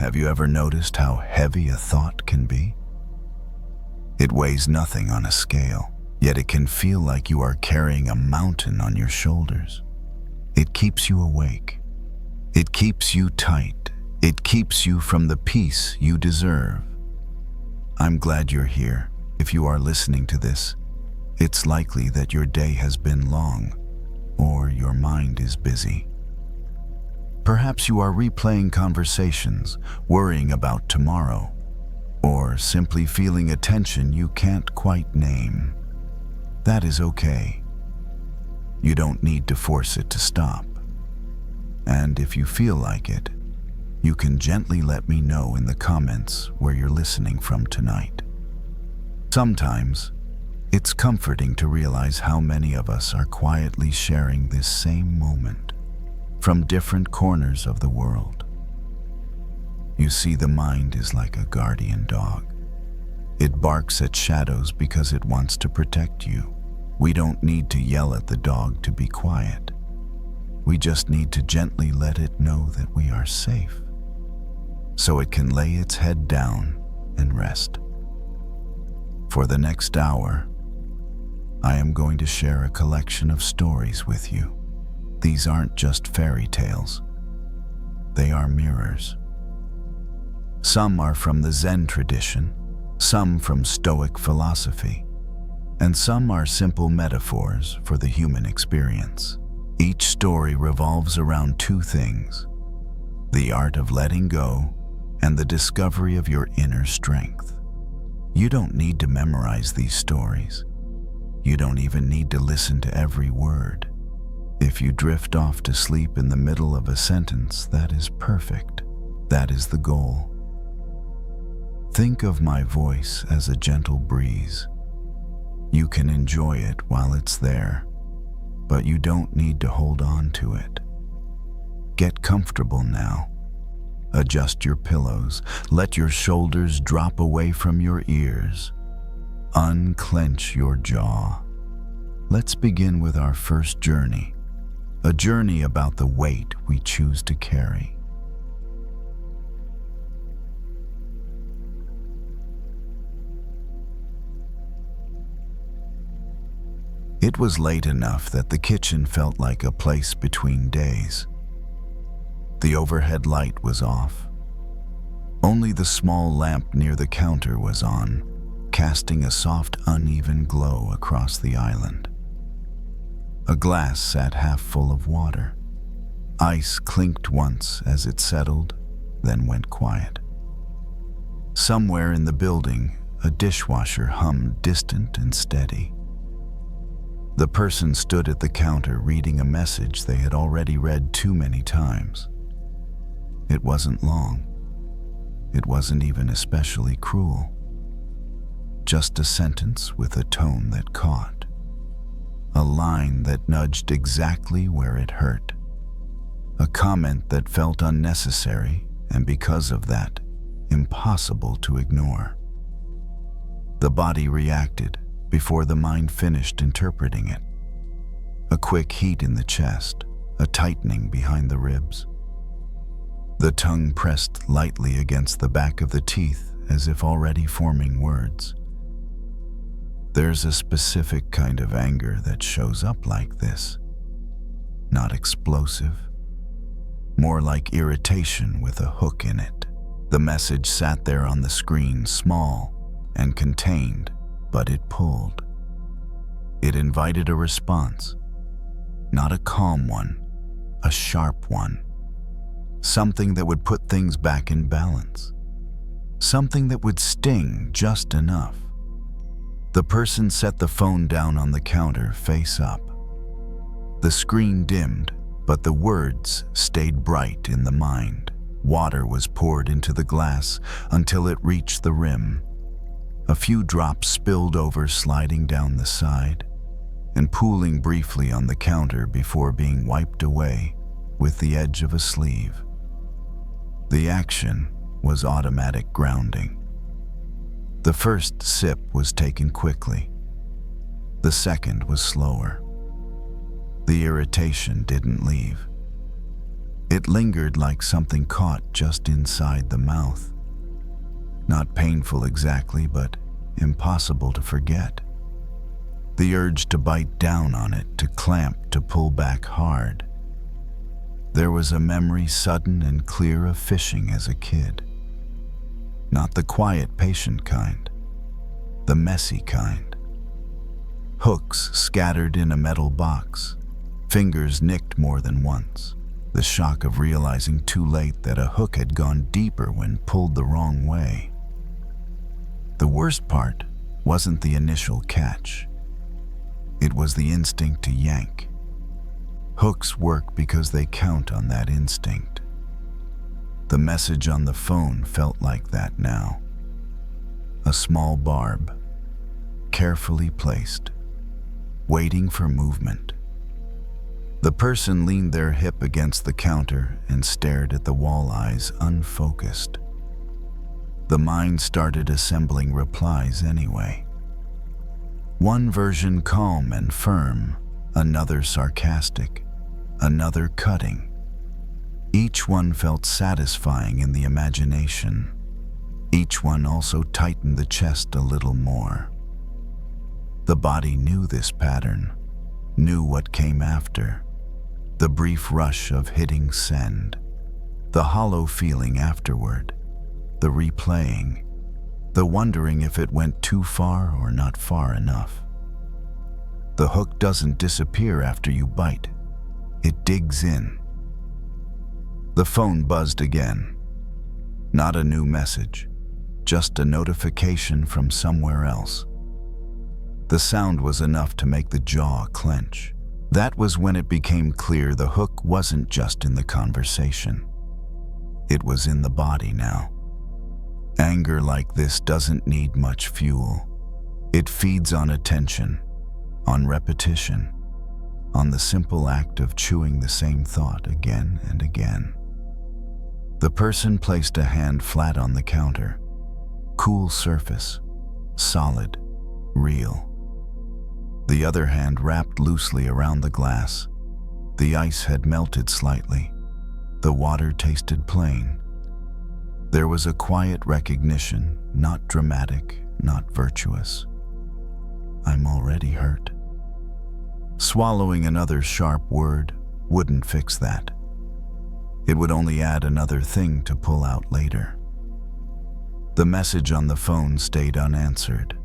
Have you ever noticed how heavy a thought can be? It weighs nothing on a scale, yet it can feel like you are carrying a mountain on your shoulders. It keeps you awake. It keeps you tight. It keeps you from the peace you deserve. I'm glad you're here. If you are listening to this, it's likely that your day has been long, or your mind is busy. Perhaps you are replaying conversations, worrying about tomorrow, or simply feeling a tension you can't quite name. That is okay. You don't need to force it to stop. And if you feel like it, you can gently let me know in the comments where you're listening from tonight. Sometimes, it's comforting to realize how many of us are quietly sharing this same moment from different corners of the world. You see, the mind is like a guardian dog. It barks at shadows because it wants to protect you. We don't need to yell at the dog to be quiet. We just need to gently let it know that we are safe, so it can lay its head down and rest. For the next hour, I am going to share a collection of stories with you. These aren't just fairy tales. They are mirrors. Some are from the Zen tradition, some from Stoic philosophy, and some are simple metaphors for the human experience. Each story revolves around two things: the art of letting go and the discovery of your inner strength. You don't need to memorize these stories. You don't even need to listen to every word. If you drift off to sleep in the middle of a sentence, that is perfect. That is the goal. Think of my voice as a gentle breeze. You can enjoy it while it's there, but you don't need to hold on to it. Get comfortable now. Adjust your pillows. Let your shoulders drop away from your ears. Unclench your jaw. Let's begin with our first journey, a journey about the weight we choose to carry. It was late enough that the kitchen felt like a place between days. The overhead light was off. Only the small lamp near the counter was on, casting a soft, uneven glow across the island. A glass sat half full of water. Ice clinked once as it settled, then went quiet. Somewhere in the building, a dishwasher hummed distant and steady. The person stood at the counter reading a message they had already read too many times. It wasn't long. It wasn't even especially cruel. Just a sentence with a tone that caught. A line that nudged exactly where it hurt. A comment that felt unnecessary and because of that, impossible to ignore. The body reacted before the mind finished interpreting it. A quick heat in the chest, a tightening behind the ribs. The tongue pressed lightly against the back of the teeth as if already forming words. There's a specific kind of anger that shows up like this. Not explosive, more like irritation with a hook in it. The message sat there on the screen, small and contained, but it pulled. It invited a response. Not a calm one, a sharp one. Something that would put things back in balance. Something that would sting just enough. The person set the phone down on the counter, face up. The screen dimmed, but the words stayed bright in the mind. Water was poured into the glass until it reached the rim. A few drops spilled over, sliding down the side, and pooling briefly on the counter before being wiped away with the edge of a sleeve. The action was automatic grounding. The first sip was taken quickly. The second was slower. The irritation didn't leave. It lingered like something caught just inside the mouth. Not painful exactly, but impossible to forget. The urge to bite down on it, to clamp, to pull back hard. There was a memory sudden and clear of fishing as a kid. Not the quiet, patient kind, the messy kind. Hooks scattered in a metal box, fingers nicked more than once. The shock of realizing too late that a hook had gone deeper when pulled the wrong way. The worst part wasn't the initial catch. It was the instinct to yank. Hooks work because they count on that instinct. The message on the phone felt like that now. A small barb, carefully placed, waiting for movement. The person leaned their hip against the counter and stared at the walleyes unfocused. The mind started assembling replies anyway. One version calm and firm, another sarcastic, another cutting. Each one felt satisfying in the imagination. Each one also tightened the chest a little more. The body knew this pattern, knew what came after. The brief rush of hitting send, the hollow feeling afterward, the replaying, the wondering if it went too far or not far enough. The hook doesn't disappear after you bite. It digs in. The phone buzzed again. Not a new message, just a notification from somewhere else. The sound was enough to make the jaw clench. That was when it became clear the hook wasn't just in the conversation. It was in the body now. Anger like this doesn't need much fuel. It feeds on attention, on repetition, on the simple act of chewing the same thought again and again. The person placed a hand flat on the counter. Cool surface, solid, real. The other hand wrapped loosely around the glass. The ice had melted slightly. The water tasted plain. There was a quiet recognition, not dramatic, not virtuous. I'm already hurt. Swallowing another sharp word wouldn't fix that. It would only add another thing to pull out later. The message on the phone stayed unanswered,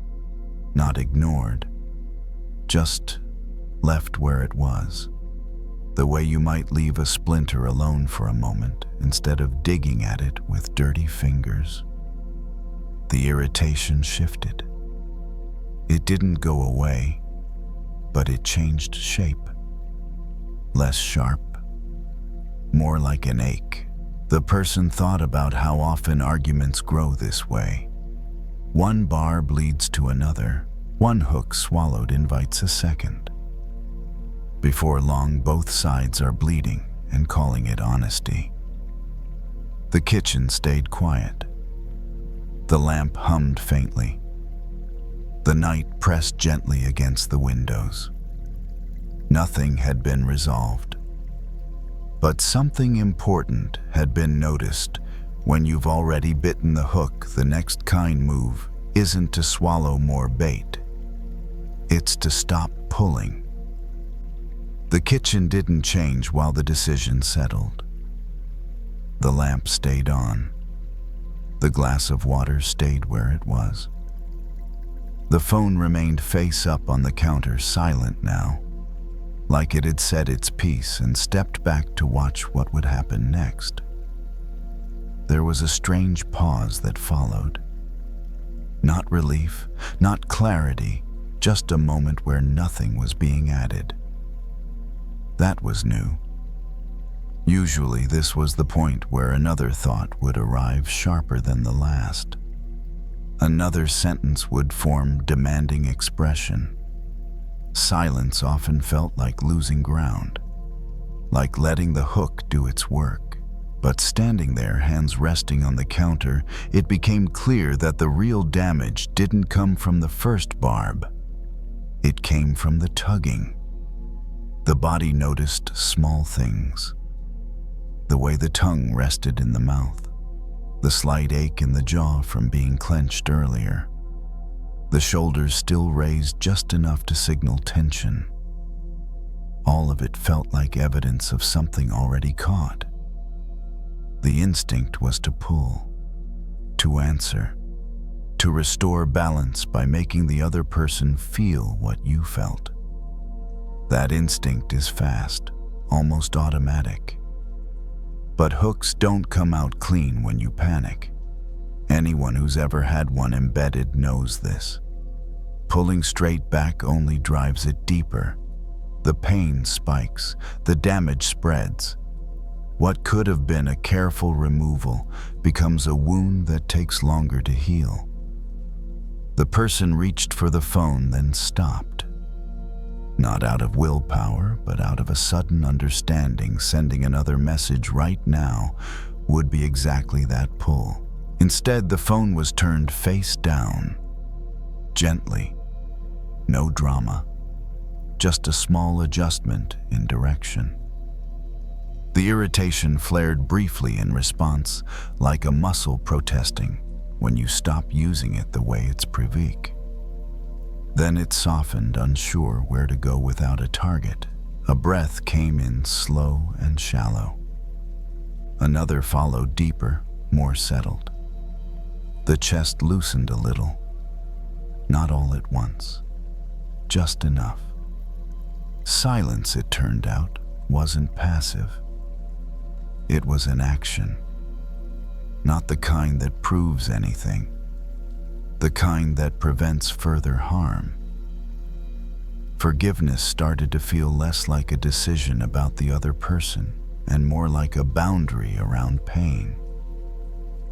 not ignored. Just left where it was, the way you might leave a splinter alone for a moment instead of digging at it with dirty fingers. The irritation shifted. It didn't go away, but it changed shape. Less sharp, more like an ache. The person thought about how often arguments grow this way. One barb leads to another. One hook swallowed invites a second. Before long, both sides are bleeding and calling it honesty. The kitchen stayed quiet. The lamp hummed faintly. The night pressed gently against the windows. Nothing had been resolved. But something important had been noticed. When you've already bitten the hook, the next kind move isn't to swallow more bait. It's to stop pulling. The kitchen didn't change while the decision settled. The lamp stayed on. The glass of water stayed where it was. The phone remained face up on the counter, silent now, like it had said its piece and stepped back to watch what would happen next. There was a strange pause that followed. Not relief, not clarity, just a moment where nothing was being added. That was new. Usually this was the point where another thought would arrive sharper than the last. Another sentence would form, demanding expression. Silence often felt like losing ground, like letting the hook do its work. But standing there, hands resting on the counter, it became clear that the real damage didn't come from the first barb. It came from the tugging. The body noticed small things. The way the tongue rested in the mouth, the slight ache in the jaw from being clenched earlier, the shoulders still raised just enough to signal tension. All of it felt like evidence of something already caught. The instinct was to pull, to answer, to restore balance by making the other person feel what you felt. That instinct is fast, almost automatic. But hooks don't come out clean when you panic. Anyone who's ever had one embedded knows this. Pulling straight back only drives it deeper. The pain spikes, the damage spreads. What could have been a careful removal becomes a wound that takes longer to heal. The person reached for the phone, then stopped. Not out of willpower, but out of a sudden understanding sending another message right now would be exactly that pull. Instead, the phone was turned face down. Gently. No drama. Just a small adjustment in direction. The irritation flared briefly in response, like a muscle protesting when you stop using it the way it's weak. Then it softened, unsure where to go without a target. A breath came in slow and shallow. Another followed deeper, more settled. The chest loosened a little. Not all at once. Just enough. Silence, it turned out, wasn't passive. It was an action. Not the kind that proves anything. The kind that prevents further harm. Forgiveness started to feel less like a decision about the other person and more like a boundary around pain.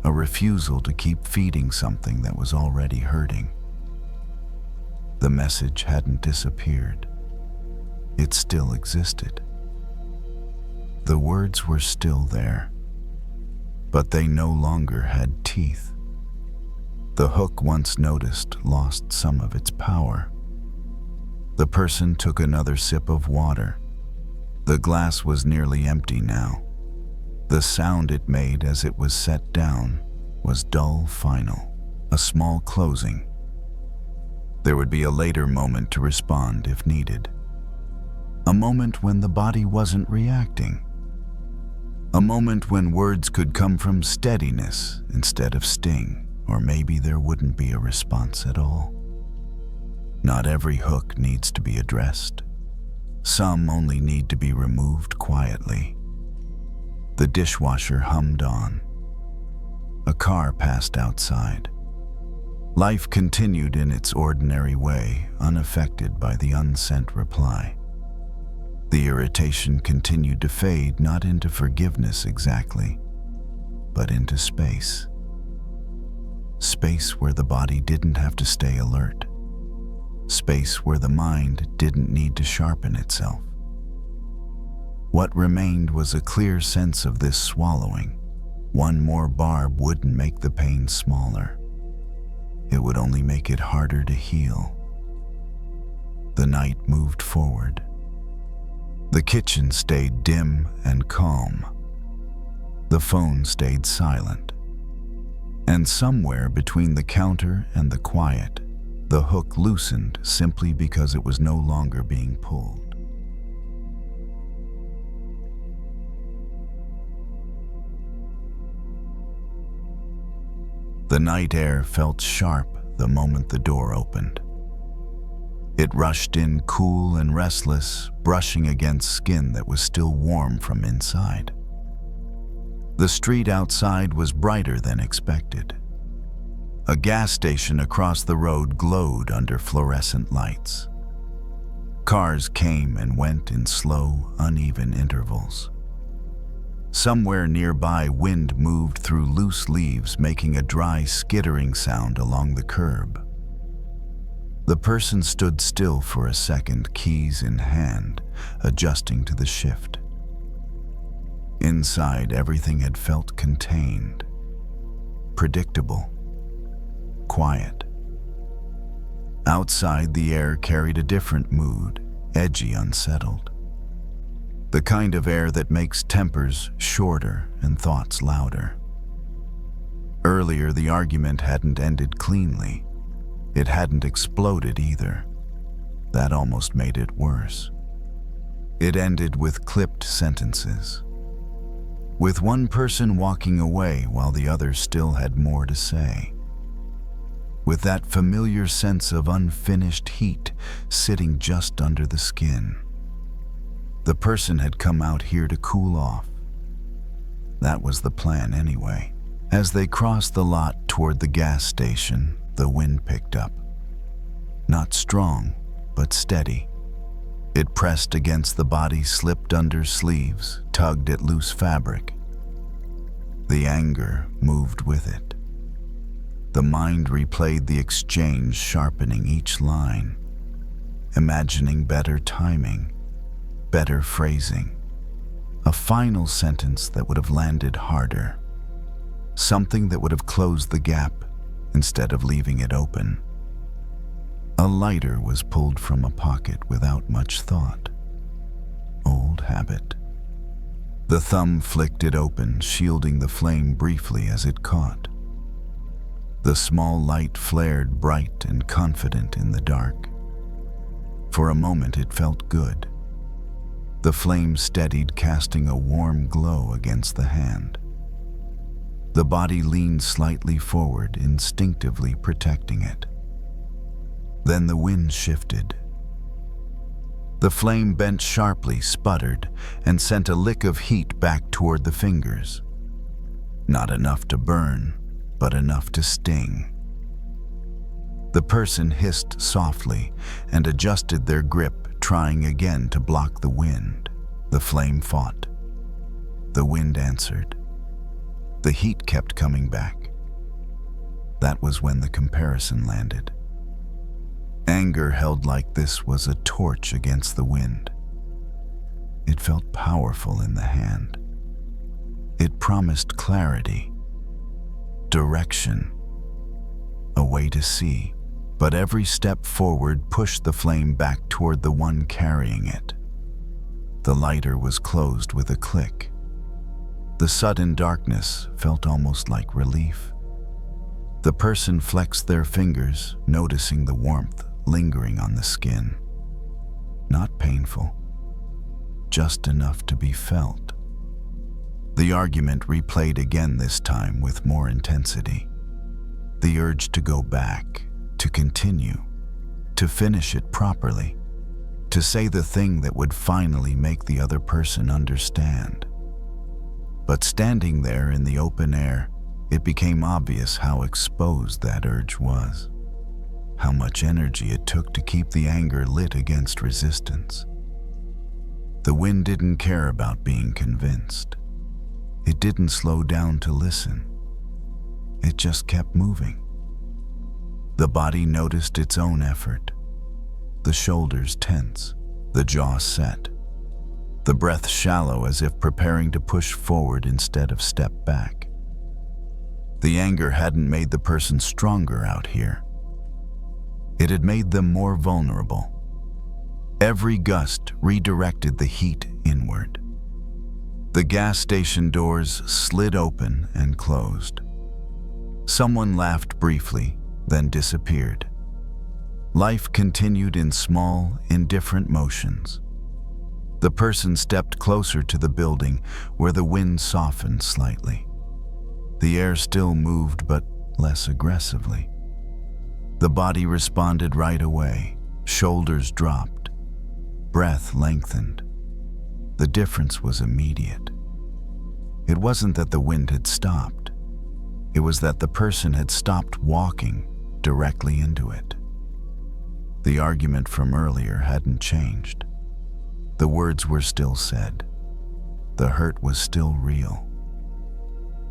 A refusal to keep feeding something that was already hurting. The message hadn't disappeared. It still existed. The words were still there, but they no longer had teeth. The hook, once noticed, lost some of its power. The person took another sip of water. The glass was nearly empty now. The sound it made as it was set down was dull, final, a small closing. There would be a later moment to respond if needed. A moment when the body wasn't reacting. A moment when words could come from steadiness instead of sting. Or maybe there wouldn't be a response at all. Not every hook needs to be addressed. Some only need to be removed quietly. The dishwasher hummed on. A car passed outside. Life continued in its ordinary way, unaffected by the unsent reply. The irritation continued to fade, not into forgiveness exactly, but into space. Space where the body didn't have to stay alert. Space where the mind didn't need to sharpen itself. What remained was a clear sense of this swallowing. One more barb wouldn't make the pain smaller. It would only make it harder to heal. The night moved forward. The kitchen stayed dim and calm. The phone stayed silent. And somewhere between the counter and the quiet, the hook loosened simply because it was no longer being pulled. The night air felt sharp the moment the door opened. It rushed in cool and restless, brushing against skin that was still warm from inside. The street outside was brighter than expected. A gas station across the road glowed under fluorescent lights. Cars came and went in slow, uneven intervals. Somewhere nearby, wind moved through loose leaves, making a dry, skittering sound along the curb. The person stood still for a second, keys in hand, adjusting to the shift. Inside, everything had felt contained, predictable, quiet. Outside, the air carried a different mood, edgy, unsettled. The kind of air that makes tempers shorter and thoughts louder. Earlier, the argument hadn't ended cleanly. It hadn't exploded either. That almost made it worse. It ended with clipped sentences, with one person walking away while the other still had more to say, with that familiar sense of unfinished heat sitting just under the skin. The person had come out here to cool off. That was the plan anyway. As they crossed the lot toward the gas station, the wind picked up. Not strong, but steady. It pressed against the body, slipped under sleeves, tugged at loose fabric. The anger moved with it. The mind replayed the exchange, sharpening each line, imagining better timing, better phrasing, a final sentence that would have landed harder, something that would have closed the gap instead of leaving it open. A lighter was pulled from a pocket without much thought. Old habit. The thumb flicked it open, shielding the flame briefly as it caught. The small light flared bright and confident in the dark. For a moment it felt good. The flame steadied, casting a warm glow against the hand. The body leaned slightly forward, instinctively protecting it. Then the wind shifted. The flame bent sharply, sputtered, and sent a lick of heat back toward the fingers. Not enough to burn, but enough to sting. The person hissed softly and adjusted their grip, trying again to block the wind. The flame fought. The wind answered. The heat kept coming back. That was when the comparison landed. Anger held like this was a torch against the wind. It felt powerful in the hand. It promised clarity, direction, a way to see, but every step forward pushed the flame back toward the one carrying it. The lighter was closed with a click. The sudden darkness felt almost like relief. The person flexed their fingers, noticing the warmth lingering on the skin. Not painful, just enough to be felt. The argument replayed again, this time with more intensity. The urge to go back, to continue, to finish it properly, to say the thing that would finally make the other person understand. But standing there in the open air, it became obvious how exposed that urge was. How much energy it took to keep the anger lit against resistance. The wind didn't care about being convinced. It didn't slow down to listen. It just kept moving. The body noticed its own effort. The shoulders tense, the jaw set, the breath shallow as if preparing to push forward instead of step back. The anger hadn't made the person stronger out here. It had made them more vulnerable. Every gust redirected the heat inward. The gas station doors slid open and closed. Someone laughed briefly, then disappeared. Life continued in small, indifferent motions. The person stepped closer to the building, where the wind softened slightly. The air still moved, but less aggressively. The body responded right away. Shoulders dropped. Breath lengthened. The difference was immediate. It wasn't that the wind had stopped. It was that the person had stopped walking directly into it. The argument from earlier hadn't changed. The words were still said. The hurt was still real.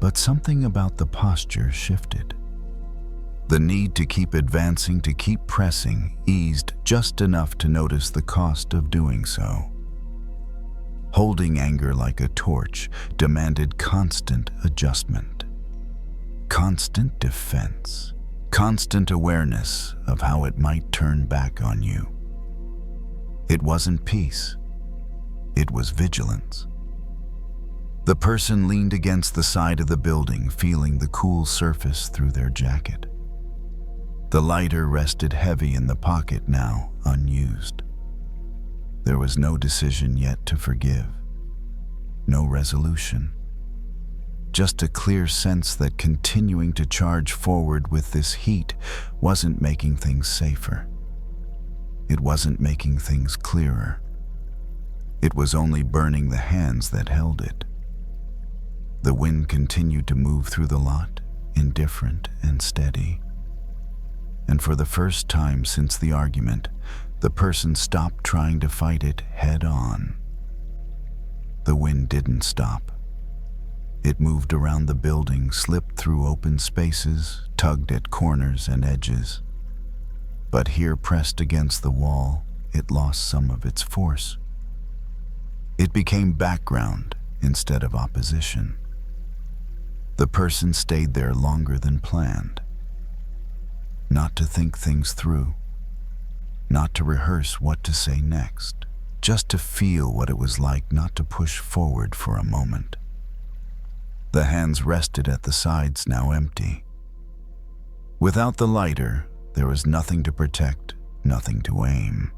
But something about the posture shifted. The need to keep advancing, to keep pressing, eased just enough to notice the cost of doing so. Holding anger like a torch demanded constant adjustment, constant defense, constant awareness of how it might turn back on you. It wasn't peace. It was vigilance. The person leaned against the side of the building, feeling the cool surface through their jacket. The lighter rested heavy in the pocket, now unused. There was no decision yet to forgive, no resolution. Just a clear sense that continuing to charge forward with this heat wasn't making things safer. It wasn't making things clearer. It was only burning the hands that held it. The wind continued to move through the lot, indifferent and steady. And for the first time since the argument, the person stopped trying to fight it head on. The wind didn't stop. It moved around the building, slipped through open spaces, tugged at corners and edges. But here, pressed against the wall, it lost some of its force. It became background instead of opposition. The person stayed there longer than planned. Not to think things through, not to rehearse what to say next, just to feel what it was like not to push forward for a moment. The hands rested at the sides, now empty. Without the lighter, there was nothing to protect, nothing to aim.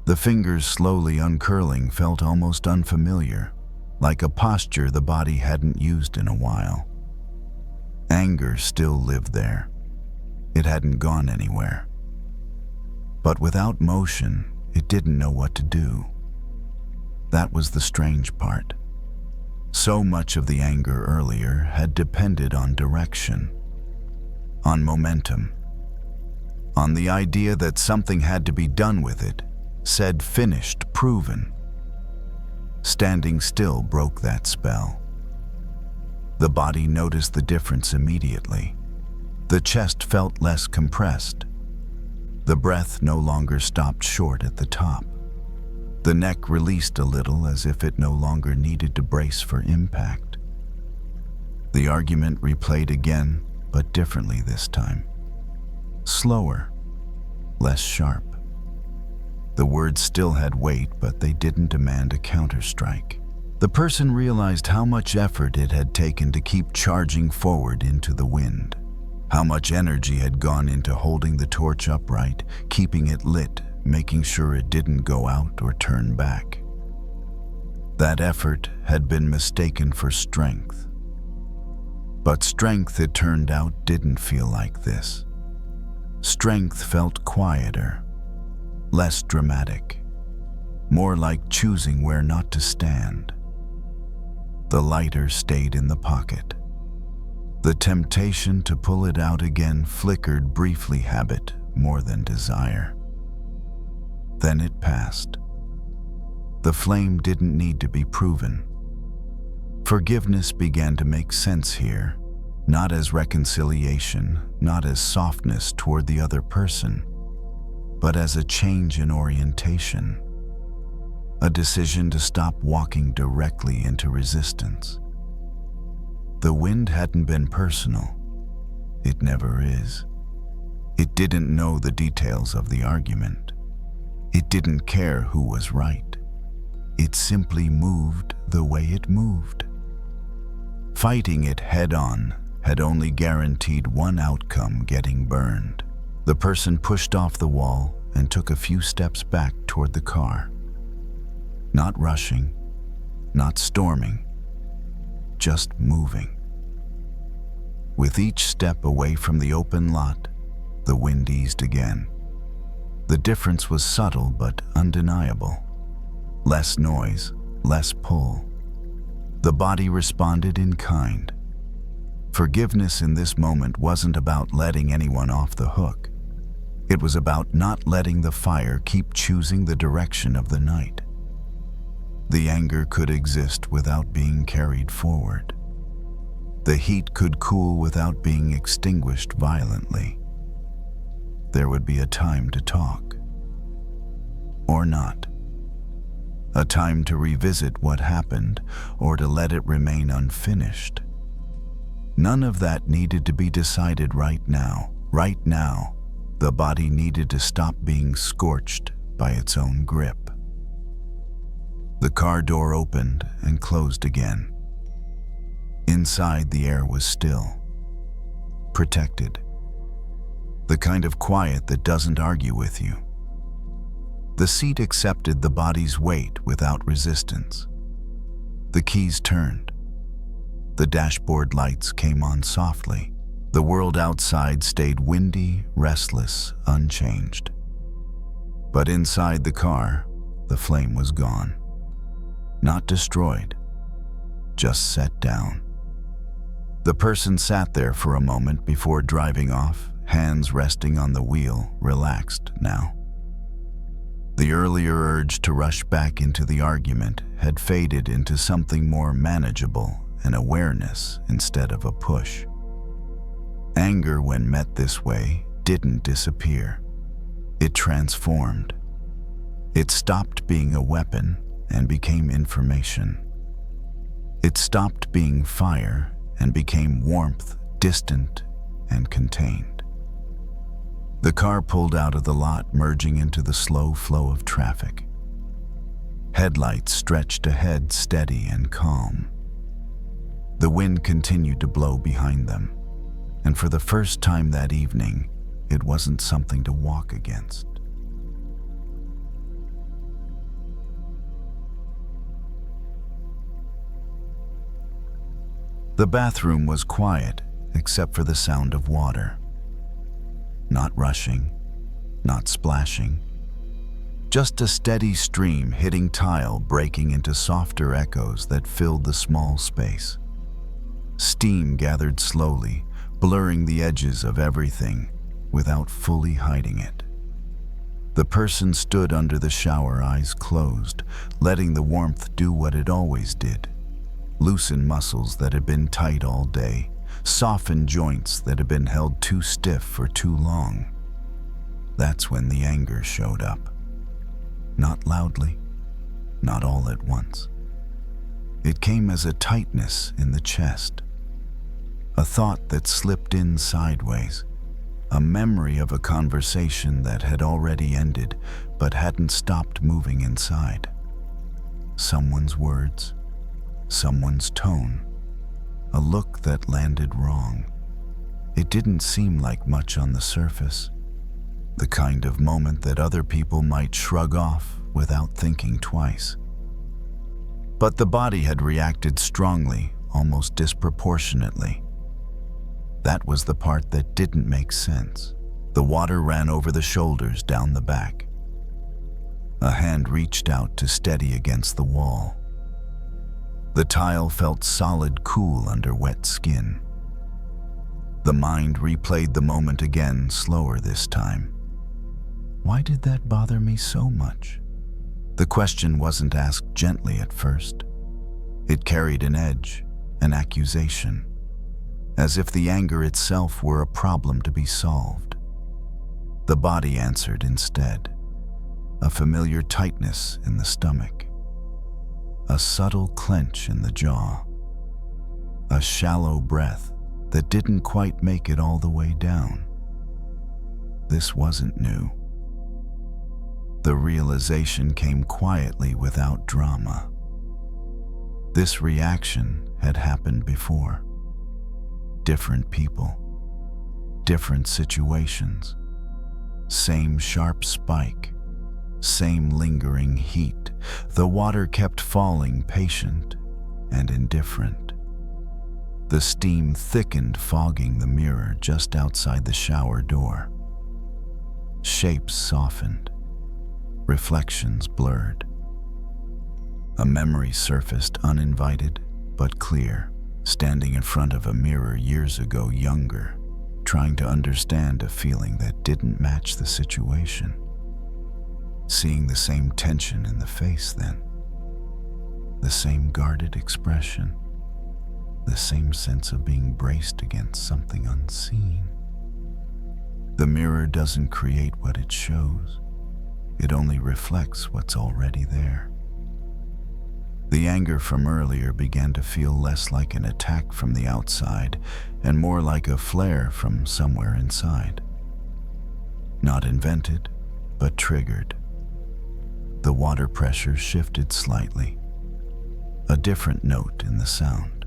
The fingers slowly uncurling felt almost unfamiliar, like a posture the body hadn't used in a while. Anger still lived there. It hadn't gone anywhere. But without motion, it didn't know what to do. That was the strange part. So much of the anger earlier had depended on direction, on momentum, on the idea that something had to be done with it, said finished, proven. Standing still broke that spell. The body noticed the difference immediately. The chest felt less compressed. The breath no longer stopped short at the top. The neck released a little, as if it no longer needed to brace for impact. The argument replayed again, but differently this time. Slower, less sharp. The words still had weight, but they didn't demand a counterstrike. The person realized how much effort it had taken to keep charging forward into the wind. How much energy had gone into holding the torch upright, keeping it lit, making sure it didn't go out or turn back. That effort had been mistaken for strength. But strength, it turned out, didn't feel like this. Strength felt quieter, less dramatic, more like choosing where not to stand. The lighter stayed in the pocket. The temptation to pull it out again flickered briefly, habit more than desire. Then it passed. The flame didn't need to be proven. Forgiveness began to make sense here, not as reconciliation, not as softness toward the other person, but as a change in orientation, a decision to stop walking directly into resistance. The wind hadn't been personal. It never is. It didn't know the details of the argument. It didn't care who was right. It simply moved the way it moved. Fighting it head-on had only guaranteed one outcome: getting burned. The person pushed off the wall and took a few steps back toward the car. Not rushing, not storming, just moving. With each step away from the open lot, the wind eased again. The difference was subtle but undeniable. Less noise, less pull. The body responded in kind. Forgiveness in this moment wasn't about letting anyone off the hook. It was about not letting the fire keep choosing the direction of the night. The anger could exist without being carried forward. The heat could cool without being extinguished violently. There would be a time to talk. Or not. A time to revisit what happened, or to let it remain unfinished. None of that needed to be decided right now. Right now, the body needed to stop being scorched by its own grip. The car door opened and closed again. Inside, the air was still, protected. The kind of quiet that doesn't argue with you. The seat accepted the body's weight without resistance. The keys turned. The dashboard lights came on softly. The world outside stayed windy, restless, unchanged. But inside the car, the flame was gone. Not destroyed, just set down. The person sat there for a moment before driving off, hands resting on the wheel, relaxed now. The earlier urge to rush back into the argument had faded into something more manageable, an awareness instead of a push. Anger, when met this way, didn't disappear. It transformed. It stopped being a weapon and became information. It stopped being fire and became warmth, distant and contained. The car pulled out of the lot, merging into the slow flow of traffic. Headlights stretched ahead, steady and calm. The wind continued to blow behind them, and for the first time that evening, it wasn't something to walk against. The bathroom was quiet, except for the sound of water. Not rushing, not splashing. Just a steady stream hitting tile, breaking into softer echoes that filled the small space. Steam gathered slowly, blurring the edges of everything without fully hiding it. The person stood under the shower, eyes closed, letting the warmth do what it always did. Loosen muscles that had been tight all day, soften joints that had been held too stiff for too long. That's when the anger showed up. Not loudly, not all at once. It came as a tightness in the chest, a thought that slipped in sideways, a memory of a conversation that had already ended but hadn't stopped moving inside. Someone's words, someone's tone, a look that landed wrong. It didn't seem like much on the surface, the kind of moment that other people might shrug off without thinking twice. But the body had reacted strongly, almost disproportionately. That was the part that didn't make sense. The water ran over the shoulders, down the back. A hand reached out to steady against the wall. The tile felt solid, cool under wet skin. The mind replayed the moment again, slower this time. Why did that bother me so much? The question wasn't asked gently at first. It carried an edge, an accusation, as if the anger itself were a problem to be solved. The body answered instead, a familiar tightness in the stomach, a subtle clench in the jaw, a shallow breath that didn't quite make it all the way down. This wasn't new. The realization came quietly without drama. This reaction had happened before. Different people, different situations, same sharp spike, same lingering heat. The water kept falling, patient and indifferent. The steam thickened, fogging the mirror just outside the shower door. Shapes softened, reflections blurred. A memory surfaced, uninvited but clear, standing in front of a mirror years ago, younger, trying to understand a feeling that didn't match the situation. Seeing the same tension in the face then, the same guarded expression, the same sense of being braced against something unseen. The mirror doesn't create what it shows. It only reflects what's already there. The anger from earlier began to feel less like an attack from the outside and more like a flare from somewhere inside. Not invented, but triggered. The water pressure shifted slightly, a different note in the sound.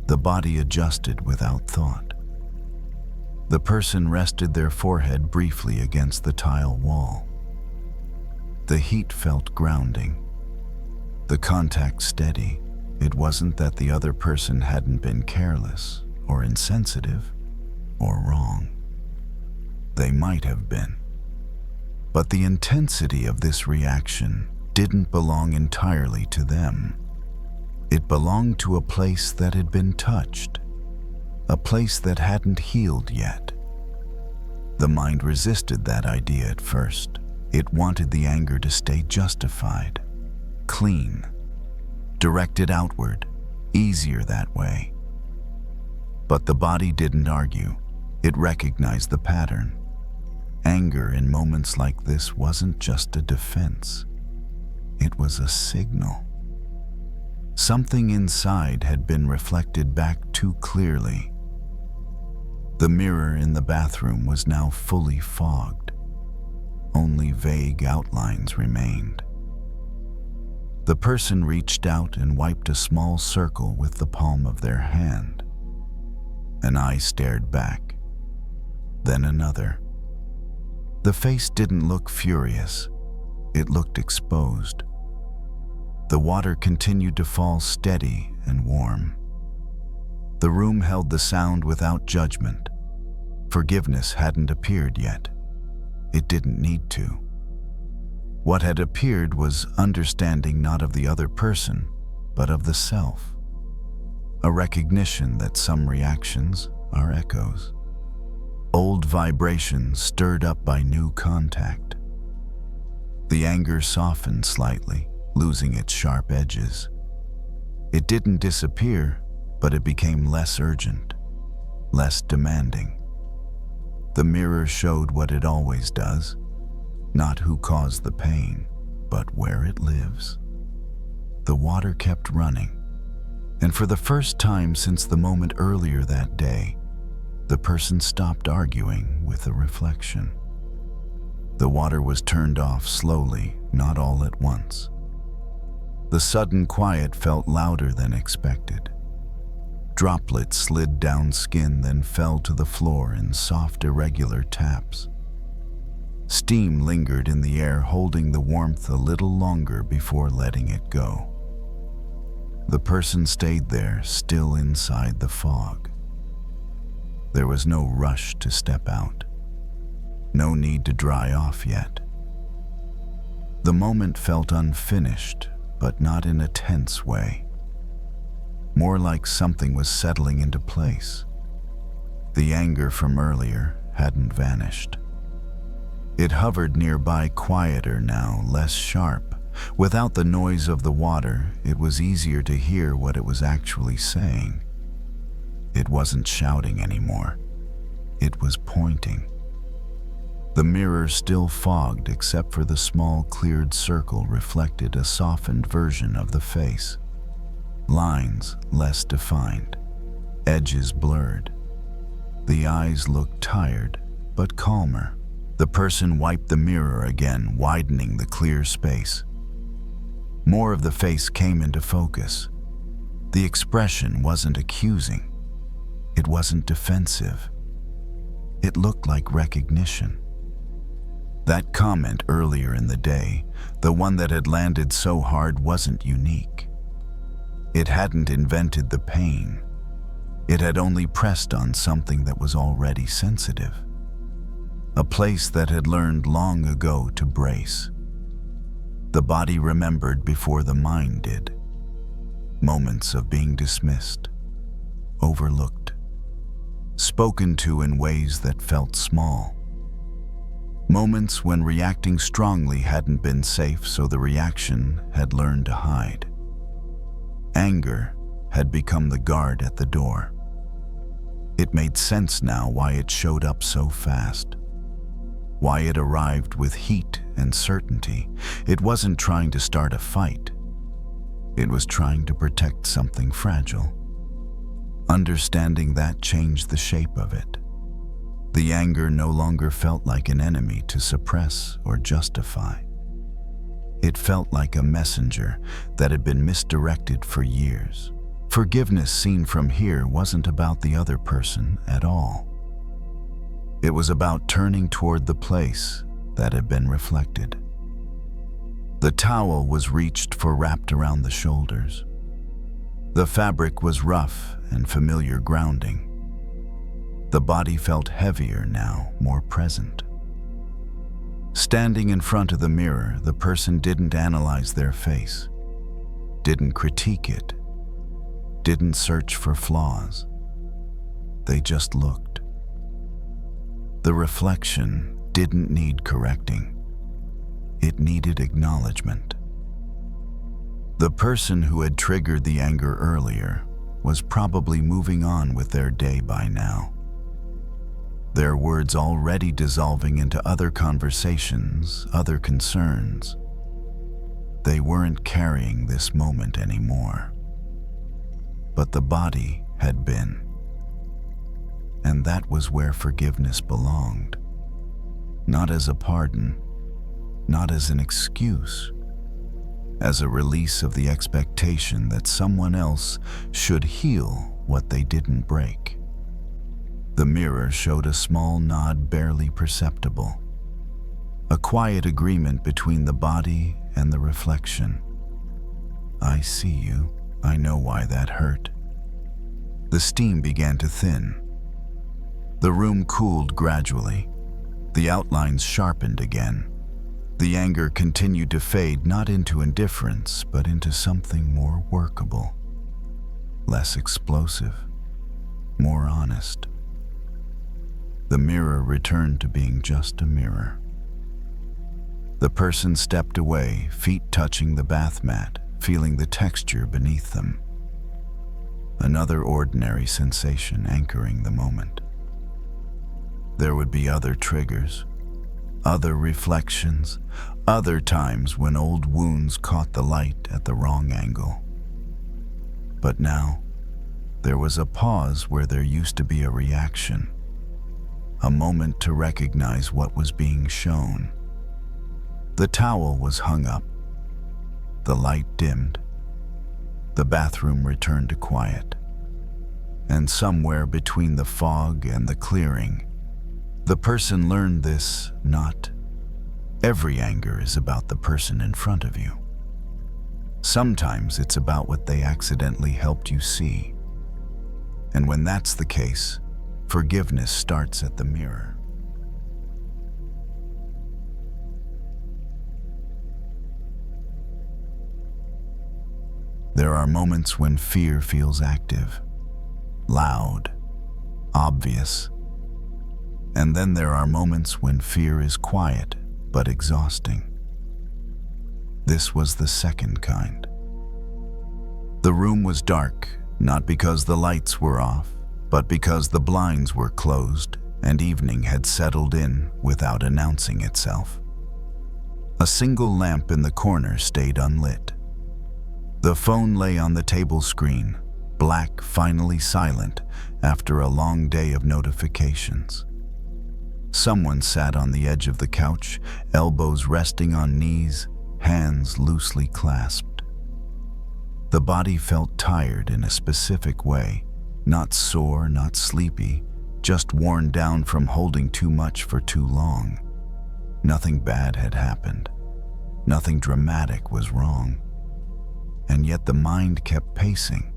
The body adjusted without thought. The person rested their forehead briefly against the tile wall. The heat felt grounding, the contact steady. It wasn't that the other person hadn't been careless or insensitive or wrong. They might have been. But the intensity of this reaction didn't belong entirely to them. It belonged to a place that had been touched, a place that hadn't healed yet. The mind resisted that idea at first. It wanted the anger to stay justified, clean, directed outward, easier that way. But the body didn't argue. It recognized the pattern. Anger in moments like this wasn't just a defense. It was a signal. Something inside had been reflected back too clearly. The mirror in the bathroom was now fully fogged. Only vague outlines remained. The person reached out and wiped a small circle with the palm of their hand. An eye stared back, then another. The face didn't look furious. It looked exposed. The water continued to fall steady and warm. The room held the sound without judgment. Forgiveness hadn't appeared yet. It didn't need to. What had appeared was understanding not of the other person, but of the self. A recognition that some reactions are echoes. Old vibrations stirred up by new contact. The anger softened slightly, losing its sharp edges. It didn't disappear, but it became less urgent, less demanding. The mirror showed what it always does, not who caused the pain, but where it lives. The water kept running, and for the first time since the moment earlier that day, the person stopped arguing with the reflection. The water was turned off slowly, not all at once. The sudden quiet felt louder than expected. Droplets slid down skin, then fell to the floor in soft, irregular taps. Steam lingered in the air, holding the warmth a little longer before letting it go. The person stayed there, still inside the fog. There was no rush to step out. No need to dry off yet. The moment felt unfinished, but not in a tense way. More like something was settling into place. The anger from earlier hadn't vanished. It hovered nearby, quieter now, less sharp. Without the noise of the water, it was easier to hear what it was actually saying. It wasn't shouting anymore. It was pointing. The mirror still fogged, except for the small cleared circle reflected a softened version of the face. Lines less defined, edges blurred. The eyes looked tired, but calmer. The person wiped the mirror again, widening the clear space. More of the face came into focus. The expression wasn't accusing. It wasn't defensive. It looked like recognition. That comment earlier in the day, the one that had landed so hard, wasn't unique. It hadn't invented the pain. It had only pressed on something that was already sensitive. A place that had learned long ago to brace. The body remembered before the mind did. Moments of being dismissed, overlooked, spoken to in ways that felt small. Moments when reacting strongly hadn't been safe, so the reaction had learned to hide. Anger had become the guard at the door. It made sense now why it showed up so fast. Why it arrived with heat and certainty. It wasn't trying to start a fight. It was trying to protect something fragile. Understanding that changed the shape of it. The anger no longer felt like an enemy to suppress or justify. It felt like a messenger that had been misdirected for years. Forgiveness seen from here wasn't about the other person at all. It was about turning toward the place that had been reflected. The towel was reached for wrapped around the shoulders. The fabric was rough and familiar grounding. The body felt heavier now, more present. Standing in front of the mirror, the person didn't analyze their face, didn't critique it, didn't search for flaws. They just looked. The reflection didn't need correcting. It needed acknowledgement. The person who had triggered the anger earlier was probably moving on with their day by now. Their words already dissolving into other conversations, other concerns. They weren't carrying this moment anymore. But the body had been. And that was where forgiveness belonged. Not as a pardon, not as an excuse, as a release of the expectation that someone else should heal what they didn't break. The mirror showed a small nod, barely perceptible. A quiet agreement between the body and the reflection. I see you. I know why that hurt. The steam began to thin. The room cooled gradually. The outlines sharpened again. The anger continued to fade, not into indifference, but into something more workable. Less explosive. More honest. The mirror returned to being just a mirror. The person stepped away, feet touching the bath mat, feeling the texture beneath them. Another ordinary sensation anchoring the moment. There would be other triggers, other reflections, other times when old wounds caught the light at the wrong angle. But now, there was a pause where there used to be a reaction. A moment to recognize what was being shown. The towel was hung up. The light dimmed. The bathroom returned to quiet. And somewhere between the fog and the clearing, the person learned this: not every anger is about the person in front of you. Sometimes it's about what they accidentally helped you see. And when that's the case, forgiveness starts at the mirror. There are moments when fear feels active, loud, obvious. And then there are moments when fear is quiet but exhausting. This was the second kind. The room was dark, not because the lights were off, but because the blinds were closed and evening had settled in without announcing itself. A single lamp in the corner stayed unlit. The phone lay on the table screen, black, finally silent after a long day of notifications. Someone sat on the edge of the couch, elbows resting on knees, hands loosely clasped. The body felt tired in a specific way. Not sore, not sleepy, just worn down from holding too much for too long. Nothing bad had happened. Nothing dramatic was wrong. And yet the mind kept pacing.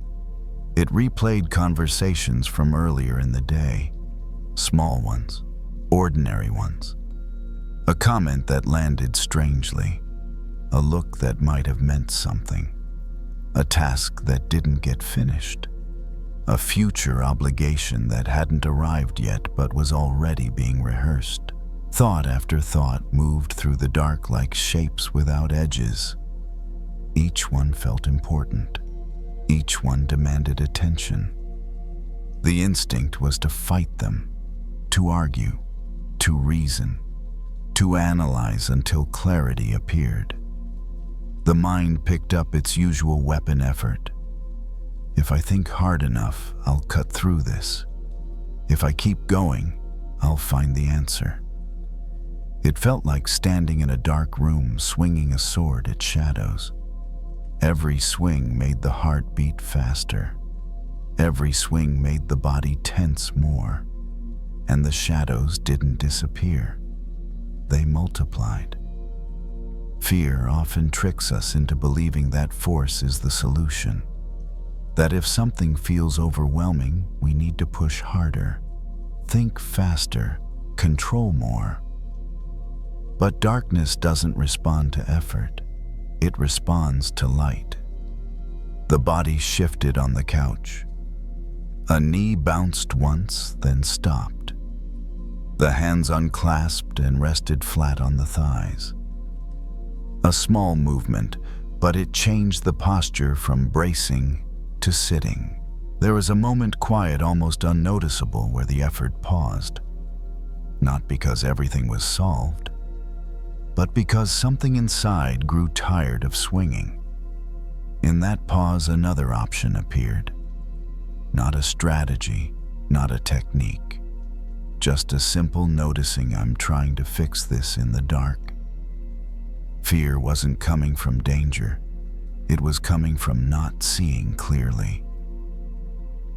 It replayed conversations from earlier in the day. Small ones, ordinary ones. A comment that landed strangely. A look that might have meant something. A task that didn't get finished. A future obligation that hadn't arrived yet but was already being rehearsed. Thought after thought moved through the dark like shapes without edges. Each one felt important. Each one demanded attention. The instinct was to fight them, to argue, to reason, to analyze until clarity appeared. The mind picked up its usual weapon effort. If I think hard enough, I'll cut through this. If I keep going, I'll find the answer. It felt like standing in a dark room swinging a sword at shadows. Every swing made the heart beat faster. Every swing made the body tense more. And the shadows didn't disappear. They multiplied. Fear often tricks us into believing that force is the solution. That if something feels overwhelming, we need to push harder, think faster, control more. But darkness doesn't respond to effort. It responds to light. The body shifted on the couch. A knee bounced once, then stopped. The hands unclasped and rested flat on the thighs. A small movement, but it changed the posture from bracing to sitting. There was a moment quiet, almost unnoticeable, where the effort paused. Not because everything was solved, but because something inside grew tired of swinging. In that pause, another option appeared. Not a strategy, not a technique. Just a simple noticing, I'm trying to fix this in the dark. Fear wasn't coming from danger. It was coming from not seeing clearly.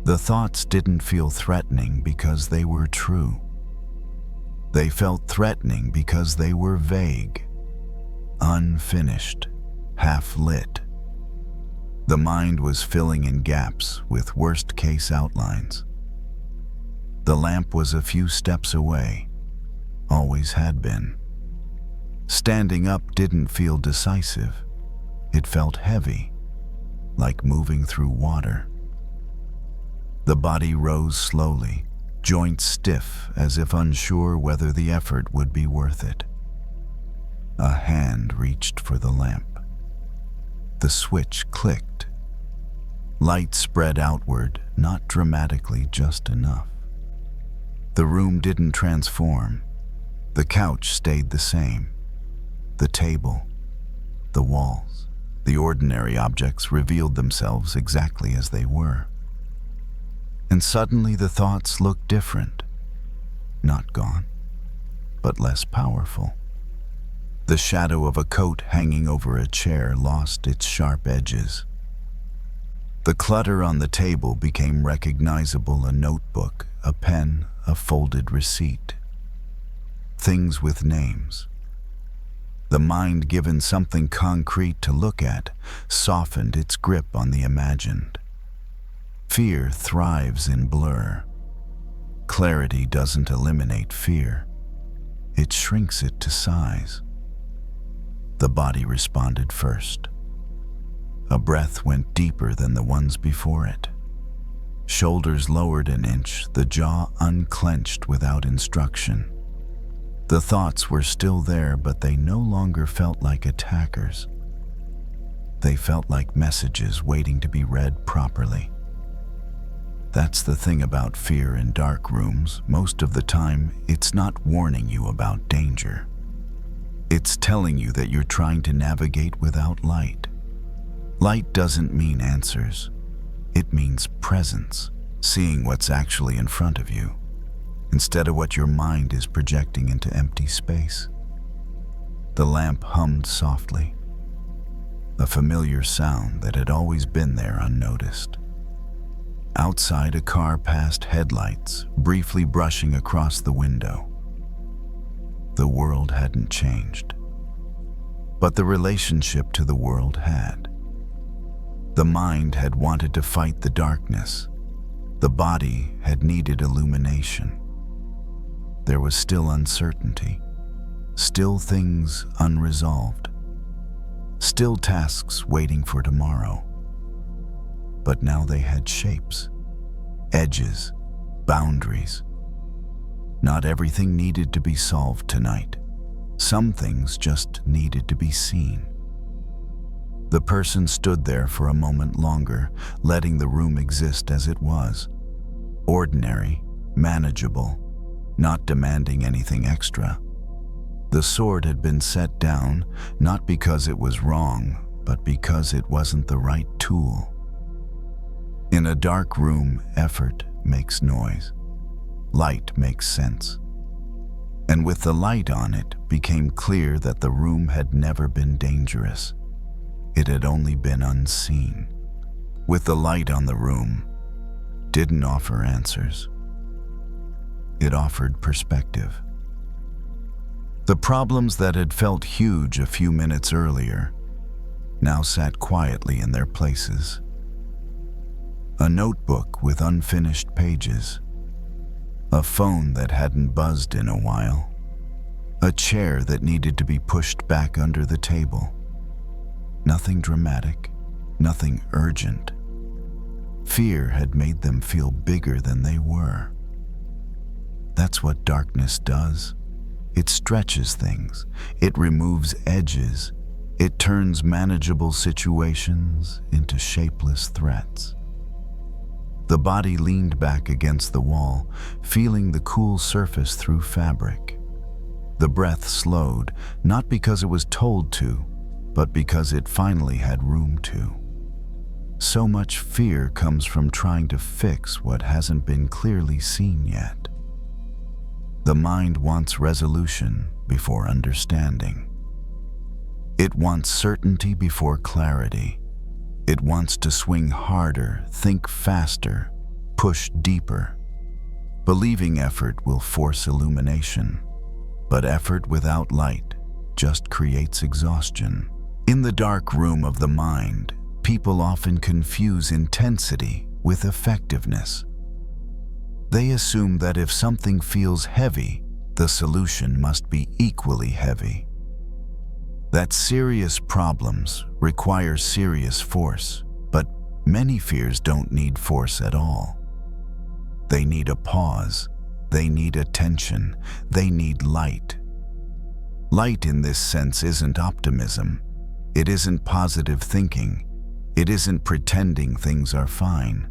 The thoughts didn't feel threatening because they were true. They felt threatening because they were vague, unfinished, half-lit. The mind was filling in gaps with worst-case outlines. The lamp was a few steps away, always had been. Standing up didn't feel decisive. It felt heavy, like moving through water. The body rose slowly, joints stiff as if unsure whether the effort would be worth it. A hand reached for the lamp. The switch clicked. Light spread outward, not dramatically, just enough. The room didn't transform. The couch stayed the same. The table, the walls, the ordinary objects revealed themselves exactly as they were. And suddenly the thoughts looked different. Not gone, but less powerful. The shadow of a coat hanging over a chair lost its sharp edges. The clutter on the table became recognizable: a notebook, a pen, a folded receipt. Things with names. The mind, given something concrete to look at, softened its grip on the imagined. Fear thrives in blur. Clarity doesn't eliminate fear. It shrinks it to size. The body responded first. A breath went deeper than the ones before it. Shoulders lowered an inch, the jaw unclenched without instruction. The thoughts were still there, but they no longer felt like attackers. They felt like messages waiting to be read properly. That's the thing about fear in dark rooms. Most of the time, it's not warning you about danger. It's telling you that you're trying to navigate without light. Light doesn't mean answers. It means presence, seeing what's actually in front of you, instead of what your mind is projecting into empty space. The lamp hummed softly, a familiar sound that had always been there unnoticed. Outside, a car passed headlights, briefly brushing across the window. The world hadn't changed, but the relationship to the world had. The mind had wanted to fight the darkness. The body had needed illumination. There was still uncertainty, still things unresolved, still tasks waiting for tomorrow. But now they had shapes, edges, boundaries. Not everything needed to be solved tonight. Some things just needed to be seen. The person stood there for a moment longer, letting the room exist as it was. Ordinary, manageable, not demanding anything extra. The sword had been set down, not because it was wrong, but because it wasn't the right tool. In a dark room, effort makes noise. Light makes sense. And with the light on it, became clear that the room had never been dangerous. It had only been unseen. With the light on the room, didn't offer answers. It offered perspective. The problems that had felt huge a few minutes earlier now sat quietly in their places. A notebook with unfinished pages, a phone that hadn't buzzed in a while, a chair that needed to be pushed back under the table. Nothing dramatic, nothing urgent. Fear had made them feel bigger than they were. That's what darkness does. It stretches things. It removes edges. It turns manageable situations into shapeless threats. The body leaned back against the wall, feeling the cool surface through fabric. The breath slowed, not because it was told to, but because it finally had room to. So much fear comes from trying to fix what hasn't been clearly seen yet. The mind wants resolution before understanding. It wants certainty before clarity. It wants to swing harder, think faster, push deeper. Believing effort will force illumination, but effort without light just creates exhaustion. In the dark room of the mind, people often confuse intensity with effectiveness. They assume that if something feels heavy, the solution must be equally heavy. That serious problems require serious force, but many fears don't need force at all. They need a pause, they need attention, they need light. Light in this sense isn't optimism, it isn't positive thinking, it isn't pretending things are fine.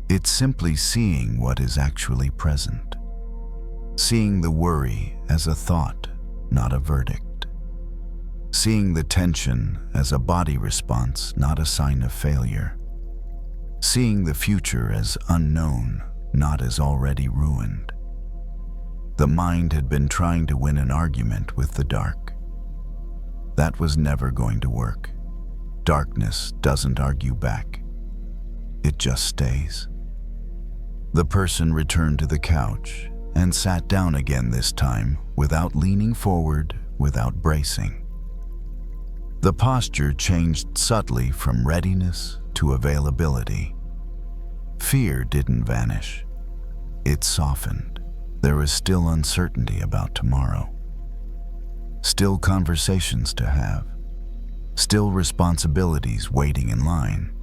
It's simply seeing what is actually present. Seeing the worry as a thought, not a verdict. Seeing the tension as a body response, not a sign of failure. Seeing the future as unknown, not as already ruined. The mind had been trying to win an argument with the dark. That was never going to work. Darkness doesn't argue back. It just stays. The person returned to the couch and sat down again, this time without leaning forward, without bracing. The posture changed subtly from readiness to availability. Fear didn't vanish. It softened. There was still uncertainty about tomorrow. Still conversations to have. Still responsibilities waiting in line.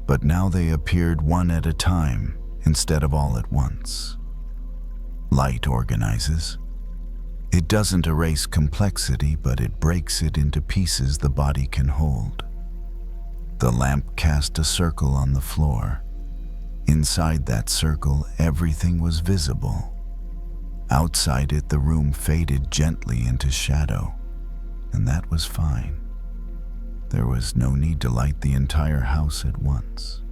But now they appeared one at a time instead of all at once. Light organizes. It doesn't erase complexity, but it breaks it into pieces the body can hold. The lamp cast a circle on the floor. Inside that circle, everything was visible. Outside it, the room faded gently into shadow, and that was fine. There was no need to light the entire house at once.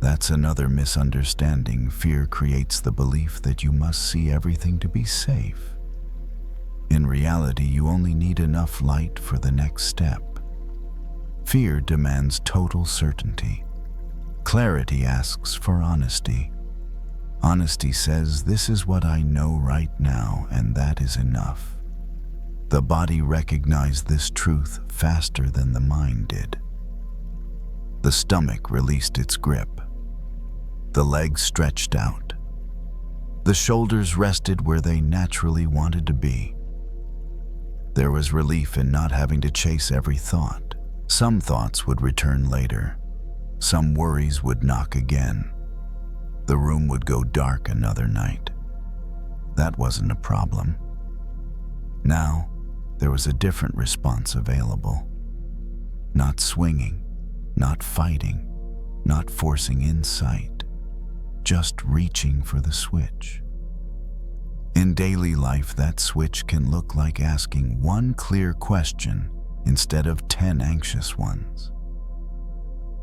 That's another misunderstanding. Fear creates the belief that you must see everything to be safe. In reality, you only need enough light for the next step. Fear demands total certainty. Clarity asks for honesty. Honesty says, this is what I know right now, and that is enough. The body recognized this truth faster than the mind did. The stomach released its grip. The legs stretched out. The shoulders rested where they naturally wanted to be. There was relief in not having to chase every thought. Some thoughts would return later. Some worries would knock again. The room would go dark another night. That wasn't a problem. Now, there was a different response available. Not swinging, not fighting, not forcing insight. Just reaching for the switch. In daily life, that switch can look like asking one clear question instead of 10 anxious ones.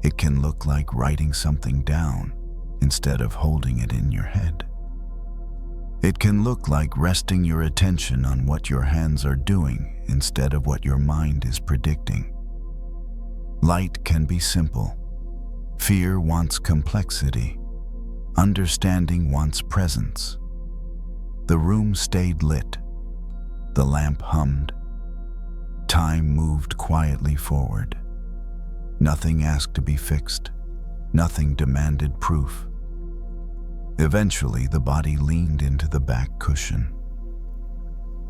It can look like writing something down instead of holding it in your head. It can look like resting your attention on what your hands are doing instead of what your mind is predicting. Light can be simple. Fear wants complexity. Understanding wants presence. The room stayed lit. The lamp hummed. Time moved quietly forward. Nothing asked to be fixed. Nothing demanded proof. Eventually, the body leaned into the back cushion.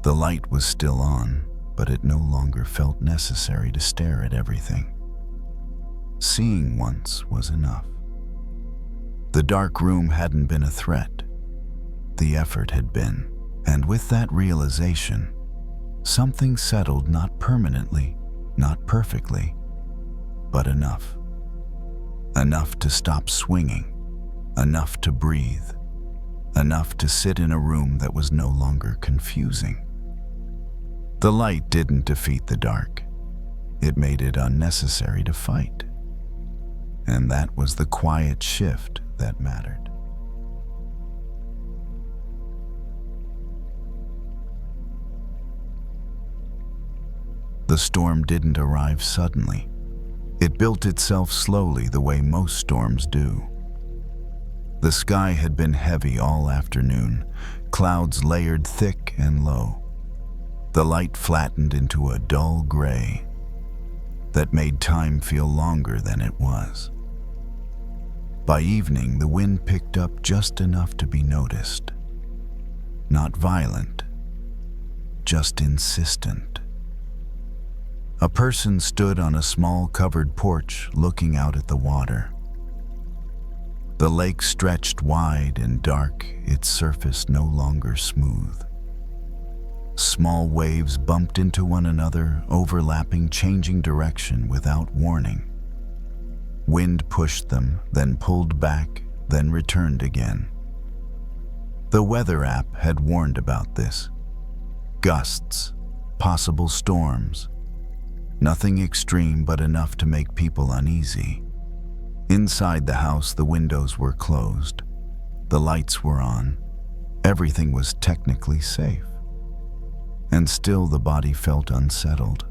The light was still on, but it no longer felt necessary to stare at everything. Seeing once was enough. The dark room hadn't been a threat. The effort had been, and with that realization, something settled, not permanently, not perfectly, but enough. Enough to stop swinging, enough to breathe, enough to sit in a room that was no longer confusing. The light didn't defeat the dark. It made it unnecessary to fight. And that was the quiet shift that mattered. The storm didn't arrive suddenly. It built itself slowly, the way most storms do. The sky had been heavy all afternoon, clouds layered thick and low. The light flattened into a dull gray that made time feel longer than it was. By evening, the wind picked up just enough to be noticed. Not violent, just insistent. A person stood on a small covered porch looking out at the water. The lake stretched wide and dark, its surface no longer smooth. Small waves bumped into one another, overlapping, changing direction without warning. Wind pushed them, then pulled back, then returned again. The weather app had warned about this. Gusts, possible storms. Nothing extreme, but enough to make people uneasy. Inside the house, the windows were closed. The lights were on. Everything was technically safe. And still the body felt unsettled.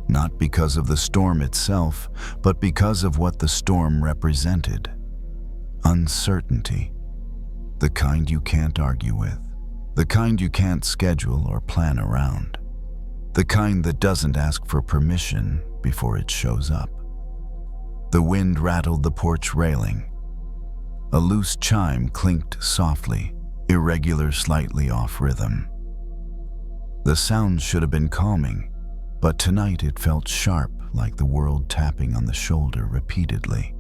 Not because of the storm itself, but because of what the storm represented. Uncertainty. The kind you can't argue with. The kind you can't schedule or plan around. The kind that doesn't ask for permission before it shows up. The wind rattled the porch railing. A loose chime clinked softly, irregular, slightly off rhythm. The sound should have been calming, but tonight it felt sharp, like the world tapping on the shoulder repeatedly.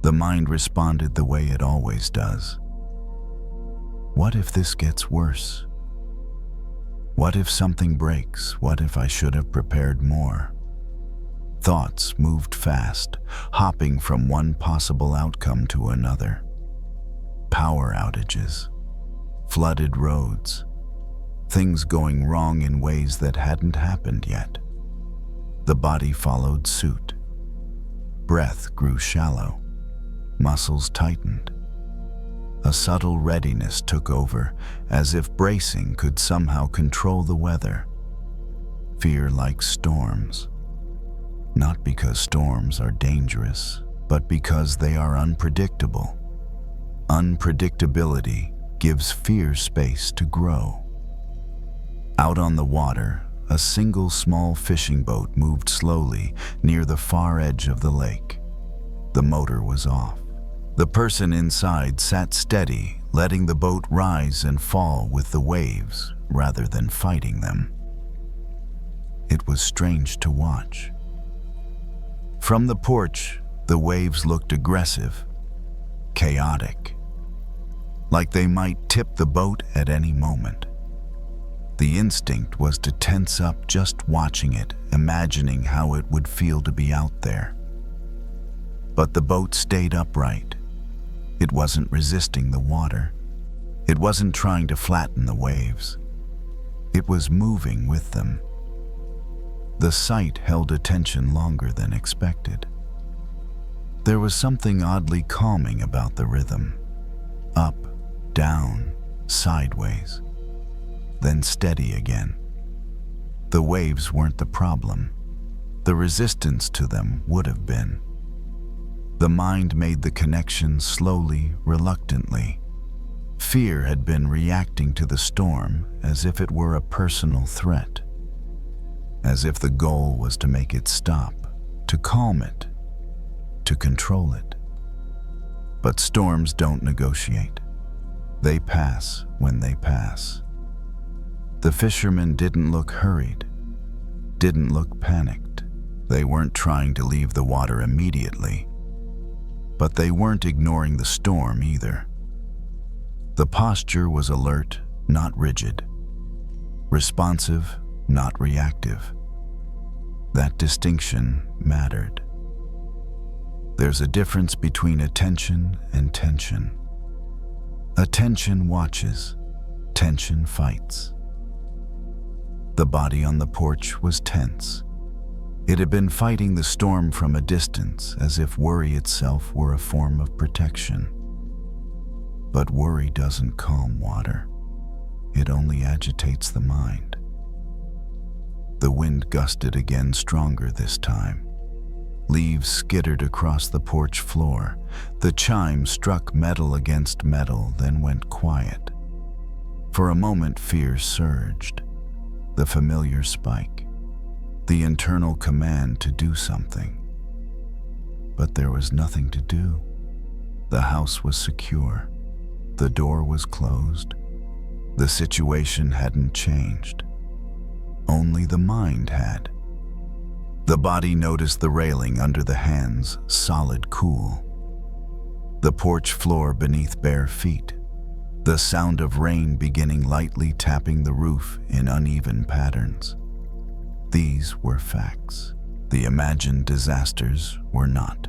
The mind responded the way it always does. What if this gets worse? What if something breaks? What if I should have prepared more? Thoughts moved fast, hopping from one possible outcome to another. Power outages, flooded roads, things going wrong in ways that hadn't happened yet. The body followed suit. Breath grew shallow, muscles tightened. A subtle readiness took over, as if bracing could somehow control the weather. Fear likes storms. Not because storms are dangerous, but because they are unpredictable. Unpredictability gives fear space to grow. Out on the water, a single small fishing boat moved slowly near the far edge of the lake. The motor was off. The person inside sat steady, letting the boat rise and fall with the waves rather than fighting them. It was strange to watch. From the porch, the waves looked aggressive, chaotic, like they might tip the boat at any moment. The instinct was to tense up just watching it, imagining how it would feel to be out there. But the boat stayed upright. It wasn't resisting the water. It wasn't trying to flatten the waves. It was moving with them. The sight held attention longer than expected. There was something oddly calming about the rhythm. Up, down, sideways, then steady again. The waves weren't the problem. The resistance to them would have been. The mind made the connection slowly, reluctantly. Fear had been reacting to the storm as if it were a personal threat, as if the goal was to make it stop, to calm it, to control it. But storms don't negotiate. They pass when they pass. The fishermen didn't look hurried, didn't look panicked. They weren't trying to leave the water immediately, but they weren't ignoring the storm either. The posture was alert, not rigid. Responsive, not reactive. That distinction mattered. There's a difference between attention and tension. Attention watches, tension fights. The body on the porch was tense. It had been fighting the storm from a distance, as if worry itself were a form of protection. But worry doesn't calm water. It only agitates the mind. The wind gusted again, stronger this time. Leaves skittered across the porch floor. The chime struck metal against metal, then went quiet. For a moment, fear surged. The familiar spike. The internal command to do something. But there was nothing to do. The house was secure. The door was closed. The situation hadn't changed. Only the mind had. The body noticed the railing under the hands, solid, cool. The porch floor beneath bare feet. The sound of rain beginning lightly tapping the roof in uneven patterns. These were facts. The imagined disasters were not.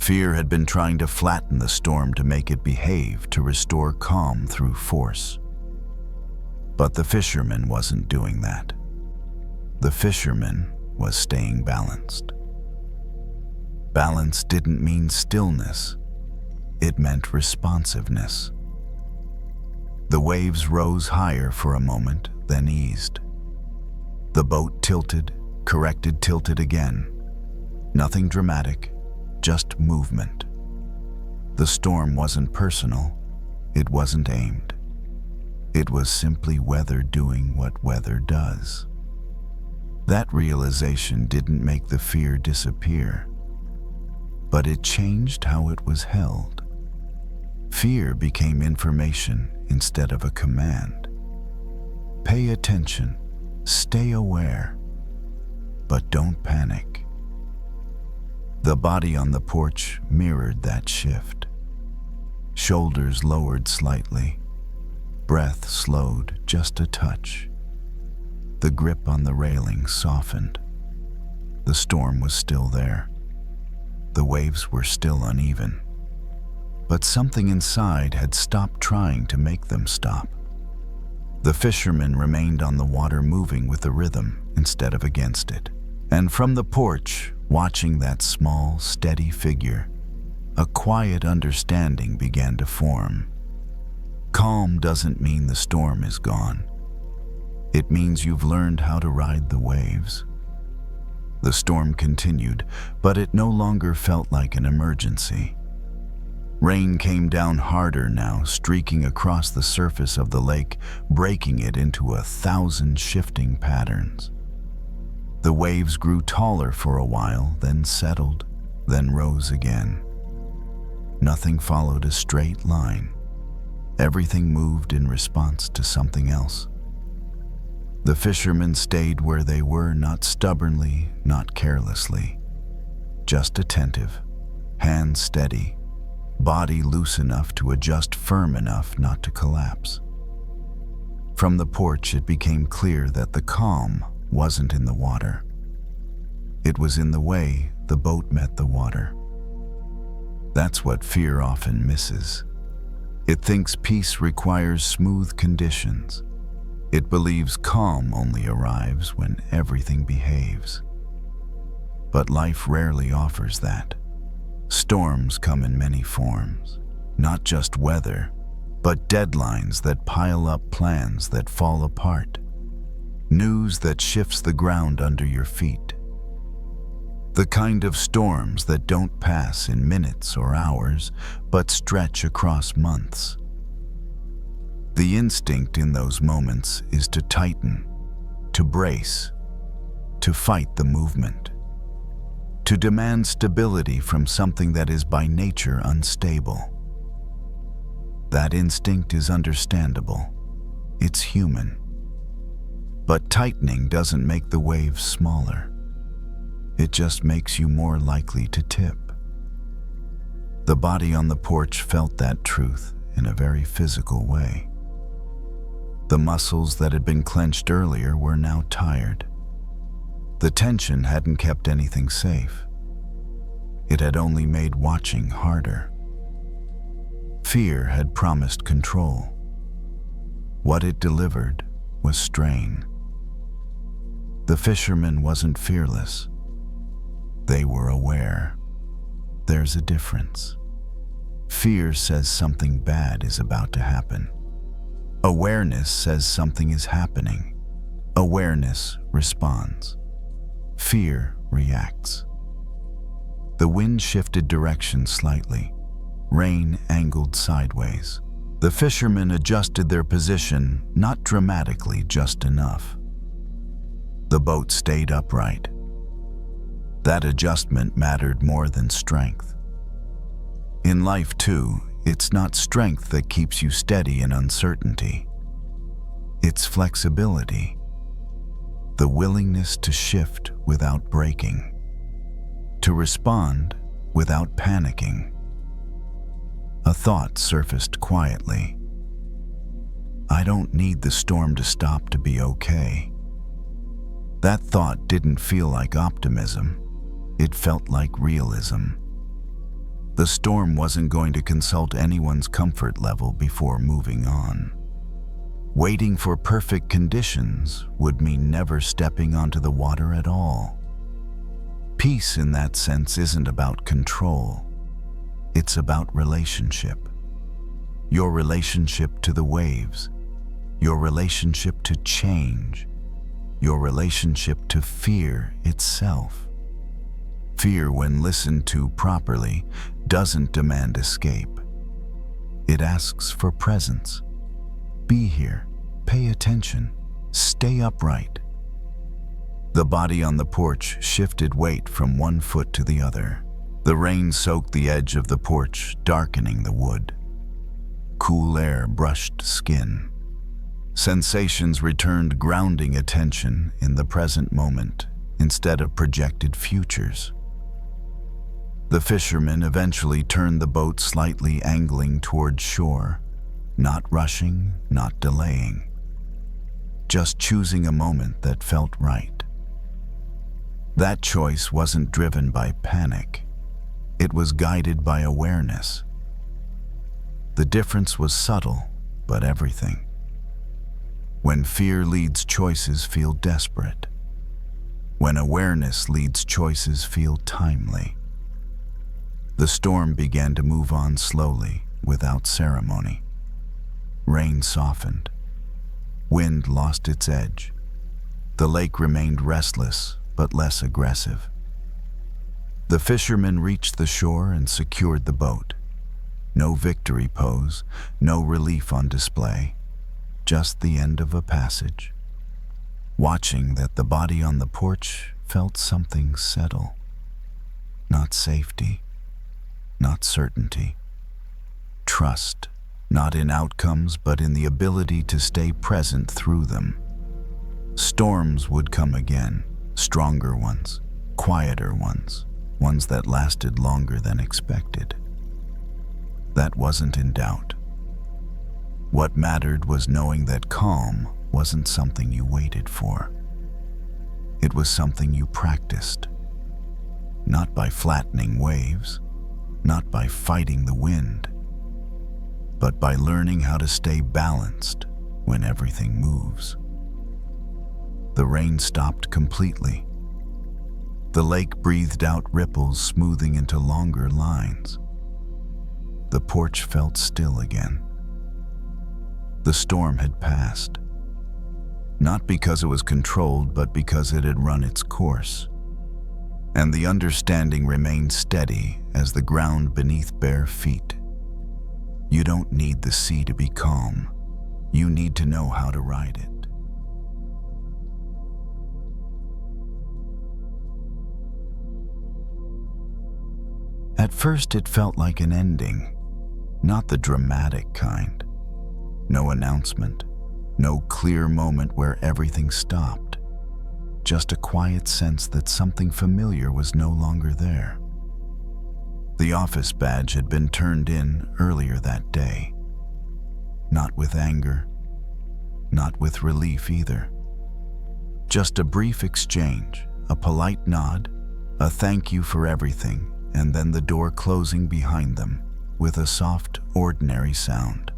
Fear had been trying to flatten the storm to make it behave, to restore calm through force. But the fisherman wasn't doing that. The fisherman was staying balanced. Balance didn't mean stillness. It meant responsiveness. The waves rose higher for a moment, then eased. The boat tilted, corrected, tilted again. Nothing dramatic, just movement. The storm wasn't personal. It wasn't aimed. It was simply weather doing what weather does. That realization didn't make the fear disappear, but it changed how it was held. Fear became information instead of a command. Pay attention, stay aware, but don't panic. The body on the porch mirrored that shift. Shoulders lowered slightly. Breath slowed just a touch. The grip on the railing softened. The storm was still there. The waves were still uneven. But something inside had stopped trying to make them stop. The fisherman remained on the water, moving with the rhythm instead of against it. And from the porch, watching that small, steady figure, a quiet understanding began to form. Calm doesn't mean the storm is gone. It means you've learned how to ride the waves. The storm continued, but it no longer felt like an emergency. Rain came down harder now, streaking across the surface of the lake, breaking it into 1,000 shifting patterns. The waves grew taller for a while, then settled, then rose again. Nothing followed a straight line. Everything moved in response to something else. The fishermen stayed where they were, not stubbornly, not carelessly. Just attentive, hands steady, body loose enough to adjust, firm enough not to collapse. From the porch, it became clear that the calm wasn't in the water. It was in the way the boat met the water. That's what fear often misses. It thinks peace requires smooth conditions. It believes calm only arrives when everything behaves. But life rarely offers that. Storms come in many forms, not just weather, but deadlines that pile up, plans that fall apart, news that shifts the ground under your feet. The kind of storms that don't pass in minutes or hours, but stretch across months. The instinct in those moments is to tighten, to brace, to fight the movement, to demand stability from something that is by nature unstable. That instinct is understandable. It's human. But tightening doesn't make the waves smaller. It just makes you more likely to tip. The body on the porch felt that truth in a very physical way. The muscles that had been clenched earlier were now tired. The tension hadn't kept anything safe. It had only made watching harder. Fear had promised control. What it delivered was strain. The fisherman wasn't fearless. They were aware. There's a difference. Fear says something bad is about to happen. Awareness says something is happening. Awareness responds. Fear reacts. The wind shifted direction slightly. Rain angled sideways. The fishermen adjusted their position, not dramatically, just enough. The boat stayed upright. That adjustment mattered more than strength. In life, too, it's not strength that keeps you steady in uncertainty. It's flexibility. The willingness to shift without breaking. To respond without panicking. A thought surfaced quietly. I don't need the storm to stop to be okay. That thought didn't feel like optimism. It felt like realism. The storm wasn't going to consult anyone's comfort level before moving on. Waiting for perfect conditions would mean never stepping onto the water at all. Peace in that sense isn't about control. It's about relationship. Your relationship to the waves, your relationship to change, your relationship to fear itself. Fear, when listened to properly, doesn't demand escape. It asks for presence. Be here, pay attention, stay upright. The body on the porch shifted weight from one foot to the other. The rain soaked the edge of the porch, darkening the wood. Cool air brushed skin. Sensations returned, grounding attention in the present moment instead of projected futures. The fisherman eventually turned the boat slightly, angling toward shore, not rushing, not delaying, just choosing a moment that felt right. That choice wasn't driven by panic. It was guided by awareness. The difference was subtle, but everything. When fear leads, choices feel desperate. When awareness leads, choices feel timely. The storm began to move on slowly, without ceremony. Rain softened. Wind lost its edge. The lake remained restless, but less aggressive. The fisherman reached the shore and secured the boat. No victory pose, no relief on display, just the end of a passage. Watching that, the body on the porch felt something settle. Not safety, not certainty. Trust, not in outcomes, but in the ability to stay present through them. Storms would come again, stronger ones, quieter ones. Ones that lasted longer than expected. That wasn't in doubt. What mattered was knowing that calm wasn't something you waited for. It was something you practiced. Not by flattening waves, not by fighting the wind, but by learning how to stay balanced when everything moves. The rain stopped completely. The lake breathed out ripples, smoothing into longer lines. The porch felt still again. The storm had passed. Not because it was controlled, but because it had run its course. And the understanding remained steady as the ground beneath bare feet. You don't need the sea to be calm. You need to know how to ride it. At first it felt like an ending, not the dramatic kind. No announcement, no clear moment where everything stopped. Just a quiet sense that something familiar was no longer there. The office badge had been turned in earlier that day. Not with anger, not with relief either. Just a brief exchange, a polite nod, a thank you for everything, and then the door closing behind them with a soft, ordinary sound.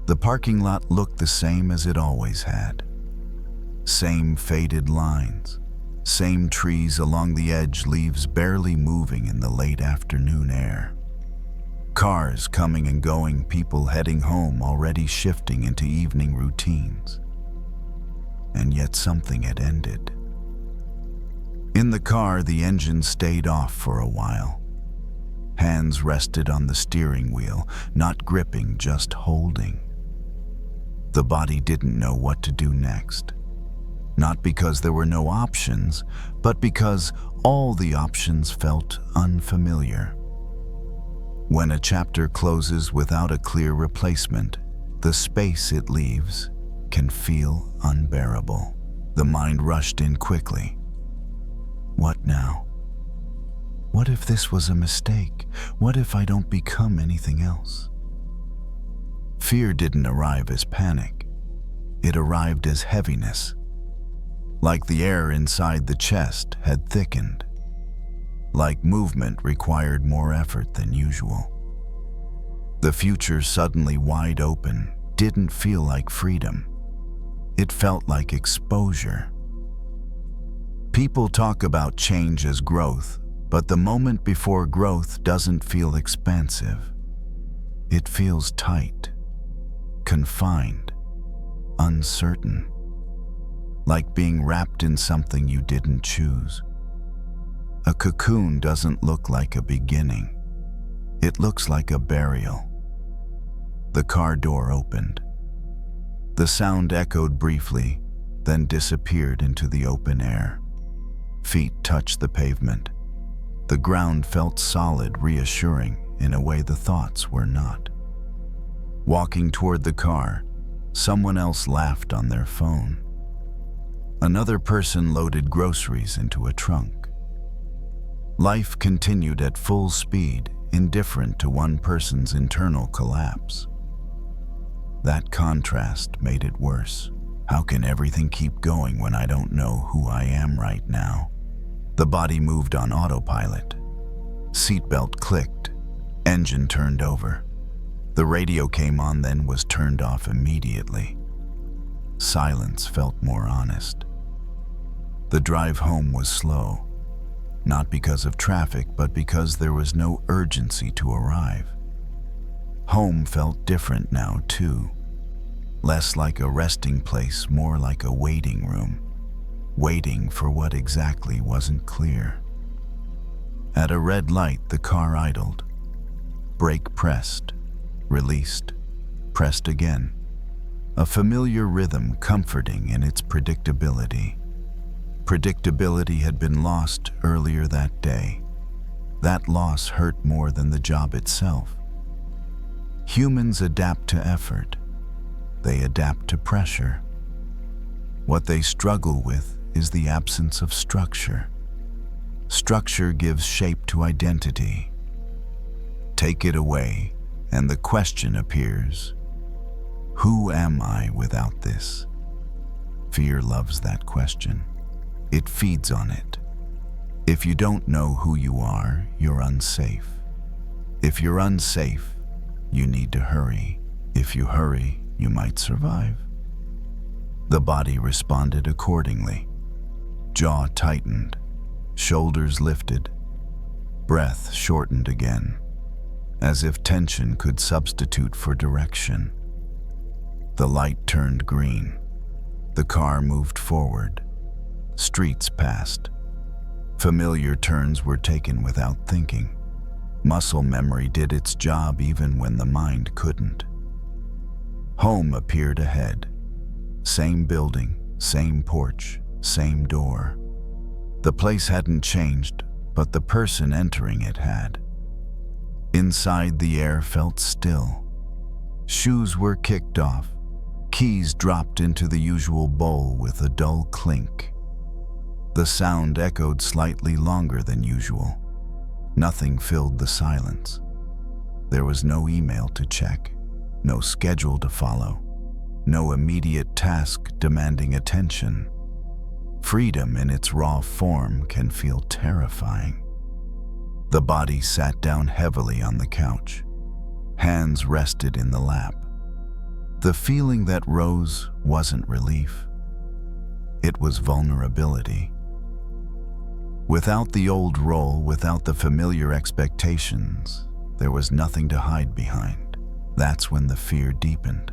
The parking lot looked the same as it always had. Same faded lines, same trees along the edge, leaves barely moving in the late afternoon air. Cars coming and going, people heading home, already shifting into evening routines. And yet something had ended. In the car, the engine stayed off for a while. Hands rested on the steering wheel, not gripping, just holding. The body didn't know what to do next. Not because there were no options, but because all the options felt unfamiliar. When a chapter closes without a clear replacement, the space it leaves can feel unbearable. The mind rushed in quickly. What now? What if this was a mistake? What if I don't become anything else? Fear didn't arrive as panic. It arrived as heaviness. Like the air inside the chest had thickened. Like movement required more effort than usual. The future, suddenly wide open, didn't feel like freedom. It felt like exposure. People talk about change as growth, but the moment before growth doesn't feel expansive. It feels tight, confined, uncertain, like being wrapped in something you didn't choose. A cocoon doesn't look like a beginning. It looks like a burial. The car door opened. The sound echoed briefly, then disappeared into the open air. Feet touched the pavement. The ground felt solid, reassuring in a way the thoughts were not. Walking toward the car, someone else laughed on their phone. Another person loaded groceries into a trunk. Life continued at full speed, indifferent to one person's internal collapse. That contrast made it worse. How can everything keep going when I don't know who I am right now? The body moved on autopilot. Seatbelt clicked. Engine turned over. The radio came on, then was turned off immediately. Silence felt more honest. The drive home was slow, not because of traffic, but because there was no urgency to arrive. Home felt different now, too. Less like a resting place, more like a waiting room. Waiting for what exactly wasn't clear. At a red light, the car idled. Brake pressed, released, pressed again. A familiar rhythm, comforting in its predictability. Predictability had been lost earlier that day. That loss hurt more than the job itself. Humans adapt to effort. They adapt to pressure. What they struggle with is the absence of structure. Structure gives shape to identity. Take it away, and the question appears, who am I without this? Fear loves that question. It feeds on it. If you don't know who you are, you're unsafe. If you're unsafe, you need to hurry. If you hurry, you might survive. The body responded accordingly. Jaw tightened, shoulders lifted, breath shortened again, as if tension could substitute for direction. The light turned green. The car moved forward. Streets passed. Familiar turns were taken without thinking. Muscle memory did its job even when the mind couldn't. Home appeared ahead. Same building, same porch, same door. The place hadn't changed, but the person entering it had. Inside, the air felt still. Shoes were kicked off. Keys dropped into the usual bowl with a dull clink. The sound echoed slightly longer than usual. Nothing filled the silence. There was no email to check, no schedule to follow, no immediate task demanding attention. Freedom in its raw form can feel terrifying. The body sat down heavily on the couch. Hands rested in the lap. The feeling that rose wasn't relief. It was vulnerability. Without the old role, without the familiar expectations, there was nothing to hide behind. That's when the fear deepened.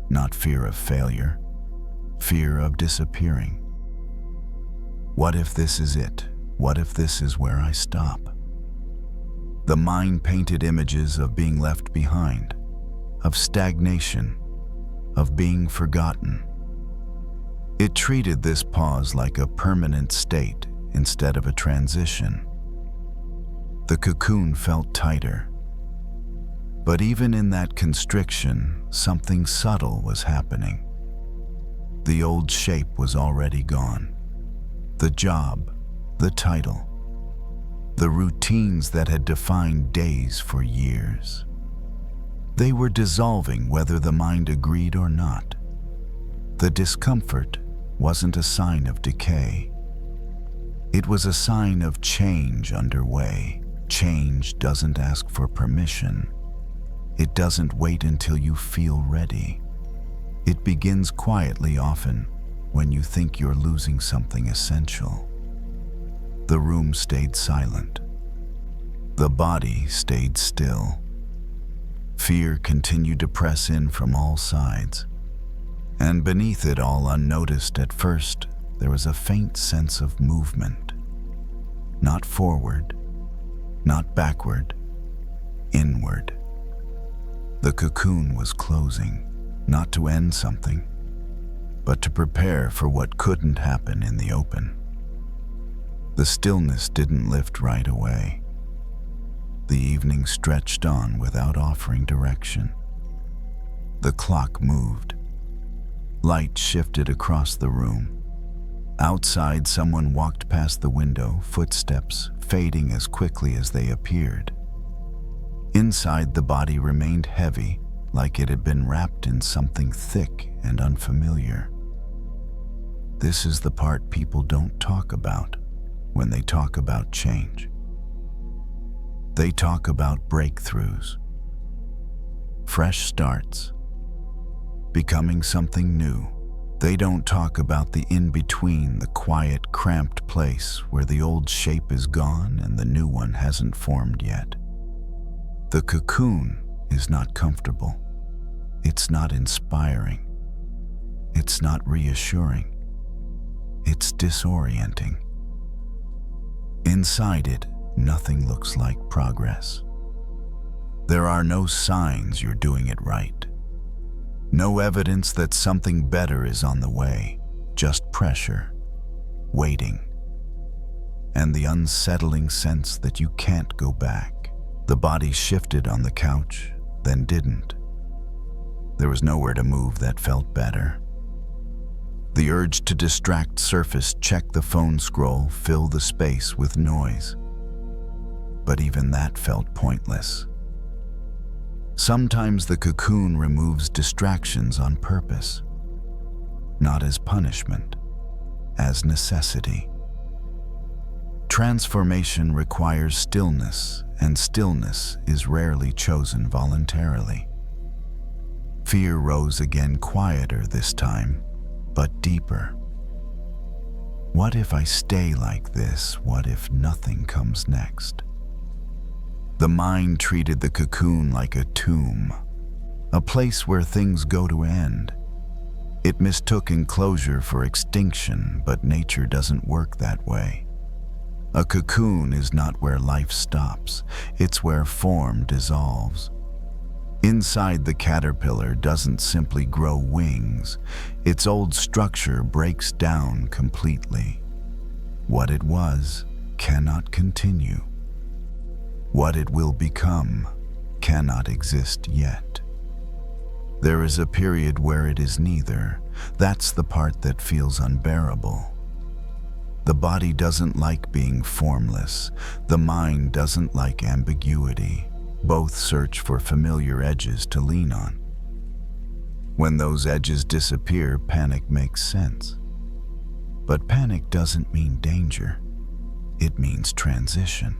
Not fear of failure, fear of disappearing. What if this is it? What if this is where I stop? The mind painted images of being left behind, of stagnation, of being forgotten. It treated this pause like a permanent state instead of a transition. The cocoon felt tighter. But even in that constriction, something subtle was happening. The old shape was already gone. The job, the title, the routines that had defined days for years. They were dissolving whether the mind agreed or not. The discomfort wasn't a sign of decay. It was a sign of change underway. Change doesn't ask for permission. It doesn't wait until you feel ready. It begins quietly, often when you think you're losing something essential. The room stayed silent. The body stayed still. Fear continued to press in from all sides. And beneath it all, unnoticed at first, there was a faint sense of movement. Not forward, not backward, inward. The cocoon was closing, not to end something, but to prepare for what couldn't happen in the open. The stillness didn't lift right away. The evening stretched on without offering direction. The clock moved. Light shifted across the room. Outside, someone walked past the window, footsteps fading as quickly as they appeared. Inside, the body remained heavy, like it had been wrapped in something thick and unfamiliar. This is the part people don't talk about when they talk about change. They talk about breakthroughs, fresh starts, becoming something new. They don't talk about the in-between, the quiet, cramped place where the old shape is gone and the new one hasn't formed yet. The cocoon is not comfortable. It's not inspiring. It's not reassuring. It's disorienting. Inside it, nothing looks like progress. There are no signs you're doing it right. No evidence that something better is on the way, just pressure, waiting, and the unsettling sense that you can't go back. The body shifted on the couch, then didn't. There was nowhere to move that felt better. The urge to distract surfaced, check the phone scroll, fill the space with noise. But even that felt pointless. Sometimes the cocoon removes distractions on purpose, not as punishment, as necessity. Transformation requires stillness, and stillness is rarely chosen voluntarily. Fear rose again, quieter this time, but deeper. What if I stay like this? What if nothing comes next? The mind treated the cocoon like a tomb. a place where things go to end. It mistook enclosure for extinction, but nature doesn't work that way. A cocoon is not where life stops, it's where form dissolves. Inside, the caterpillar doesn't simply grow wings, its old structure breaks down completely. What it was cannot continue. What it will become cannot exist yet. There is a period where it is neither. That's the part that feels unbearable. The body doesn't like being formless. The mind doesn't like ambiguity. Both search for familiar edges to lean on. When those edges disappear, panic makes sense. But panic doesn't mean danger. It means transition.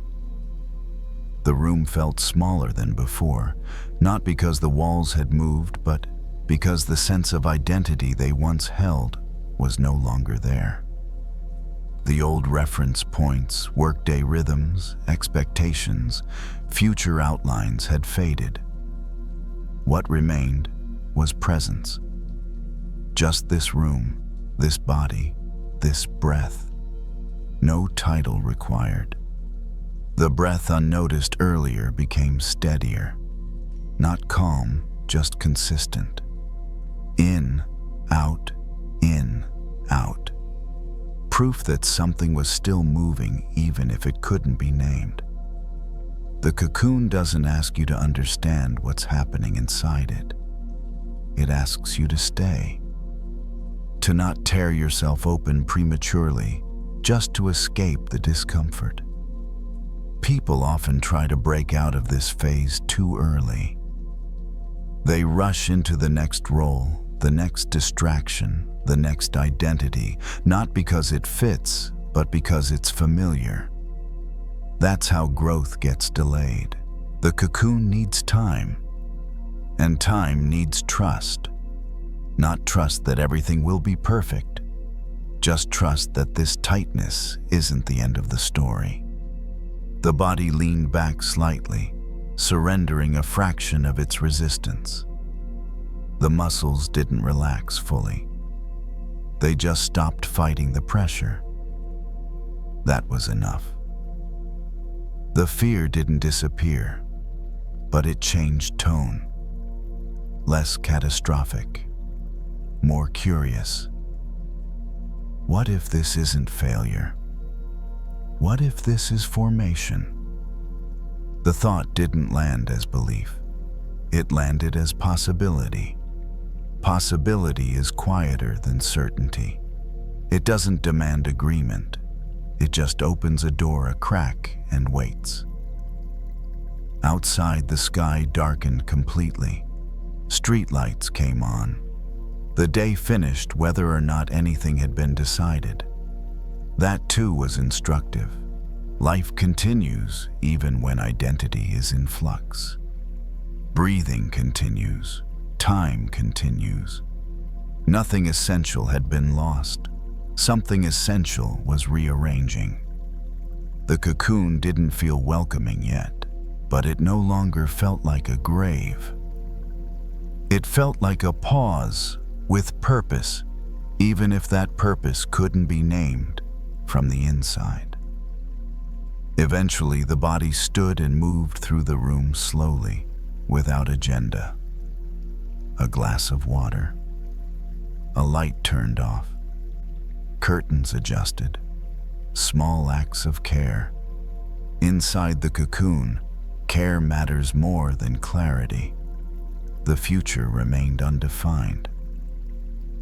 The room felt smaller than before, not because the walls had moved, but because the sense of identity they once held was no longer there. The old reference points, workday rhythms, expectations, future outlines had faded. What remained was presence. Just this room, this body, this breath. No title required. The breath unnoticed earlier became steadier. Not calm, just consistent. In, out, in, out. Proof that something was still moving even if it couldn't be named. The cocoon doesn't ask you to understand what's happening inside it. It asks you to stay. To not tear yourself open prematurely, just to escape the discomfort. People often try to break out of this phase too early. They rush into the next role, the next distraction, the next identity, not because it fits, but because it's familiar. That's how growth gets delayed. The cocoon needs time, and time needs trust. Not trust that everything will be perfect, just trust that this tightness isn't the end of the story. The body leaned back slightly, surrendering a fraction of its resistance. The muscles didn't relax fully. They just stopped fighting the pressure. That was enough. The fear didn't disappear, but it changed tone. Less catastrophic, more curious. What if this isn't failure? What if this is formation? The thought didn't land as belief. It landed as possibility. Possibility is quieter than certainty. It doesn't demand agreement. It just opens a door a crack and waits. Outside, the sky darkened completely. Streetlights came on. The day finished whether or not anything had been decided. That too was instructive. Life continues even when identity is in flux. Breathing continues. Time continues. Nothing essential had been lost. Something essential was rearranging. The cocoon didn't feel welcoming yet, but it no longer felt like a grave. It felt like a pause with purpose, even if that purpose couldn't be named from the inside. Eventually, the body stood and moved through the room slowly, without agenda. A glass of water. A light turned off. Curtains adjusted. Small acts of care. Inside the cocoon, care matters more than clarity. The future remained undefined.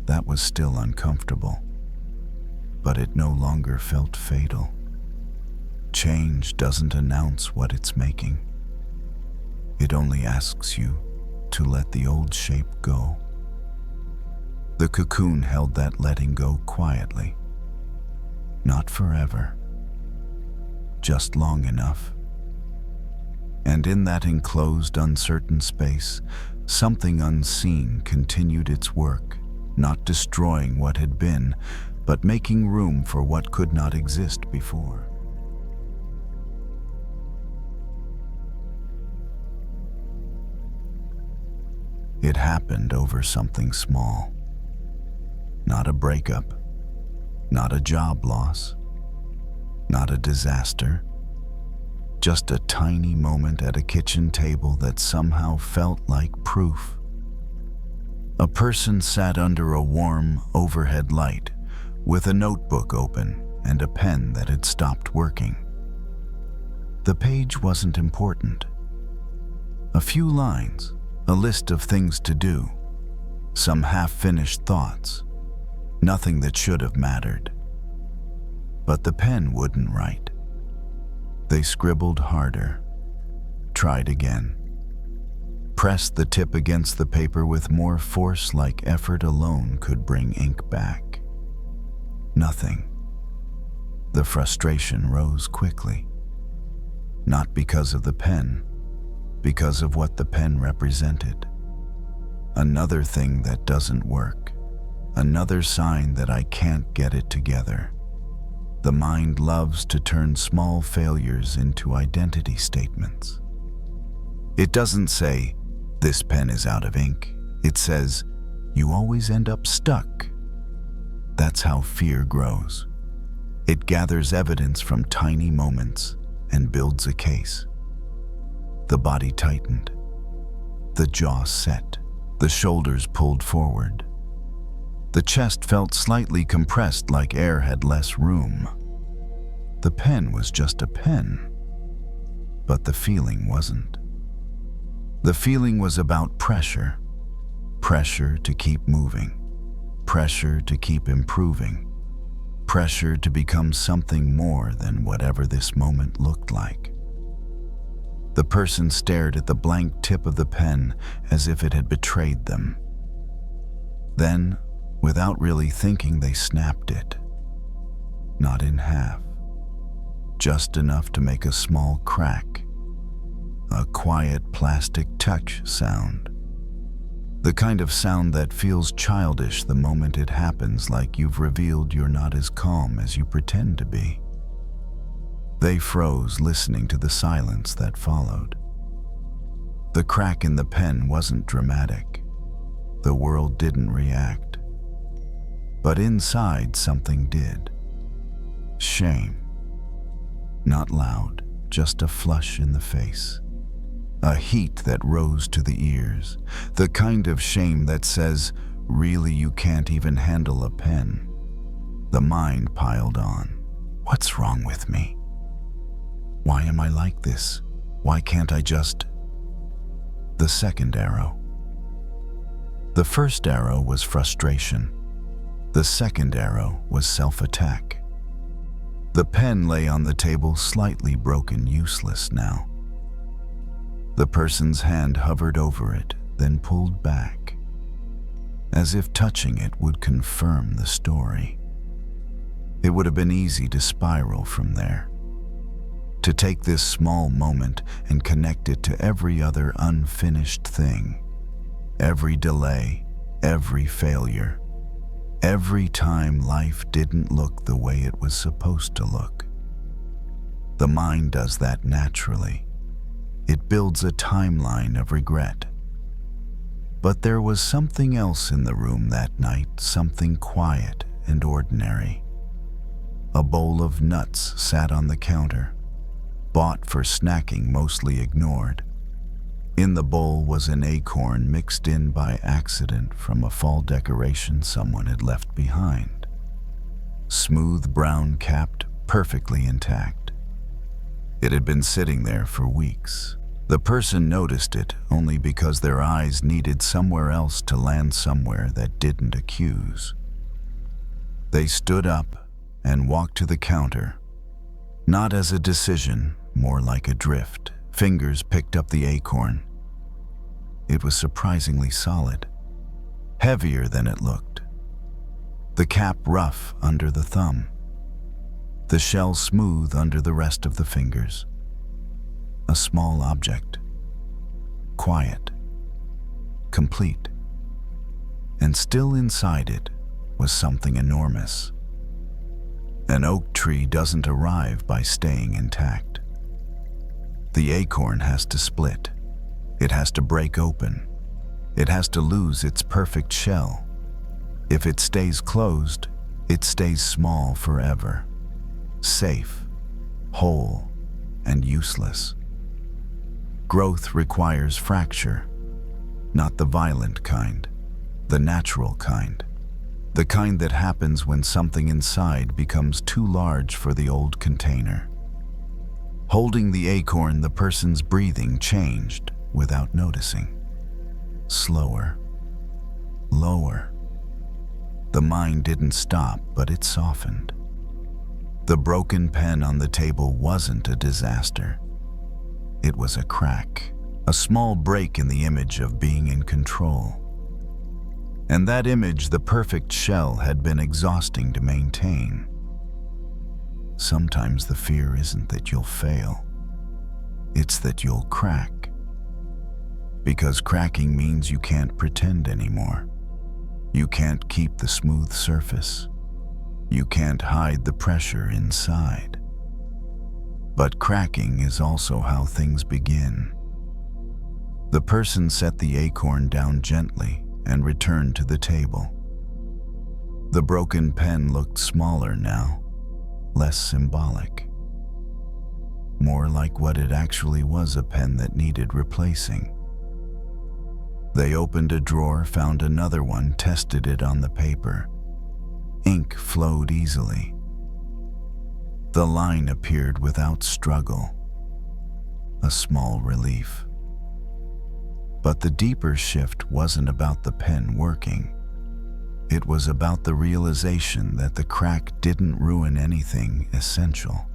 That was still uncomfortable, but it no longer felt fatal. Change doesn't announce what it's making. It only asks you to let the old shape go. The cocoon held that letting go quietly. Not forever, just long enough. And in that enclosed, uncertain space, something unseen continued its work, not destroying what had been, but making room for what could not exist before. It happened over something small. Not a breakup, not a job loss, not a disaster. Just a tiny moment at a kitchen table that somehow felt like proof. A person sat under a warm overhead light with a notebook open and a pen that had stopped working. The page wasn't important. A few lines, a list of things to do, some half-finished thoughts, nothing that should have mattered. But the pen wouldn't write. They scribbled harder, tried again, pressed the tip against the paper with more force like effort alone could bring ink back. Nothing. The frustration rose quickly. Not because of the pen, because of what the pen represented. Another thing that doesn't work. Another sign that I can't get it together. The mind loves to turn small failures into identity statements. It doesn't say, "This pen is out of ink." It says, "You always end up stuck." That's how fear grows. It gathers evidence from tiny moments and builds a case. The body tightened. The jaw set. The shoulders pulled forward. The chest felt slightly compressed like air had less room. The pen was just a pen, but the feeling wasn't. The feeling was about pressure. Pressure to keep moving. Pressure to keep improving. Pressure to become something more than whatever this moment looked like. The person stared at the blank tip of the pen as if it had betrayed them. Then, without really thinking, they snapped it. Not in half. Just enough to make a small crack. A quiet plastic touch sound. The kind of sound that feels childish the moment it happens, like you've revealed you're not as calm as you pretend to be. They froze, listening to the silence that followed. The crack in the pen wasn't dramatic. The world didn't react. But inside, something did. Shame. Not loud, just a flush in the face. A heat that rose to the ears. The kind of shame that says, "Really, you can't even handle a pen." The mind piled on. What's wrong with me? Why am I like this? Why can't I just... The second arrow. The first arrow was frustration. The second arrow was self-attack. The pen lay on the table, slightly broken, useless now. The person's hand hovered over it, then pulled back, as if touching it would confirm the story. It would have been easy to spiral from there. To take this small moment and connect it to every other unfinished thing. Every delay, every failure. Every time life didn't look the way it was supposed to look. The mind does that naturally. It builds a timeline of regret. But there was something else in the room that night, something quiet and ordinary. A bowl of nuts sat on the counter, bought for snacking, mostly ignored. In the bowl was an acorn mixed in by accident from a fall decoration someone had left behind. Smooth brown capped, perfectly intact. It had been sitting there for weeks. The person noticed it only because their eyes needed somewhere else to land, somewhere that didn't accuse. They stood up and walked to the counter, not as a decision, more like a drift. Fingers picked up the acorn. It was surprisingly solid, heavier than it looked. The cap rough under the thumb. The shell smooth under the rest of the fingers. A small object. Quiet. Complete. And still inside it was something enormous. An oak tree doesn't arrive by staying intact. The acorn has to split. It has to break open. It has to lose its perfect shell. If it stays closed, it stays small forever, safe, whole, and useless. Growth requires fracture, not the violent kind, the natural kind. The kind that happens when something inside becomes too large for the old container. Holding the acorn, the person's breathing changed without noticing. Slower, lower. The mind didn't stop, but it softened. The broken pen on the table wasn't a disaster. It was a crack, a small break in the image of being in control. And that image, the perfect shell, had been exhausting to maintain. Sometimes the fear isn't that you'll fail, it's that you'll crack. Because cracking means you can't pretend anymore. You can't keep the smooth surface. You can't hide the pressure inside. But cracking is also how things begin. The person set the acorn down gently and returned to the table. The broken pen looked smaller now, less symbolic. More like what it actually was, a pen that needed replacing. They opened a drawer, found another one, tested it on the paper. Ink flowed easily. The line appeared without struggle. A small relief. But the deeper shift wasn't about the pen working. It was about the realization that the crack didn't ruin anything essential.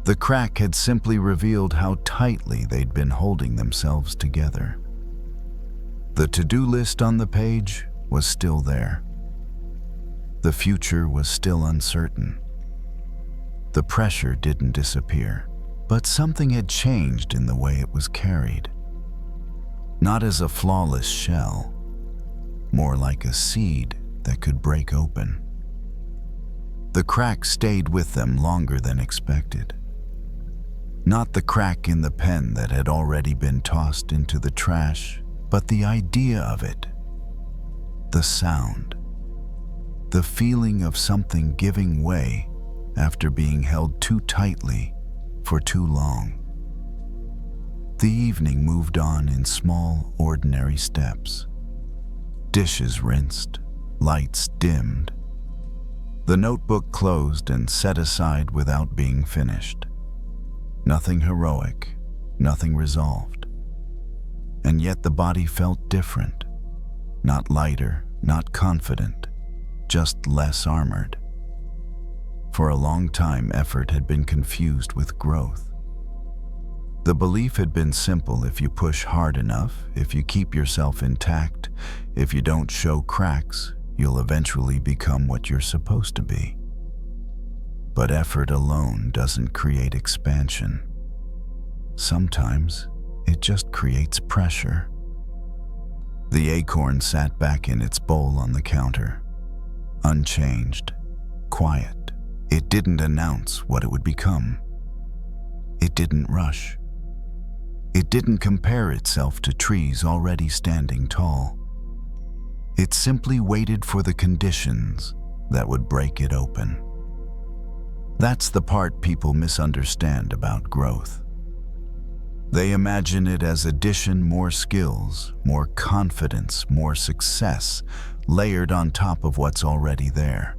The crack had simply revealed how tightly they'd been holding themselves together. The to-do list on the page was still there. The future was still uncertain. The pressure didn't disappear, but something had changed in the way it was carried. Not as a flawless shell, more like a seed that could break open. The crack stayed with them longer than expected. Not the crack in the pen that had already been tossed into the trash, but the idea of it. The sound. The feeling of something giving way after being held too tightly for too long. The evening moved on in small, ordinary steps. Dishes rinsed, lights dimmed. The notebook closed and set aside without being finished. Nothing heroic, nothing resolved. And yet the body felt different. Not lighter, not confident, just less armored. For a long time, effort had been confused with growth. The belief had been simple: if you push hard enough, if you keep yourself intact, if you don't show cracks, you'll eventually become what you're supposed to be. But effort alone doesn't create expansion. Sometimes it just creates pressure. The acorn sat back in its bowl on the counter, unchanged, quiet. It didn't announce what it would become. It didn't rush. It didn't compare itself to trees already standing tall. It simply waited for the conditions that would break it open. That's the part people misunderstand about growth. They imagine it as addition, more skills, more confidence, more success, layered on top of what's already there.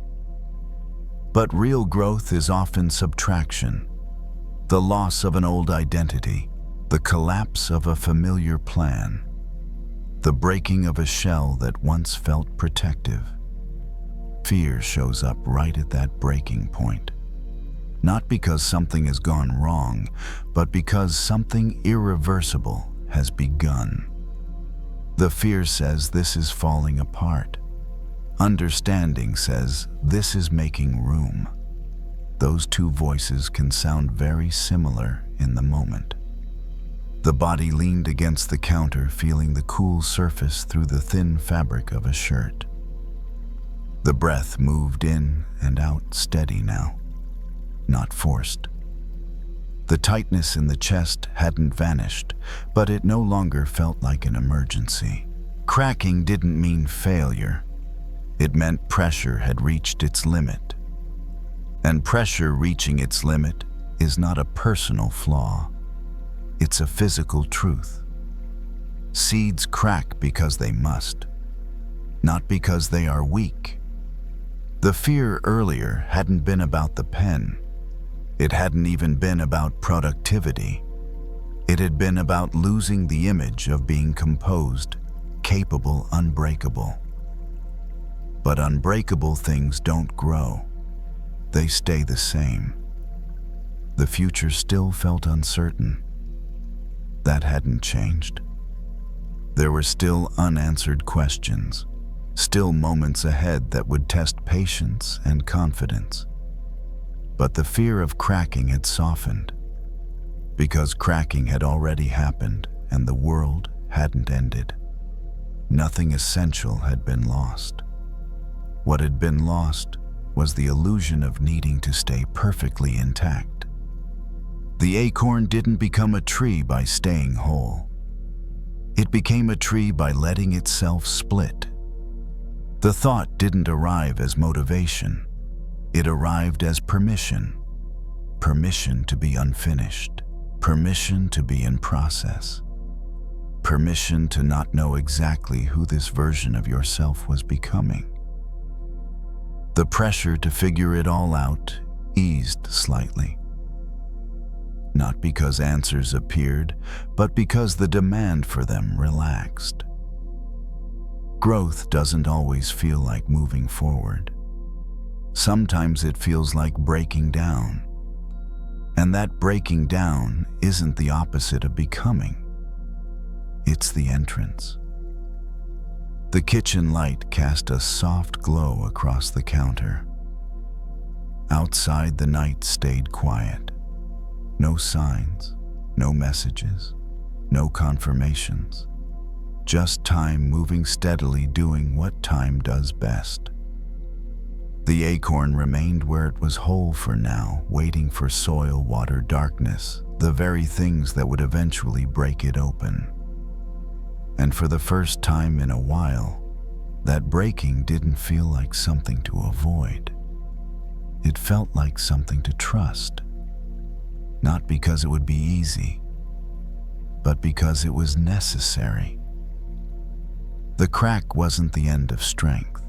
But real growth is often subtraction, the loss of an old identity, the collapse of a familiar plan, the breaking of a shell that once felt protective. Fear shows up right at that breaking point. Not because something has gone wrong, but because something irreversible has begun. The fear says this is falling apart. Understanding says this is making room. Those two voices can sound very similar in the moment. The body leaned against the counter, feeling the cool surface through the thin fabric of a shirt. The breath moved in and out, steady now, not forced. The tightness in the chest hadn't vanished, but it no longer felt like an emergency. Cracking didn't mean failure. It meant pressure had reached its limit. And pressure reaching its limit is not a personal flaw. It's a physical truth. Seeds crack because they must, not because they are weak. The fear earlier hadn't been about the pen. It hadn't even been about productivity. It had been about losing the image of being composed, capable, unbreakable. But unbreakable things don't grow. They stay the same. The future still felt uncertain. That hadn't changed. There were still unanswered questions, still moments ahead that would test patience and confidence. But the fear of cracking had softened, because cracking had already happened and the world hadn't ended. Nothing essential had been lost. What had been lost was the illusion of needing to stay perfectly intact. The acorn didn't become a tree by staying whole. It became a tree by letting itself split. The thought didn't arrive as motivation. It arrived as permission. Permission to be unfinished. Permission to be in process. Permission to not know exactly who this version of yourself was becoming. The pressure to figure it all out eased slightly. Not because answers appeared, but because the demand for them relaxed. Growth doesn't always feel like moving forward. Sometimes it feels like breaking down. And that breaking down isn't the opposite of becoming. It's the entrance. The kitchen light cast a soft glow across the counter. Outside, the night stayed quiet. No signs, no messages, no confirmations. Just time moving steadily, doing what time does best. The acorn remained where it was whole for now, waiting for soil, water, darkness, the very things that would eventually break it open. And for the first time in a while, that breaking didn't feel like something to avoid. It felt like something to trust. Not because it would be easy, but because it was necessary. The crack wasn't the end of strength.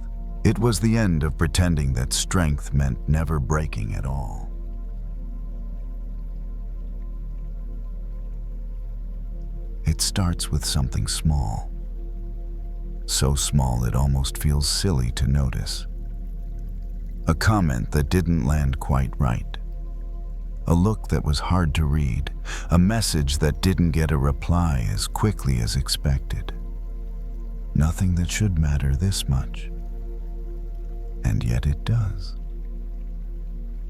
It was the end of pretending that strength meant never breaking at all. It starts with something small. So small it almost feels silly to notice. A comment that didn't land quite right. A look that was hard to read. A message that didn't get a reply as quickly as expected. Nothing that should matter this much. And yet it does.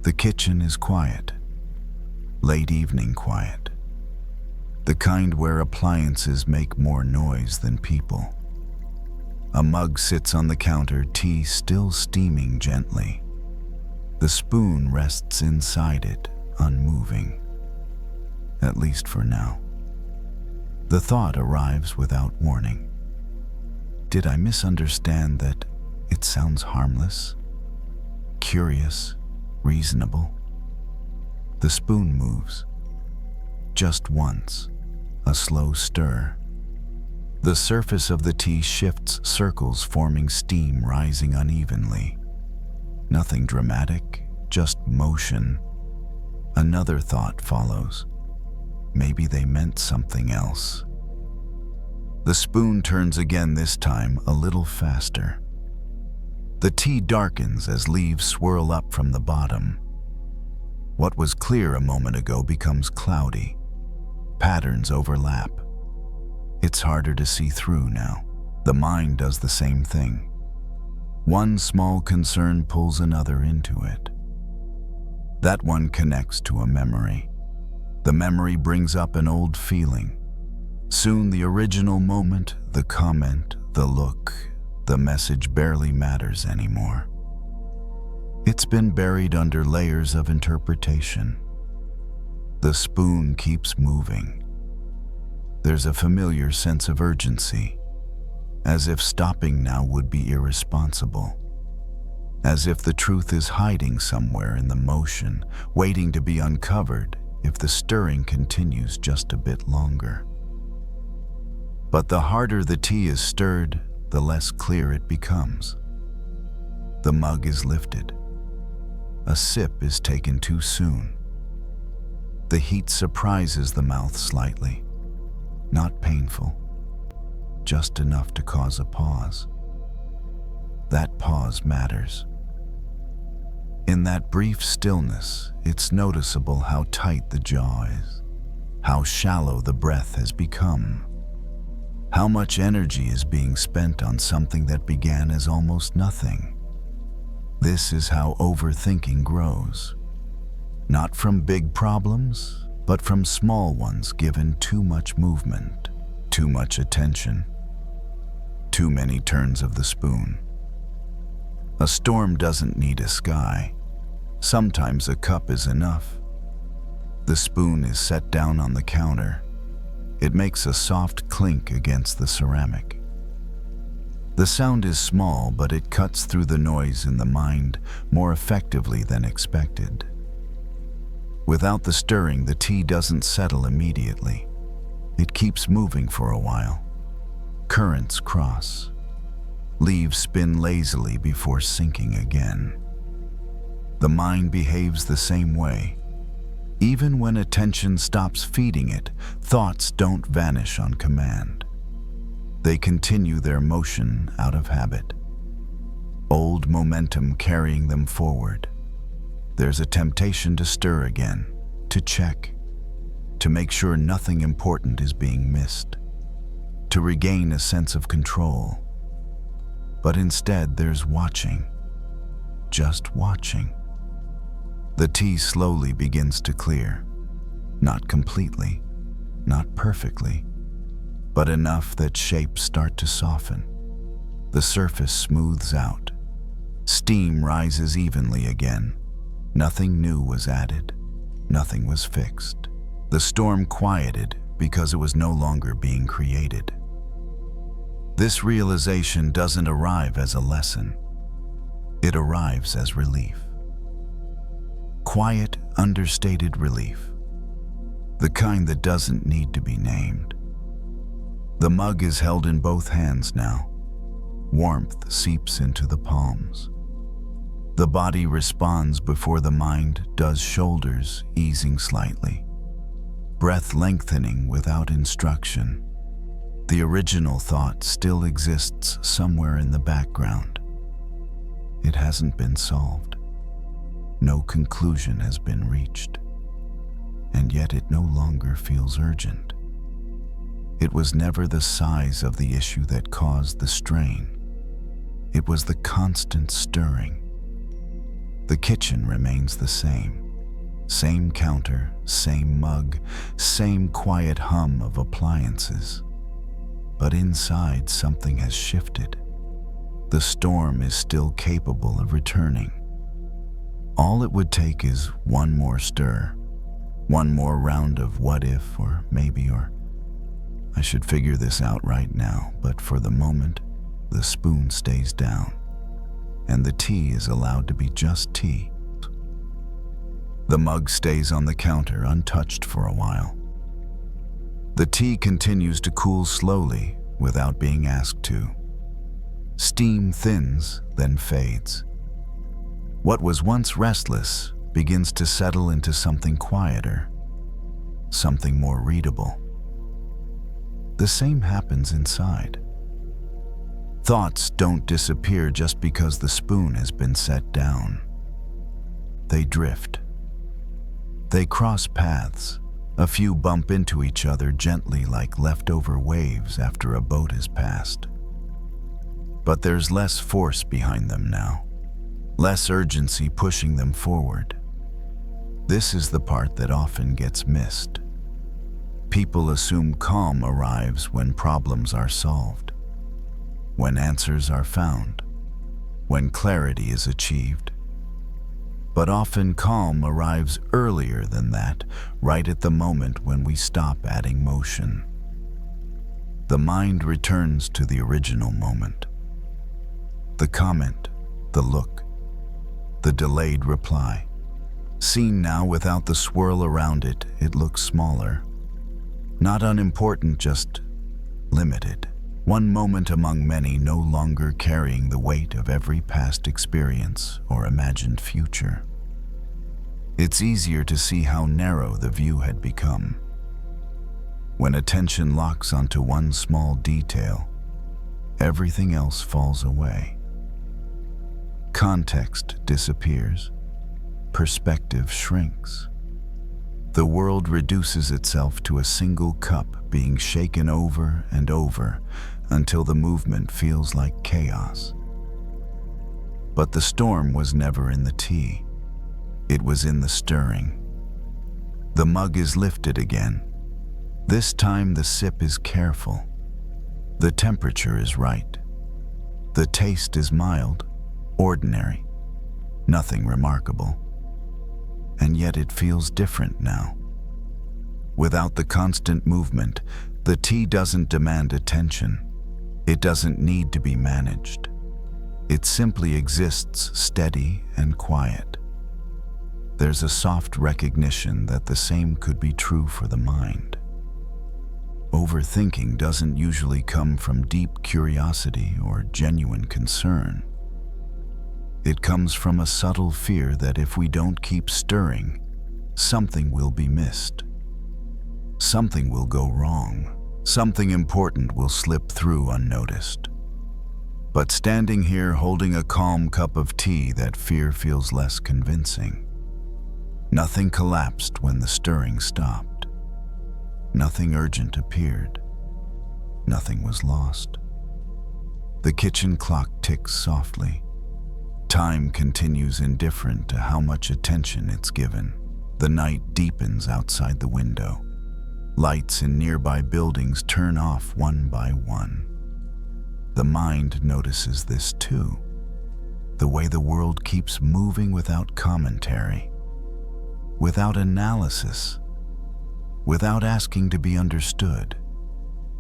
The kitchen is quiet. Late evening quiet. The kind where appliances make more noise than people. A mug sits on the counter, tea still steaming gently. The spoon rests inside it, unmoving. At least for now. The thought arrives without warning. Did I misunderstand that it sounds harmless, curious, reasonable? The spoon moves. Just once, a slow stir. The surface of the tea shifts circles, forming steam rising unevenly. Nothing dramatic, just motion. Another thought follows. Maybe they meant something else. The spoon turns again, this time a little faster. The tea darkens as leaves swirl up from the bottom. What was clear a moment ago becomes cloudy. Patterns overlap. It's harder to see through now. The mind does the same thing. One small concern pulls another into it. That one connects to a memory. The memory brings up an old feeling. Soon the original moment, the comment, the look, the message barely matters anymore. It's been buried under layers of interpretation. The spoon keeps moving. There's a familiar sense of urgency. as if stopping now would be irresponsible, as if the truth is hiding somewhere in the motion, waiting to be uncovered if the stirring continues just a bit longer. But the harder the tea is stirred, the less clear it becomes. The mug is lifted. A sip is taken too soon. The heat surprises the mouth slightly, not painful, just enough to cause a pause. That pause matters. In that brief stillness, it's noticeable how tight the jaw is, how shallow the breath has become, how much energy is being spent on something that began as almost nothing. This is how overthinking grows. Not from big problems, but from small ones given too much movement, too much attention, too many turns of the spoon. A storm doesn't need a sky. Sometimes a cup is enough. The spoon is set down on the counter. It makes a soft clink against the ceramic. The sound is small, but it cuts through the noise in the mind more effectively than expected. Without the stirring, the tea doesn't settle immediately. It keeps moving for a while. Currents cross. Leaves spin lazily before sinking again. The mind behaves the same way. Even when attention stops feeding it, thoughts don't vanish on command. They continue their motion out of habit. Old momentum carrying them forward. There's a temptation to stir again, to check, to make sure nothing important is being missed, to regain a sense of control. But instead there's watching, just watching. The tea slowly begins to clear, not completely, not perfectly, but enough that shapes start to soften. The surface smooths out. Steam rises evenly again. Nothing new was added. Nothing was fixed. The storm quieted because it was no longer being created. This realization doesn't arrive as a lesson. It arrives as relief. Quiet, understated relief. The kind that doesn't need to be named. The mug is held in both hands now. Warmth seeps into the palms. The body responds before the mind does, shoulders easing slightly. Breath lengthening without instruction. The original thought still exists somewhere in the background. It hasn't been solved. No conclusion has been reached. And yet it no longer feels urgent. It was never the size of the issue that caused the strain. It was the constant stirring. The kitchen remains the same. Same counter, same mug, same quiet hum of appliances. But inside, something has shifted. The storm is still capable of returning. All it would take is one more stir, one more round of what if, or maybe, or I should figure this out right now, but for the moment, the spoon stays down, and the tea is allowed to be just tea. The mug stays on the counter untouched for a while. The tea continues to cool slowly without being asked to. Steam thins, then fades. What was once restless begins to settle into something quieter, something more readable. The same happens inside. Thoughts don't disappear just because the spoon has been set down. They drift. They cross paths. A few bump into each other gently like leftover waves after a boat has passed. But there's less force behind them now, less urgency pushing them forward. This is the part that often gets missed. People assume calm arrives when problems are solved, when answers are found, when clarity is achieved. But often calm arrives earlier than that, right at the moment when we stop adding motion. the mind returns to the original moment. The comment, the look, the delayed reply. Seen now without the swirl around it, it looks smaller. Not unimportant, just limited. One moment among many, no longer carrying the weight of every past experience or imagined future. It's easier to see how narrow the view had become. When attention locks onto one small detail, everything else falls away. Context disappears. Perspective shrinks. The world reduces itself to a single cup being shaken over and over until the movement feels like chaos. But the storm was never in the tea. It was in the stirring. The mug is lifted again. This time the sip is careful. The temperature is right. The taste is mild, ordinary, nothing remarkable. And yet it feels different now. Without the constant movement, the tea doesn't demand attention. It doesn't need to be managed. It simply exists steady and quiet. There's a soft recognition that the same could be true for the mind. Overthinking doesn't usually come from deep curiosity or genuine concern. It comes from a subtle fear that if we don't keep stirring, something will be missed. Something will go wrong. Something important will slip through unnoticed. But standing here holding a calm cup of tea, that fear feels less convincing. Nothing collapsed when the stirring stopped. Nothing urgent appeared. Nothing was lost. The kitchen clock ticks softly. Time continues indifferent to how much attention it's given. The night deepens outside the window. Lights in nearby buildings turn off one by one. The mind notices this too. The way the world keeps moving without commentary, without analysis, without asking to be understood.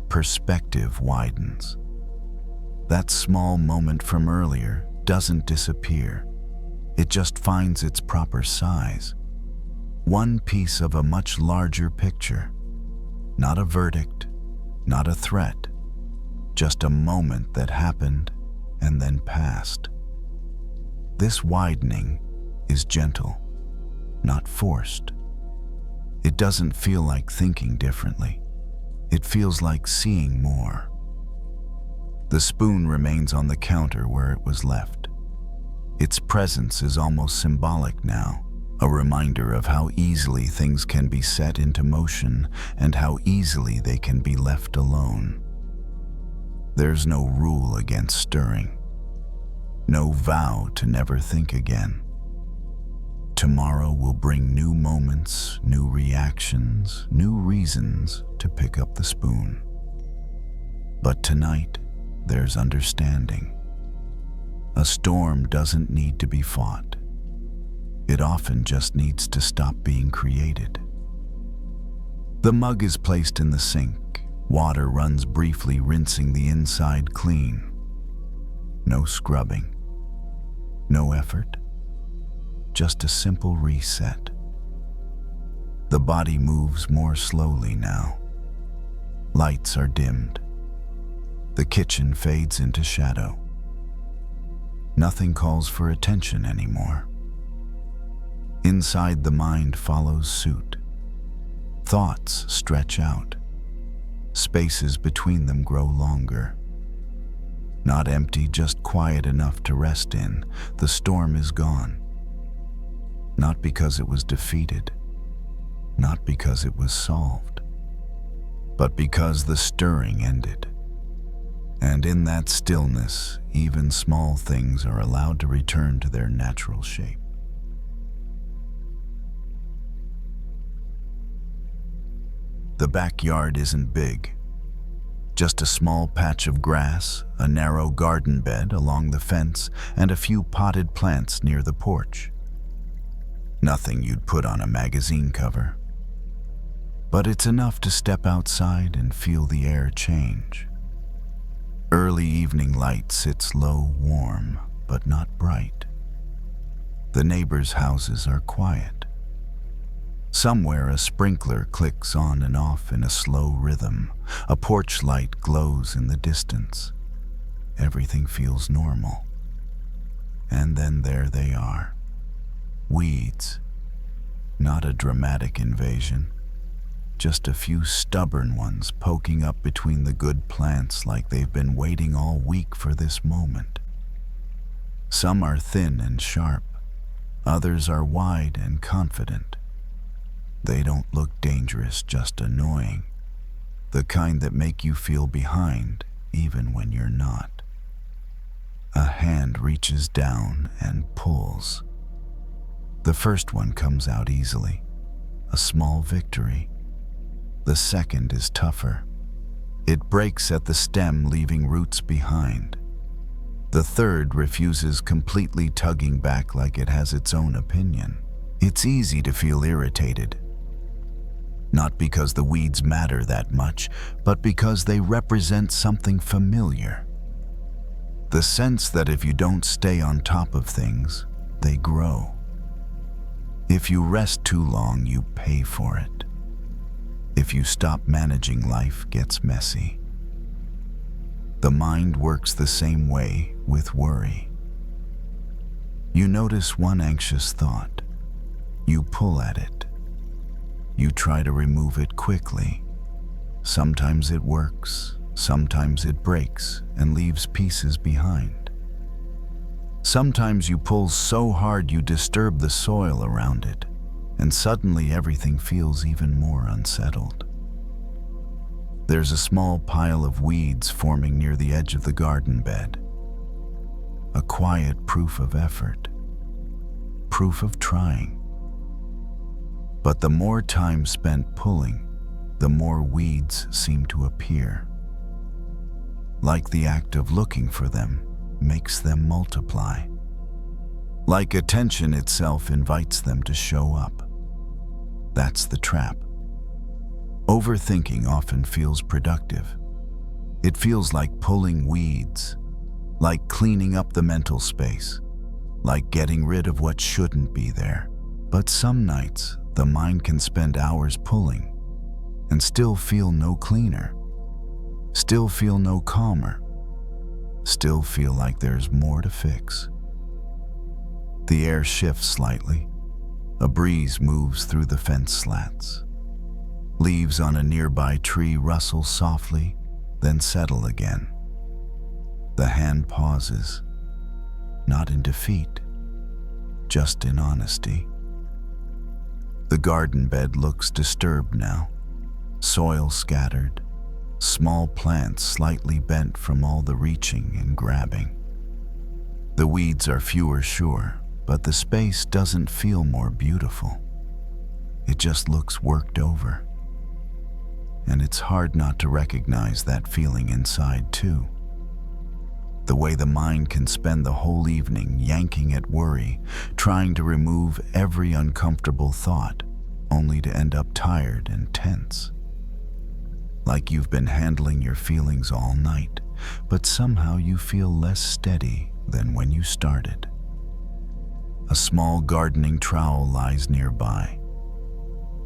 Perspective widens. That small moment from earlier doesn't disappear. It just finds its proper size. One piece of a much larger picture. Not a verdict, not a threat. Just a moment that happened and then passed. This widening is gentle, not forced. It doesn't feel like thinking differently. It feels like seeing more. The spoon remains on the counter where it was left. Its presence is almost symbolic now, a reminder of how easily things can be set into motion and how easily they can be left alone. There's no rule against stirring, no vow to never think again. Tomorrow will bring new moments, new reactions, new reasons to pick up the spoon. But tonight, there's understanding. A storm doesn't need to be fought. It often just needs to stop being created. The mug is placed in the sink. Water runs briefly, rinsing the inside clean. No scrubbing. No effort. Just a simple reset. The body moves more slowly now. Lights are dimmed. The kitchen fades into shadow. Nothing calls for attention anymore. Inside, the mind follows suit. Thoughts stretch out. Spaces between them grow longer. Not empty, just quiet enough to rest in. The storm is gone. Not because it was defeated, not because it was solved, but because the stirring ended. And in that stillness, even small things are allowed to return to their natural shape. The backyard isn't big. Just a small patch of grass, a narrow garden bed along the fence, and a few potted plants near the porch. Nothing you'd put on a magazine cover. but it's enough to step outside and feel the air change. Early evening light sits low, warm, but not bright. The neighbors' houses are quiet. Somewhere a sprinkler clicks on and off in a slow rhythm. A porch light glows in the distance. Everything feels normal. And then there they are. Weeds. Not a dramatic invasion. Just a few stubborn ones poking up between the good plants like they've been waiting all week for this moment. Some are thin and sharp. Others are wide and confident. They don't look dangerous, just annoying. The kind that make you feel behind, even when you're not. A hand reaches down and pulls. The first one comes out easily, a small victory. The second is tougher. It breaks at the stem, leaving roots behind. The third refuses, completely tugging back like it has its own opinion. It's easy to feel irritated. Not because the weeds matter that much, but because they represent something familiar. The sense that if you don't stay on top of things, they grow. If you rest too long, you pay for it. If you stop managing, life gets messy. The mind works the same way with worry. You notice one anxious thought. You pull at it. You try to remove it quickly. Sometimes it works, sometimes it breaks and leaves pieces behind. Sometimes you pull so hard you disturb the soil around it, and suddenly everything feels even more unsettled. There's a small pile of weeds forming near the edge of the garden bed. A quiet proof of effort, proof of trying. But the more time spent pulling, the more weeds seem to appear. Like the act of looking for them makes them multiply. Like attention itself invites them to show up. That's the trap. Overthinking often feels productive. It feels like pulling weeds, like cleaning up the mental space, like getting rid of what shouldn't be there. But some nights, the mind can spend hours pulling and still feel no cleaner, still feel no calmer, still feel like there's more to fix. The air shifts slightly. A breeze moves through the fence slats. Leaves on a nearby tree rustle softly, then settle again. The hand pauses, not in defeat, just in honesty. The garden bed looks disturbed now, soil scattered, small plants slightly bent from all the reaching and grabbing. The weeds are fewer, sure, but the space doesn't feel more beautiful. It just looks worked over. And it's hard not to recognize that feeling inside too. The way the mind can spend the whole evening yanking at worry, trying to remove every uncomfortable thought, only to end up tired and tense. Like you've been handling your feelings all night, but somehow you feel less steady than when you started. A small gardening trowel lies nearby.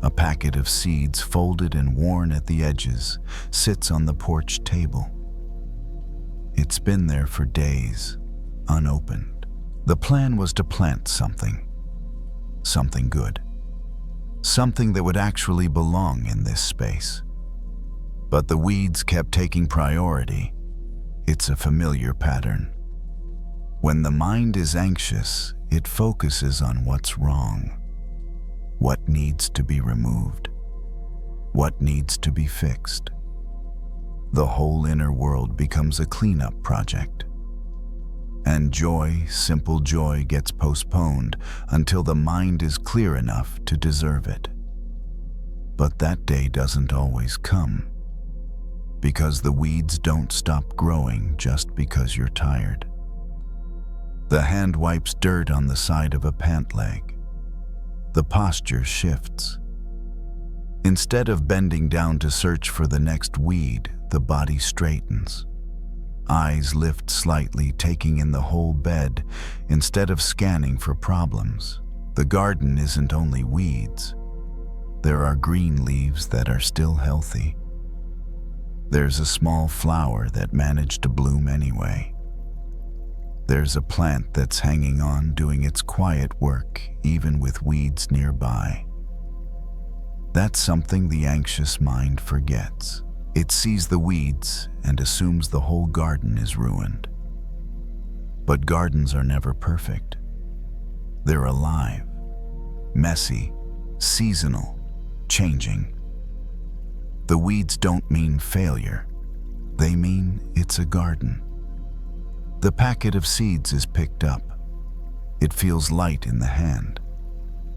A packet of seeds, folded and worn at the edges, sits on the porch table. It's been there for days, unopened. The plan was to plant something good, something that would actually belong in this space. But the weeds kept taking priority. It's a familiar pattern. When the mind is anxious, it focuses on what's wrong. What needs to be removed? What needs to be fixed? The whole inner world becomes a cleanup project. And joy, simple joy, gets postponed until the mind is clear enough to deserve it. But that day doesn't always come, because the weeds don't stop growing just because you're tired. The hand wipes dirt on the side of a pant leg. The posture shifts. Instead of bending down to search for the next weed, the body straightens. Eyes lift slightly, taking in the whole bed instead of scanning for problems. The garden isn't only weeds. There are green leaves that are still healthy. There's a small flower that managed to bloom anyway. There's a plant that's hanging on, doing its quiet work, even with weeds nearby. That's something the anxious mind forgets. It sees the weeds and assumes the whole garden is ruined. But gardens are never perfect. They're alive, messy, seasonal, changing. The weeds don't mean failure. They mean it's a garden. The packet of seeds is picked up. It feels light in the hand,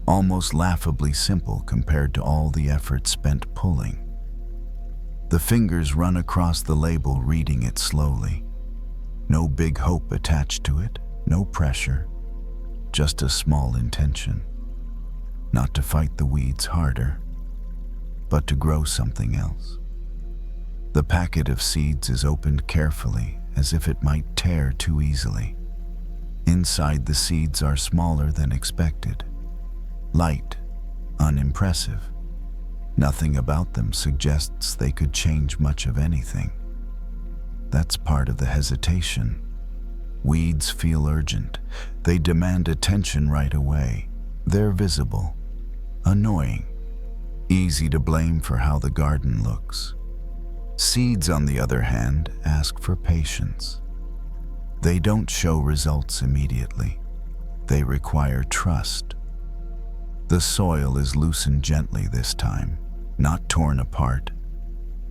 almost laughably simple compared to all the effort spent pulling. The fingers run across the label, reading it slowly. No big hope attached to it, no pressure, just a small intention. Not to fight the weeds harder, but to grow something else. The packet of seeds is opened carefully, as if it might tear too easily. Inside, the seeds are smaller than expected, light, unimpressive. Nothing about them suggests they could change much of anything. That's part of the hesitation. Weeds feel urgent. They demand attention right away. They're visible, annoying, easy to blame for how the garden looks. Seeds, on the other hand, ask for patience. They don't show results immediately. They require trust. The soil is loosened gently this time, not torn apart,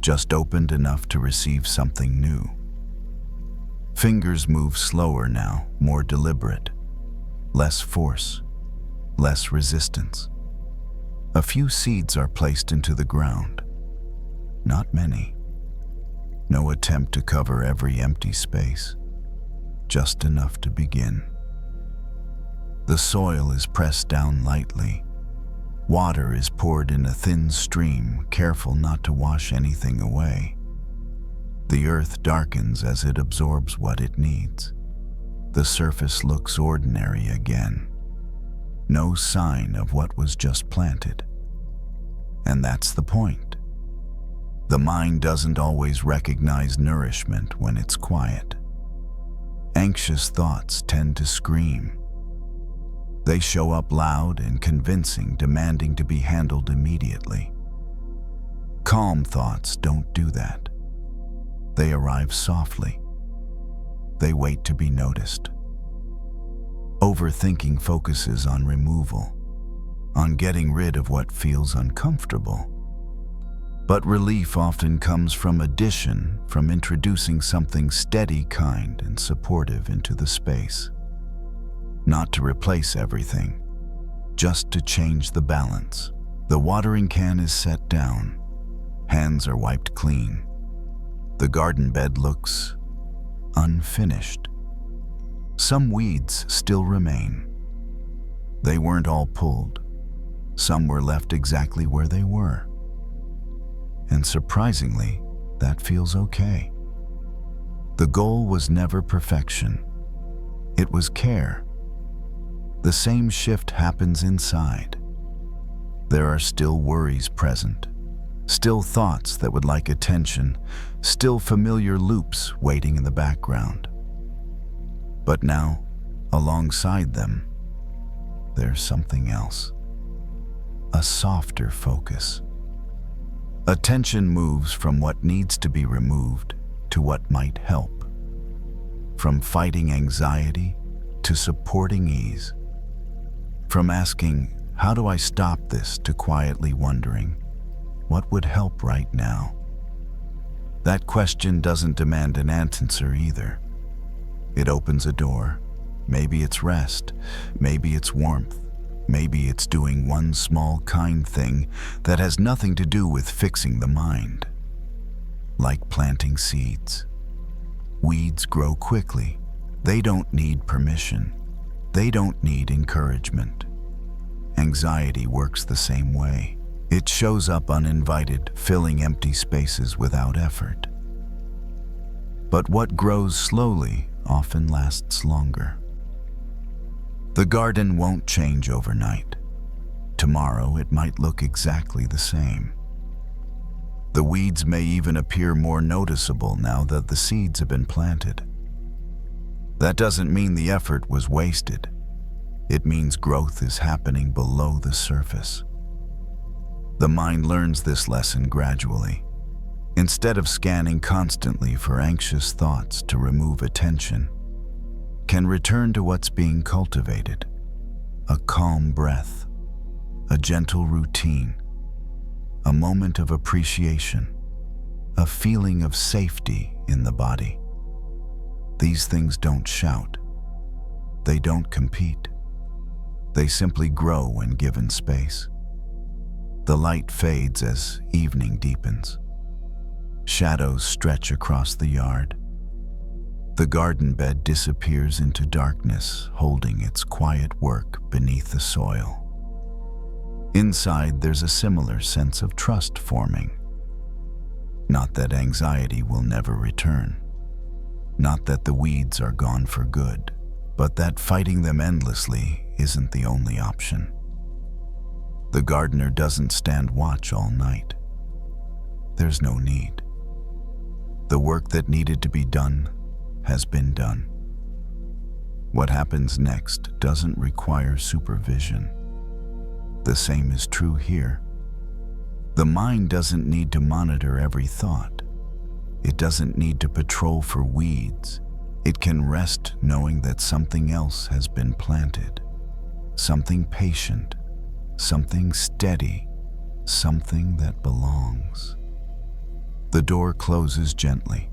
just opened enough to receive something new. Fingers move slower now, more deliberate. Less force, less resistance. A few seeds are placed into the ground. Not many. No attempt to cover every empty space. Just enough to begin. The soil is pressed down lightly. Water is poured in a thin stream, careful not to wash anything away. The earth darkens as it absorbs what it needs. The surface looks ordinary again. No sign of what was just planted. And that's the point. The mind doesn't always recognize nourishment when it's quiet. Anxious thoughts tend to scream. They show up loud and convincing, demanding to be handled immediately. Calm thoughts don't do that. They arrive softly. They wait to be noticed. Overthinking focuses on removal, on getting rid of what feels uncomfortable. But relief often comes from addition, from introducing something steady, kind, and supportive into the space. Not to replace everything, just to change the balance. The watering can is set down. Hands are wiped clean. The garden bed looks unfinished. Some weeds still remain. They weren't all pulled. Some were left exactly where they were. And surprisingly, that feels okay. The goal was never perfection. It was care. The same shift happens inside. There are still worries present, still thoughts that would like attention, still familiar loops waiting in the background. But now, alongside them, there's something else. A softer focus. Attention moves from what needs to be removed to what might help. From fighting anxiety to supporting ease. From asking, how do I stop this, to quietly wondering, what would help right now? That question doesn't demand an answer either. It opens a door. Maybe it's rest, maybe it's warmth, maybe it's doing one small kind thing that has nothing to do with fixing the mind. Like planting seeds. Weeds grow quickly. They don't need permission. They don't need encouragement. Anxiety works the same way. It shows up uninvited, filling empty spaces without effort. But what grows slowly often lasts longer. The garden won't change overnight. Tomorrow it might look exactly the same. The weeds may even appear more noticeable now that the seeds have been planted. That doesn't mean the effort was wasted. It means growth is happening below the surface. The mind learns this lesson gradually. Instead of scanning constantly for anxious thoughts to remove attention, can return to what's being cultivated. A calm breath, a gentle routine, a moment of appreciation, a feeling of safety in the body. These things don't shout. They don't compete. They simply grow when given space. The light fades as evening deepens. Shadows stretch across the yard. The garden bed disappears into darkness, holding its quiet work beneath the soil. Inside, there's a similar sense of trust forming. Not that anxiety will never return. Not that the weeds are gone for good, but that fighting them endlessly isn't the only option. The gardener doesn't stand watch all night. There's no need. The work that needed to be done has been done. What happens next doesn't require supervision. The same is true here. The mind doesn't need to monitor every thought. It doesn't need to patrol for weeds. It can rest knowing that something else has been planted. Something patient, something steady, something that belongs. The door closes gently.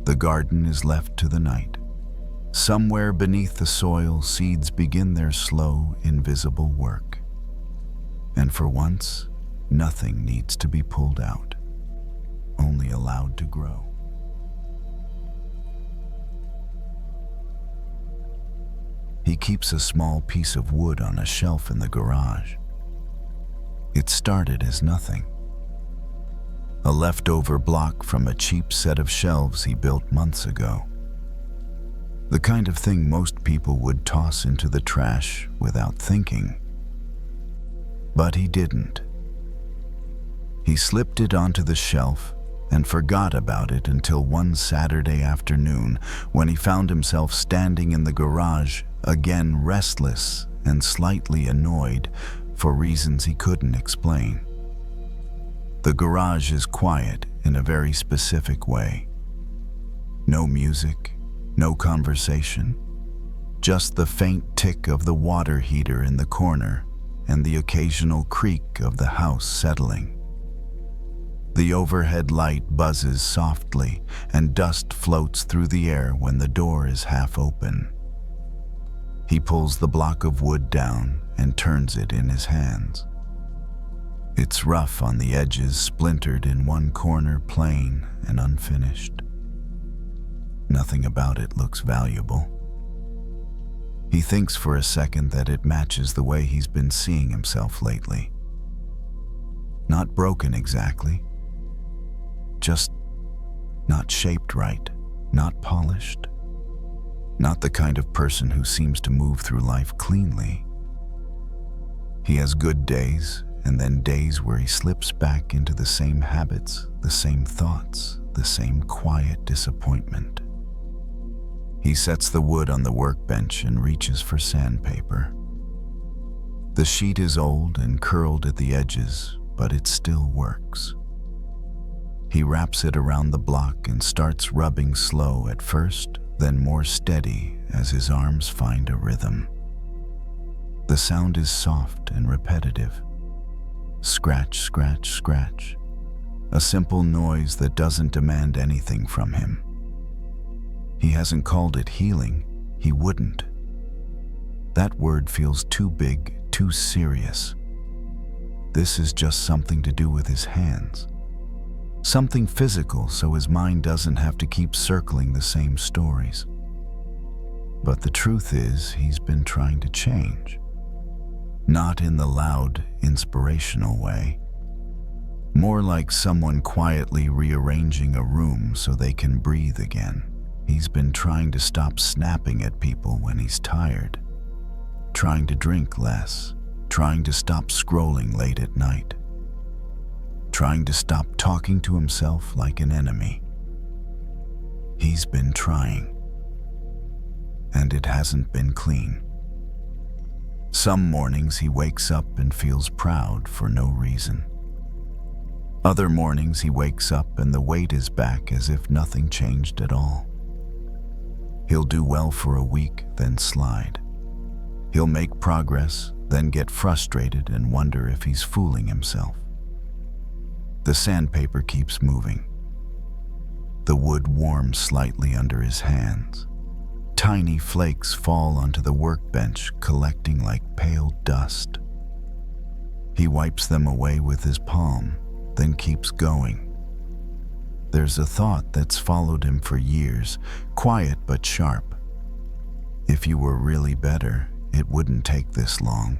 The garden is left to the night. Somewhere beneath the soil, seeds begin their slow, invisible work. And for once, nothing needs to be pulled out, only allowed to grow. He keeps a small piece of wood on a shelf in the garage. It started as nothing. A leftover block from a cheap set of shelves he built months ago. The kind of thing most people would toss into the trash without thinking. But he didn't. He slipped it onto the shelf and forgot about it until one Saturday afternoon when he found himself standing in the garage, again restless and slightly annoyed for reasons he couldn't explain. The garage is quiet in a very specific way. No music, no conversation, just the faint tick of the water heater in the corner and the occasional creak of the house settling. The overhead light buzzes softly and dust floats through the air when the door is half open. He pulls the block of wood down and turns it in his hands. It's rough on the edges, splintered in one corner, plain and unfinished. Nothing about it looks valuable. He thinks for a second that it matches the way he's been seeing himself lately. Not broken exactly, just not shaped right, not polished, not the kind of person who seems to move through life cleanly. He has good days, and then days where he slips back into the same habits, the same thoughts, the same quiet disappointment. He sets the wood on the workbench and reaches for sandpaper. The sheet is old and curled at the edges, but it still works. He wraps it around the block and starts rubbing slow at first, then more steady as his arms find a rhythm. The sound is soft and repetitive. Scratch, scratch, scratch. A simple noise that doesn't demand anything from him. He hasn't called it healing. He wouldn't. That word feels too big, too serious. This is just something to do with his hands. Something physical so his mind doesn't have to keep circling the same stories. But the truth is, he's been trying to change. not in the loud, inspirational way. More like someone quietly rearranging a room so they can breathe again. He's been trying to stop snapping at people when he's tired, trying to drink less, trying to stop scrolling late at night, trying to stop talking to himself like an enemy. He's been trying, and it hasn't been clean. Some mornings he wakes up and feels proud for no reason. Other mornings he wakes up and the weight is back as if nothing changed at all. He'll do well for a week, then slide. He'll make progress, then get frustrated and wonder if he's fooling himself. The sandpaper keeps moving. The wood warms slightly under his hands. Tiny flakes fall onto the workbench, collecting like pale dust. He wipes them away with his palm, then keeps going. There's a thought that's followed him for years, quiet but sharp. If you were really better, it wouldn't take this long.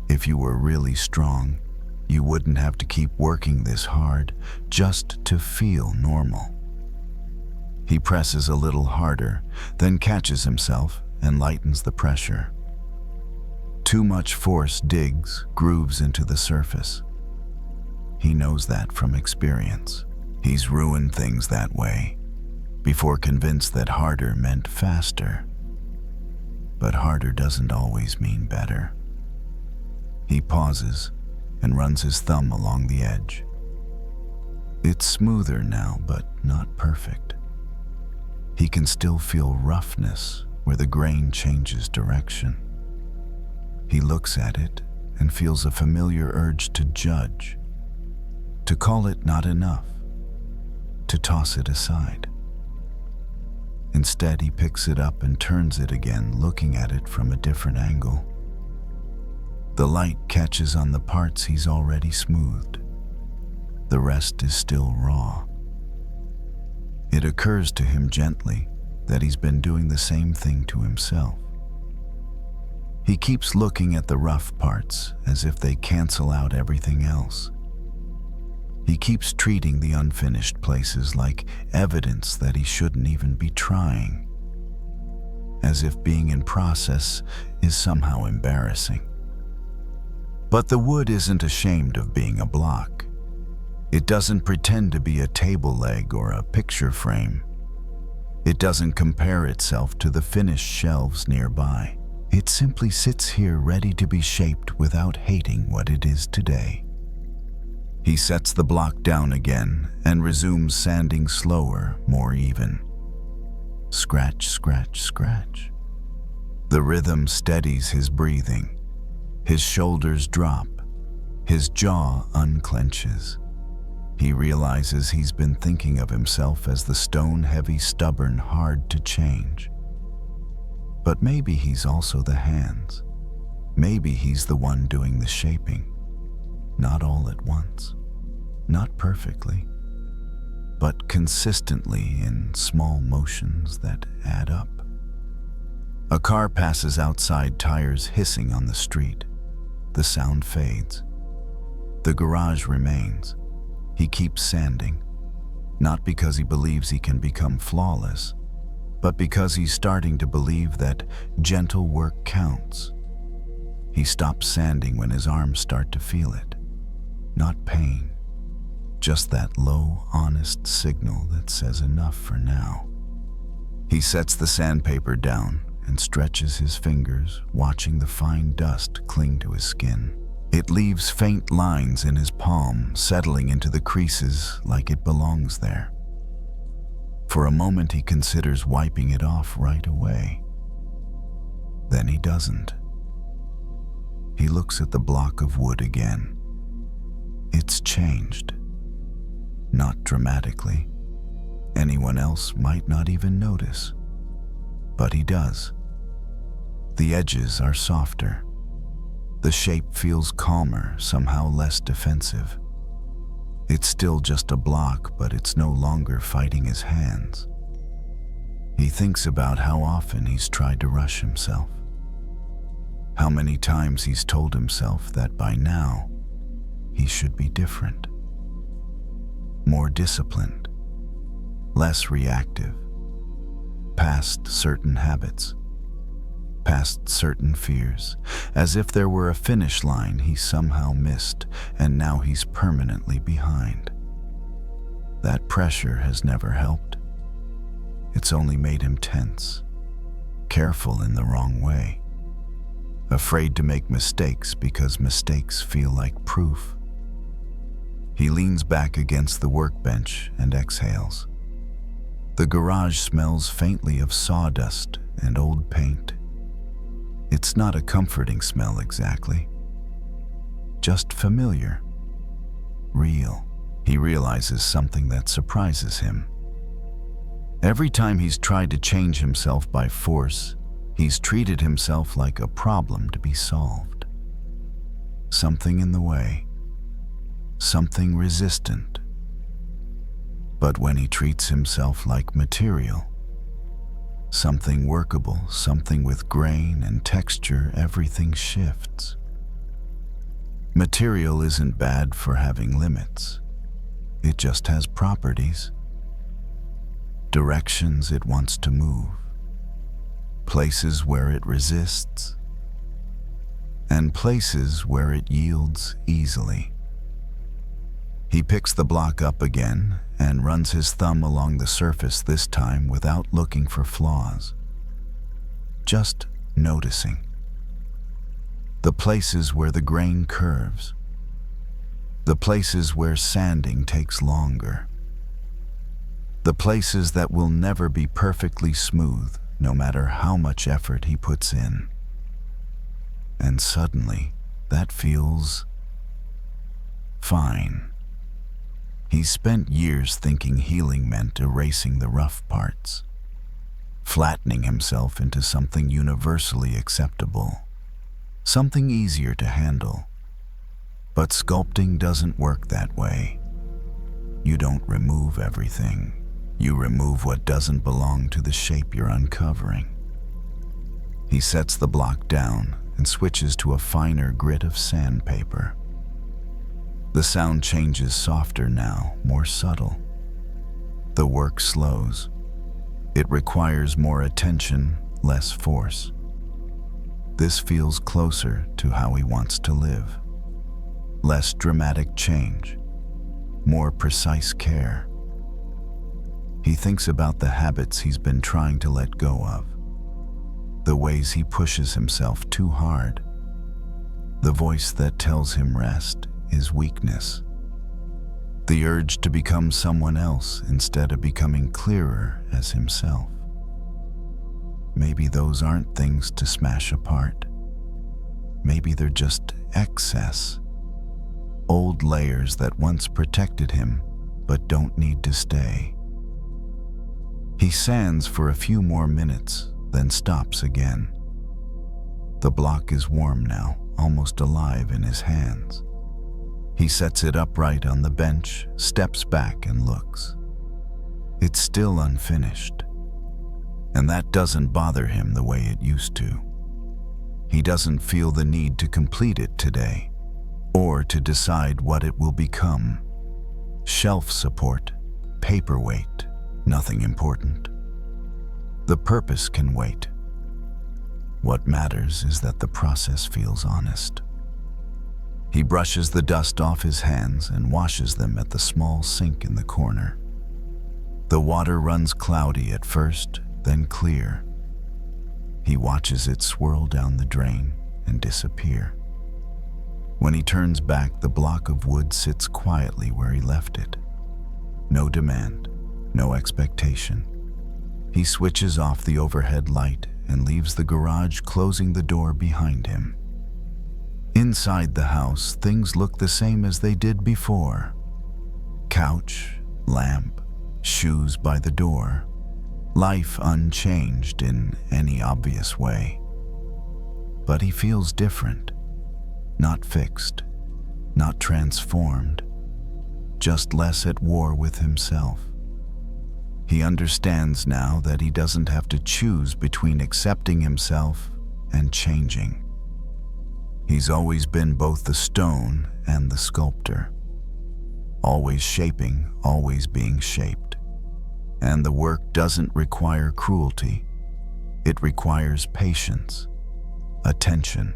If you were really strong, you wouldn't have to keep working this hard just to feel normal. He presses a little harder, then catches himself and lightens the pressure. Too much force digs, grooves into the surface. He knows that from experience. He's ruined things that way, before convinced that harder meant faster. But harder doesn't always mean better. He pauses and runs his thumb along the edge. It's smoother now, but not perfect. He can still feel roughness where the grain changes direction. He looks at it and feels a familiar urge to judge, to call it not enough, to toss it aside. Instead, he picks it up and turns it again, looking at it from a different angle. The light catches on the parts he's already smoothed. The rest is still raw. It occurs to him gently that he's been doing the same thing to himself. He keeps looking at the rough parts as if they cancel out everything else. He keeps treating the unfinished places like evidence that he shouldn't even be trying, as if being in process is somehow embarrassing. But the wood isn't ashamed of being a block. It doesn't pretend to be a table leg or a picture frame. It doesn't compare itself to the finished shelves nearby. It simply sits here ready to be shaped without hating what it is today. He sets the block down again and resumes sanding slower, more even. Scratch, scratch, scratch. The rhythm steadies his breathing. His shoulders drop. His jaw unclenches. He realizes he's been thinking of himself as the stone-heavy, stubborn, hard to change. But maybe he's also the hands. Maybe he's the one doing the shaping. Not all at once, not perfectly, but consistently in small motions that add up. A car passes outside, tires hissing on the street. The sound fades. The garage remains. He keeps sanding, not because he believes he can become flawless, but because he's starting to believe that gentle work counts. He stops sanding when his arms start to feel it. Not pain, just that low, honest signal that says enough for now. He sets the sandpaper down and stretches his fingers, watching the fine dust cling to his skin. It leaves faint lines in his palm, settling into the creases like it belongs there. For a moment, he considers wiping it off right away. Then he doesn't. He looks at the block of wood again. It's changed. Not dramatically. Anyone else might not even notice. But he does. The edges are softer. The shape feels calmer, somehow less defensive. It's still just a block, but it's no longer fighting his hands. He thinks about how often he's tried to rush himself. How many times he's told himself that by now he should be different, more disciplined, less reactive, past certain habits, past certain fears, as if there were a finish line he somehow missed, and now he's permanently behind. That pressure has never helped. It's only made him tense, careful in the wrong way, afraid to make mistakes because mistakes feel like proof. He leans back against the workbench and exhales. The garage smells faintly of sawdust and old paint. It's not a comforting smell exactly, just familiar, real. He realizes something that surprises him. Every time he's tried to change himself by force, he's treated himself like a problem to be solved. Something in the way, something resistant. But when he treats himself like material, something workable, something with grain and texture, everything shifts. Material isn't bad for having limits. It just has properties, directions it wants to move, places where it resists, and places where it yields easily. He picks the block up again and runs his thumb along the surface, this time without looking for flaws, just noticing. The places where the grain curves, the places where sanding takes longer, the places that will never be perfectly smooth no matter how much effort he puts in. And suddenly, that feels fine. He's spent years thinking healing meant erasing the rough parts, flattening himself into something universally acceptable, something easier to handle. But sculpting doesn't work that way. You don't remove everything. You remove what doesn't belong to the shape you're uncovering. He sets the block down and switches to a finer grit of sandpaper. The sound changes, softer now, more subtle. The work slows. It requires more attention, less force. This feels closer to how he wants to live. Less dramatic change, more precise care. He thinks about the habits he's been trying to let go of, the ways he pushes himself too hard, the voice that tells him rest is weakness, the urge to become someone else instead of becoming clearer as himself. Maybe those aren't things to smash apart. Maybe they're just excess, old layers that once protected him but don't need to stay. He sands for a few more minutes, then stops again. The block is warm now, almost alive in his hands. He sets it upright on the bench, steps back and looks. It's still unfinished, and that doesn't bother him the way it used to. He doesn't feel the need to complete it today, or to decide what it will become. Shelf support, paperweight, nothing important. The purpose can wait. What matters is that the process feels honest. He brushes the dust off his hands and washes them at the small sink in the corner. The water runs cloudy at first, then clear. He watches it swirl down the drain and disappear. When he turns back, the block of wood sits quietly where he left it. No demand, no expectation. He switches off the overhead light and leaves the garage, closing the door behind him. Inside the house, things look the same as they did before. Couch, lamp, shoes by the door. Life unchanged in any obvious way. But he feels different. Not fixed, not transformed, just less at war with himself. He understands now that he doesn't have to choose between accepting himself and changing. He's always been both the stone and the sculptor. Always shaping, always being shaped. And the work doesn't require cruelty. It requires patience, attention,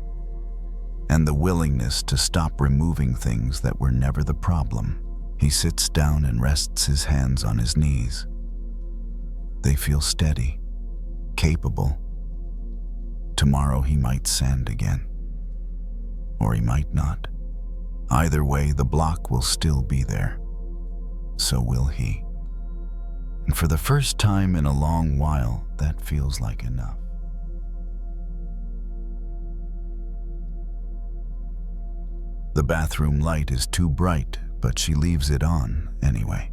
and the willingness to stop removing things that were never the problem. He sits down and rests his hands on his knees. They feel steady, capable. Tomorrow he might sand again. Or he might not. Either way, the block will still be there. So will he. And for the first time in a long while, that feels like enough. The bathroom light is too bright, but she leaves it on anyway.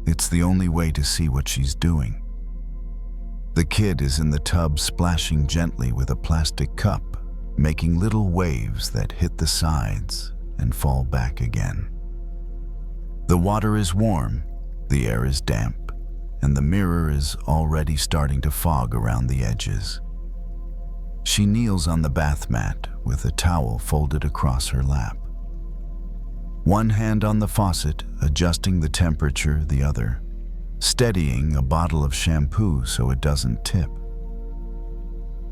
It's the only way to see what she's doing. The kid is in the tub splashing gently with a plastic cup, making little waves that hit the sides and fall back again. The water is warm, the air is damp, and the mirror is already starting to fog around the edges. She kneels on the bath mat with a towel folded across her lap. One hand on the faucet, adjusting the temperature, the other steadying a bottle of shampoo so it doesn't tip.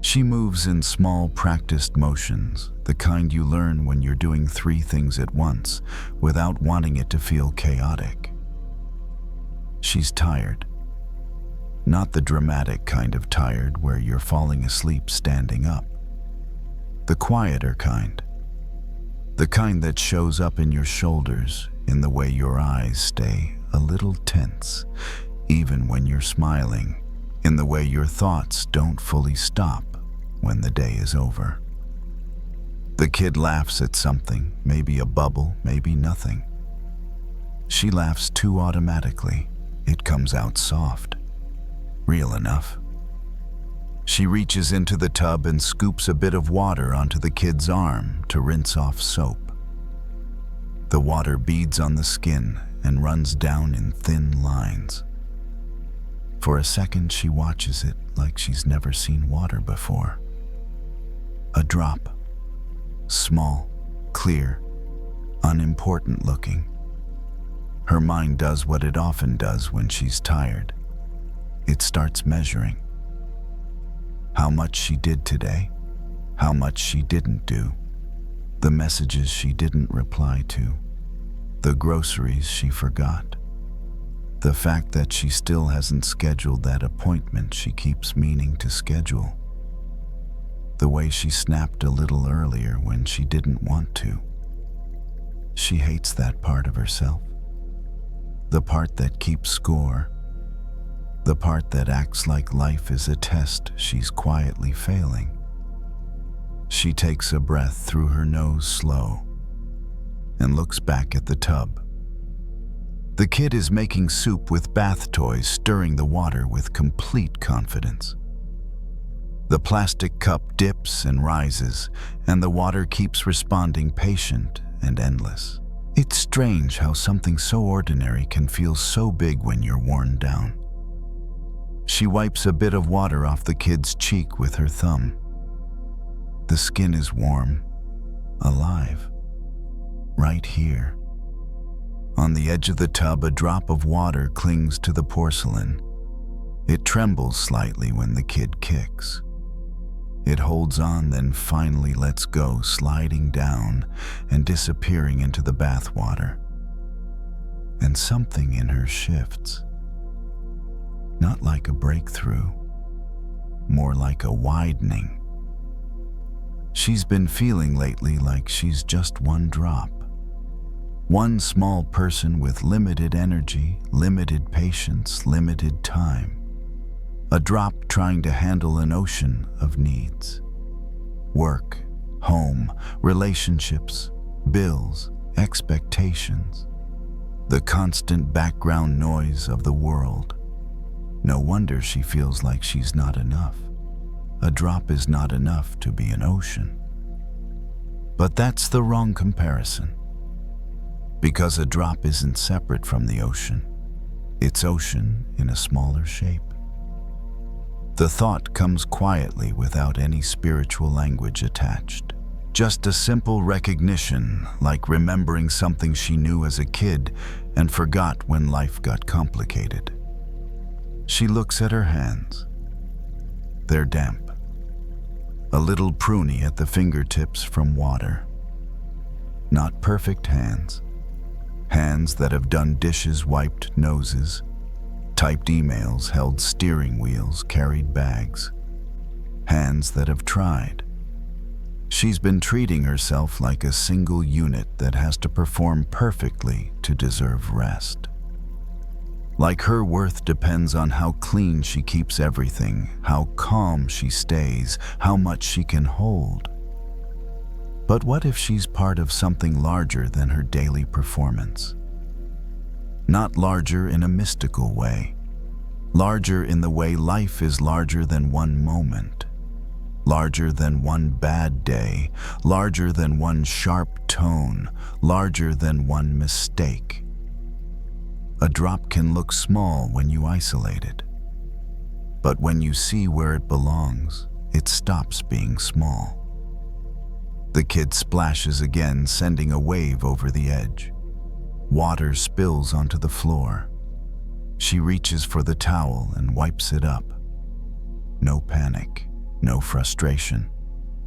She moves in small, practiced motions, the kind you learn when you're doing 3 things at once, without wanting it to feel chaotic. She's tired. Not the dramatic kind of tired where you're falling asleep standing up. The quieter kind. The kind that shows up in your shoulders, in the way your eyes stay a little tense, even when you're smiling, in the way your thoughts don't fully stop when the day is over. The kid laughs at something, maybe a bubble, maybe nothing. She laughs too automatically. It comes out soft, real enough. She reaches into the tub and scoops a bit of water onto the kid's arm to rinse off soap. The water beads on the skin and runs down in thin lines. For a second, she watches it like she's never seen water before. A drop. Small, clear, unimportant looking. Her mind does what it often does when she's tired. It starts measuring. How much she did today, how much she didn't do, the messages she didn't reply to, the groceries she forgot, the fact that she still hasn't scheduled that appointment she keeps meaning to schedule, the way she snapped a little earlier when she didn't want to. She hates that part of herself, the part that keeps score, the part that acts like life is a test she's quietly failing. She takes a breath through her nose slow and looks back at the tub. The kid is making soup with bath toys, stirring the water with complete confidence. The plastic cup dips and rises, and the water keeps responding, patient and endless. It's strange how something so ordinary can feel so big when you're worn down. She wipes a bit of water off the kid's cheek with her thumb. The skin is warm, alive, right here. On the edge of the tub, a drop of water clings to the porcelain. It trembles slightly when the kid kicks. It holds on, then finally lets go, sliding down and disappearing into the bath water. And something in her shifts. Not like a breakthrough, more like a widening. She's been feeling lately like she's just one drop. One small person with limited energy, limited patience, limited time. A drop trying to handle an ocean of needs. Work, home, relationships, bills, expectations. The constant background noise of the world. No wonder she feels like she's not enough. A drop is not enough to be an ocean. But that's the wrong comparison. Because a drop isn't separate from the ocean. It's ocean in a smaller shape. The thought comes quietly without any spiritual language attached. Just a simple recognition, like remembering something she knew as a kid and forgot when life got complicated. She looks at her hands. They're damp. A little pruny at the fingertips from water. Not perfect hands. Hands that have done dishes, wiped noses, typed emails, held steering wheels, carried bags. Hands that have tried. She's been treating herself like a single unit that has to perform perfectly to deserve rest. Like her worth depends on how clean she keeps everything, how calm she stays, how much she can hold. But what if she's part of something larger than her daily performance? Not larger in a mystical way. Larger in the way life is larger than one moment. Larger than one bad day, larger than one sharp tone, larger than one mistake. A drop can look small when you isolate it, but when you see where it belongs, it stops being small. The kid splashes again, sending a wave over the edge. Water spills onto the floor. She reaches for the towel and wipes it up. No panic. No frustration,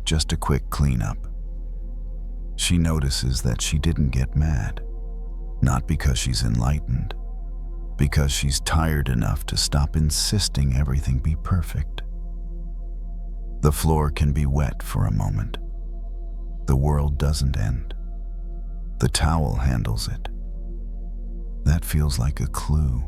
just a quick cleanup. She notices that she didn't get mad, not because she's enlightened, because she's tired enough to stop insisting everything be perfect. The floor can be wet for a moment. The world doesn't end. The towel handles it. That feels like a clue.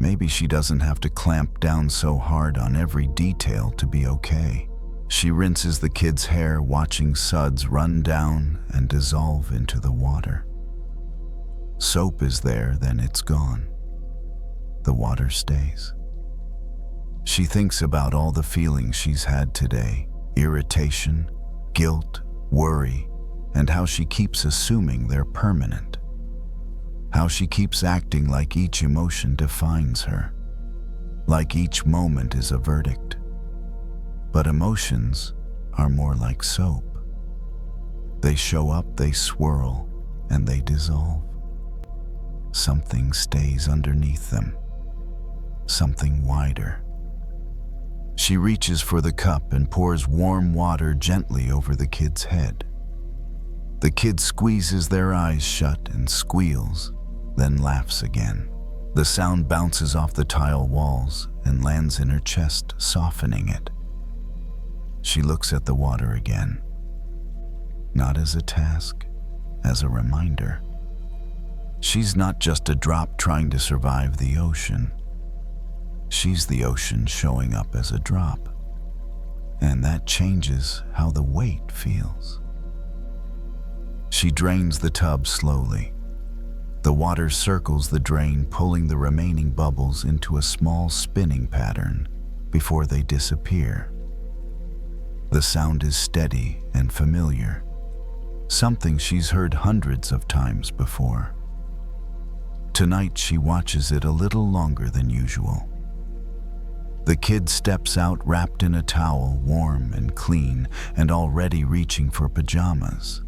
Maybe she doesn't have to clamp down so hard on every detail to be okay. She rinses the kid's hair, watching suds run down and dissolve into the water. Soap is there, then it's gone. The water stays. She thinks about all the feelings she's had today: irritation, guilt, worry, and how she keeps assuming they're permanent. How she keeps acting like each emotion defines her, like each moment is a verdict. But emotions are more like soap. They show up, they swirl, and they dissolve. Something stays underneath them, something wider. She reaches for the cup and pours warm water gently over the kid's head. The kid squeezes their eyes shut and squeals, then laughs again. The sound bounces off the tile walls and lands in her chest, softening it. She looks at the water again, not as a task, as a reminder. She's not just a drop trying to survive the ocean. She's the ocean showing up as a drop, and that changes how the weight feels. She drains the tub slowly. The water circles the drain, pulling the remaining bubbles into a small spinning pattern before they disappear. The sound is steady and familiar, something she's heard hundreds of times before. Tonight she watches it a little longer than usual. The kid steps out wrapped in a towel, warm and clean, and already reaching for pajamas.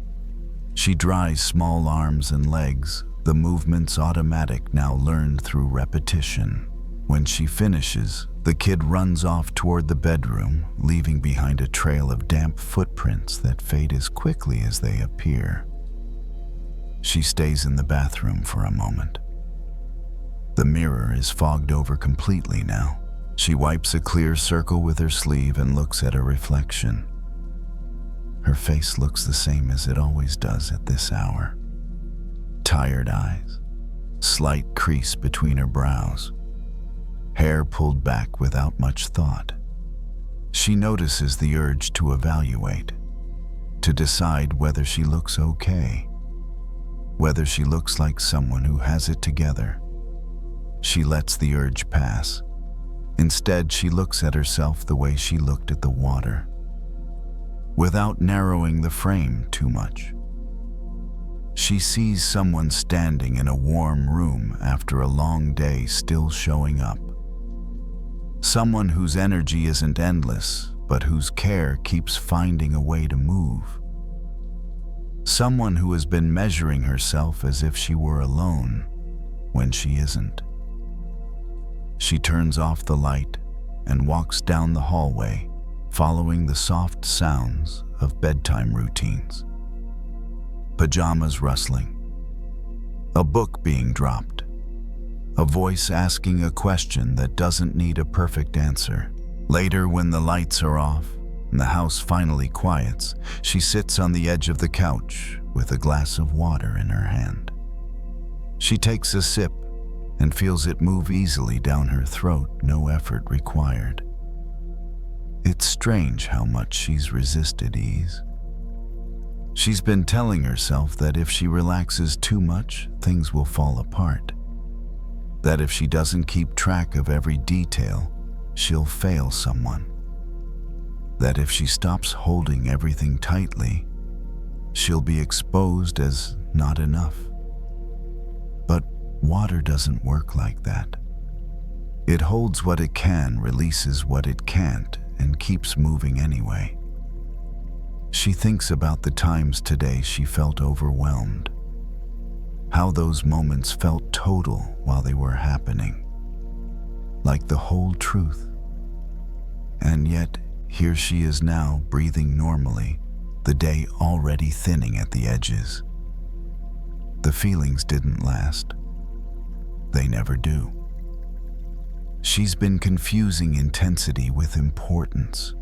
She dries small arms and legs, the movements automatic now learned through repetition. When she finishes, the kid runs off toward the bedroom, leaving behind a trail of damp footprints that fade as quickly as they appear. She stays in the bathroom for a moment. The mirror is fogged over completely now. She wipes a clear circle with her sleeve and looks at her reflection. Her face looks the same as it always does at this hour. Tired eyes, slight crease between her brows, hair pulled back without much thought. She notices the urge to evaluate, to decide whether she looks okay, whether she looks like someone who has it together. She lets the urge pass. Instead, she looks at herself the way she looked at the water, without narrowing the frame too much. She sees someone standing in a warm room after a long day, still showing up. Someone whose energy isn't endless, but whose care keeps finding a way to move. Someone who has been measuring herself as if she were alone when she isn't. She turns off the light and walks down the hallway, following the soft sounds of bedtime routines. Pajamas rustling, a book being dropped, a voice asking a question that doesn't need a perfect answer. Later, when the lights are off and the house finally quiets, she sits on the edge of the couch with a glass of water in her hand. She takes a sip and feels it move easily down her throat, no effort required. It's strange how much she's resisted ease. She's been telling herself that if she relaxes too much, things will fall apart. That if she doesn't keep track of every detail, she'll fail someone. That if she stops holding everything tightly, she'll be exposed as not enough. But water doesn't work like that. It holds what it can, releases what it can't, and keeps moving anyway. She thinks about the times today she felt overwhelmed, how those moments felt total while they were happening, like the whole truth. And yet, here she is now, breathing normally, the day already thinning at the edges. The feelings didn't last. They never do. She's been confusing intensity with importance,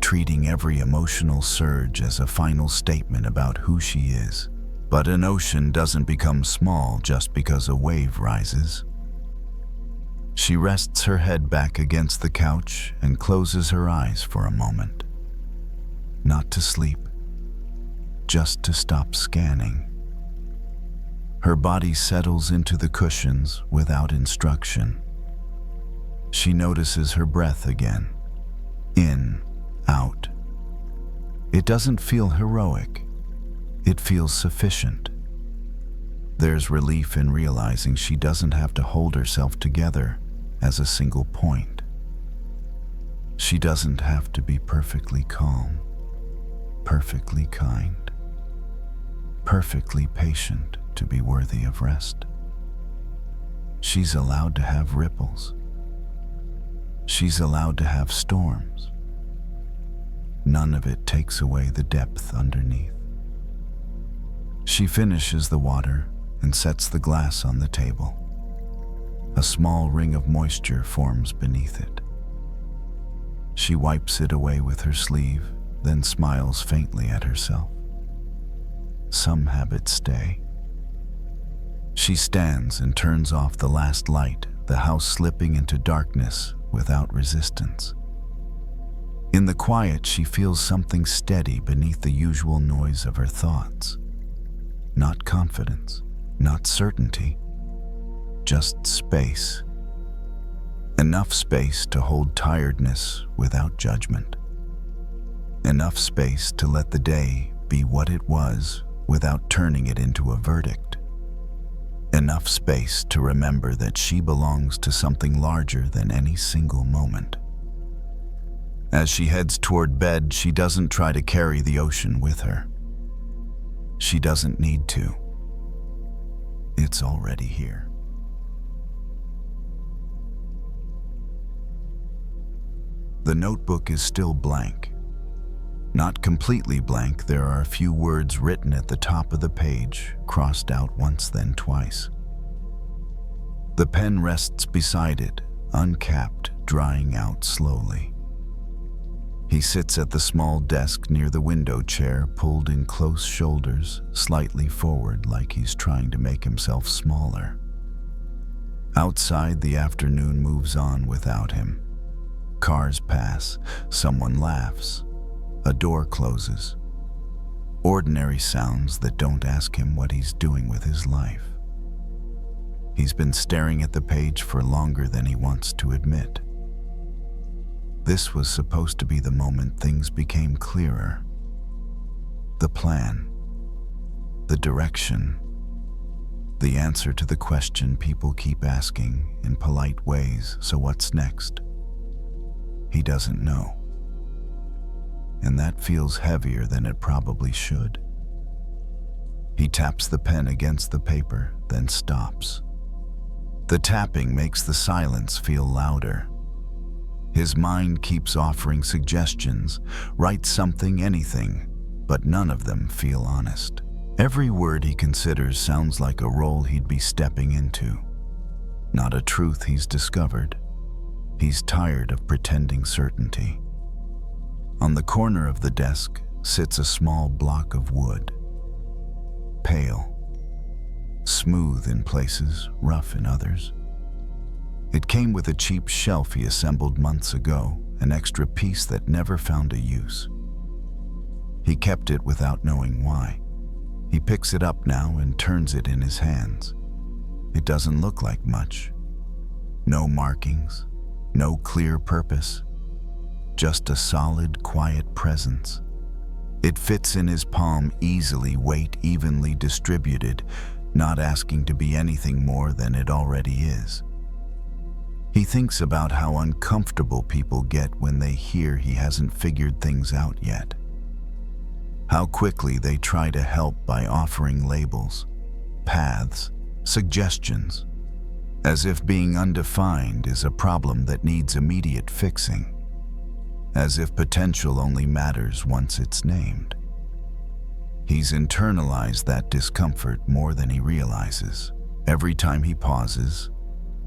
treating every emotional surge as a final statement about who she is. But an ocean doesn't become small just because a wave rises. She rests her head back against the couch and closes her eyes for a moment. Not to sleep, just to stop scanning. Her body settles into the cushions without instruction. She notices her breath again. In, out. It doesn't feel heroic. It feels sufficient. There's relief in realizing she doesn't have to hold herself together as a single point. She doesn't have to be perfectly calm, perfectly kind, perfectly patient to be worthy of rest. She's allowed to have ripples. She's allowed to have storms. None of it takes away the depth underneath. She finishes the water and sets the glass on the table. A small ring of moisture forms beneath it. She wipes it away with her sleeve, then smiles faintly at herself. Some habits stay. She stands and turns off the last light, the house slipping into darkness without resistance. In the quiet, she feels something steady beneath the usual noise of her thoughts. Not confidence, not certainty, just space. Enough space to hold tiredness without judgment. Enough space to let the day be what it was without turning it into a verdict. Enough space to remember that she belongs to something larger than any single moment. As she heads toward bed, she doesn't try to carry the ocean with her. She doesn't need to. It's already here. The notebook is still blank. Not completely blank, there are a few words written at the top of the page, crossed out once then twice. The pen rests beside it, uncapped, drying out slowly. He sits at the small desk near the window chair, pulled in close shoulders, slightly forward like he's trying to make himself smaller. Outside, the afternoon moves on without him. Cars pass, someone laughs, a door closes. Ordinary sounds that don't ask him what he's doing with his life. He's been staring at the page for longer than he wants to admit. This was supposed to be the moment things became clearer. The plan, the direction, the answer to the question people keep asking in polite ways, so what's next? He doesn't know. and that feels heavier than it probably should. He taps the pen against the paper, then stops. The tapping makes the silence feel louder. His mind keeps offering suggestions, write something, anything, but none of them feel honest. Every word he considers sounds like a role he'd be stepping into, not a truth he's discovered. He's tired of pretending certainty. On the corner of the desk sits a small block of wood. Pale, smooth in places, rough in others. It came with a cheap shelf he assembled months ago, an extra piece that never found a use. He kept it without knowing why. He picks it up now and turns it in his hands. It doesn't look like much. No markings, no clear purpose, just a solid, quiet presence. It fits in his palm easily, weight evenly distributed, not asking to be anything more than it already is. He thinks about how uncomfortable people get when they hear he hasn't figured things out yet. How quickly they try to help by offering labels, paths, suggestions, as if being undefined is a problem that needs immediate fixing, as if potential only matters once it's named. He's internalized that discomfort more than he realizes. Every time he pauses,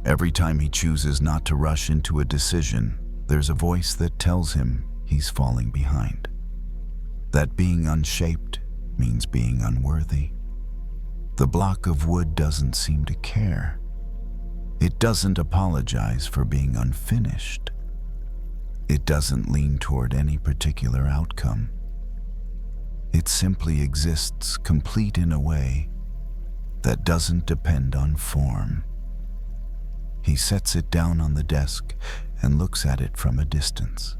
every time he chooses not to rush into a decision, there's a voice that tells him he's falling behind. That being unshaped means being unworthy. The block of wood doesn't seem to care. It doesn't apologize for being unfinished. It doesn't lean toward any particular outcome. It simply exists complete in a way that doesn't depend on form. He sets it down on the desk and looks at it from a distance.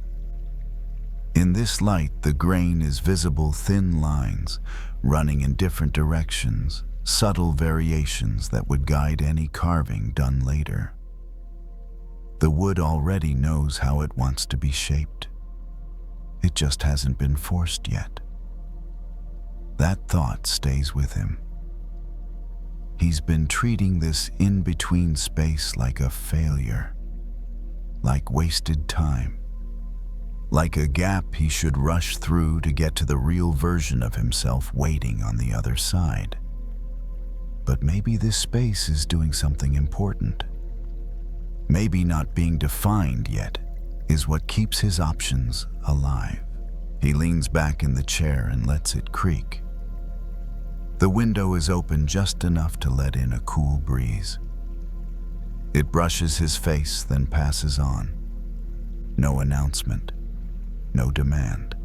In this light, the grain is visible, thin lines running in different directions, subtle variations that would guide any carving done later. The wood already knows how it wants to be shaped. It just hasn't been forced yet. That thought stays with him. He's been treating this in-between space like a failure, like wasted time, like a gap he should rush through to get to the real version of himself waiting on the other side. But maybe this space is doing something important. Maybe not being defined yet is what keeps his options alive. He leans back in the chair and lets it creak. The window is open just enough to let in a cool breeze. It brushes his face, then passes on. No announcement, no demand.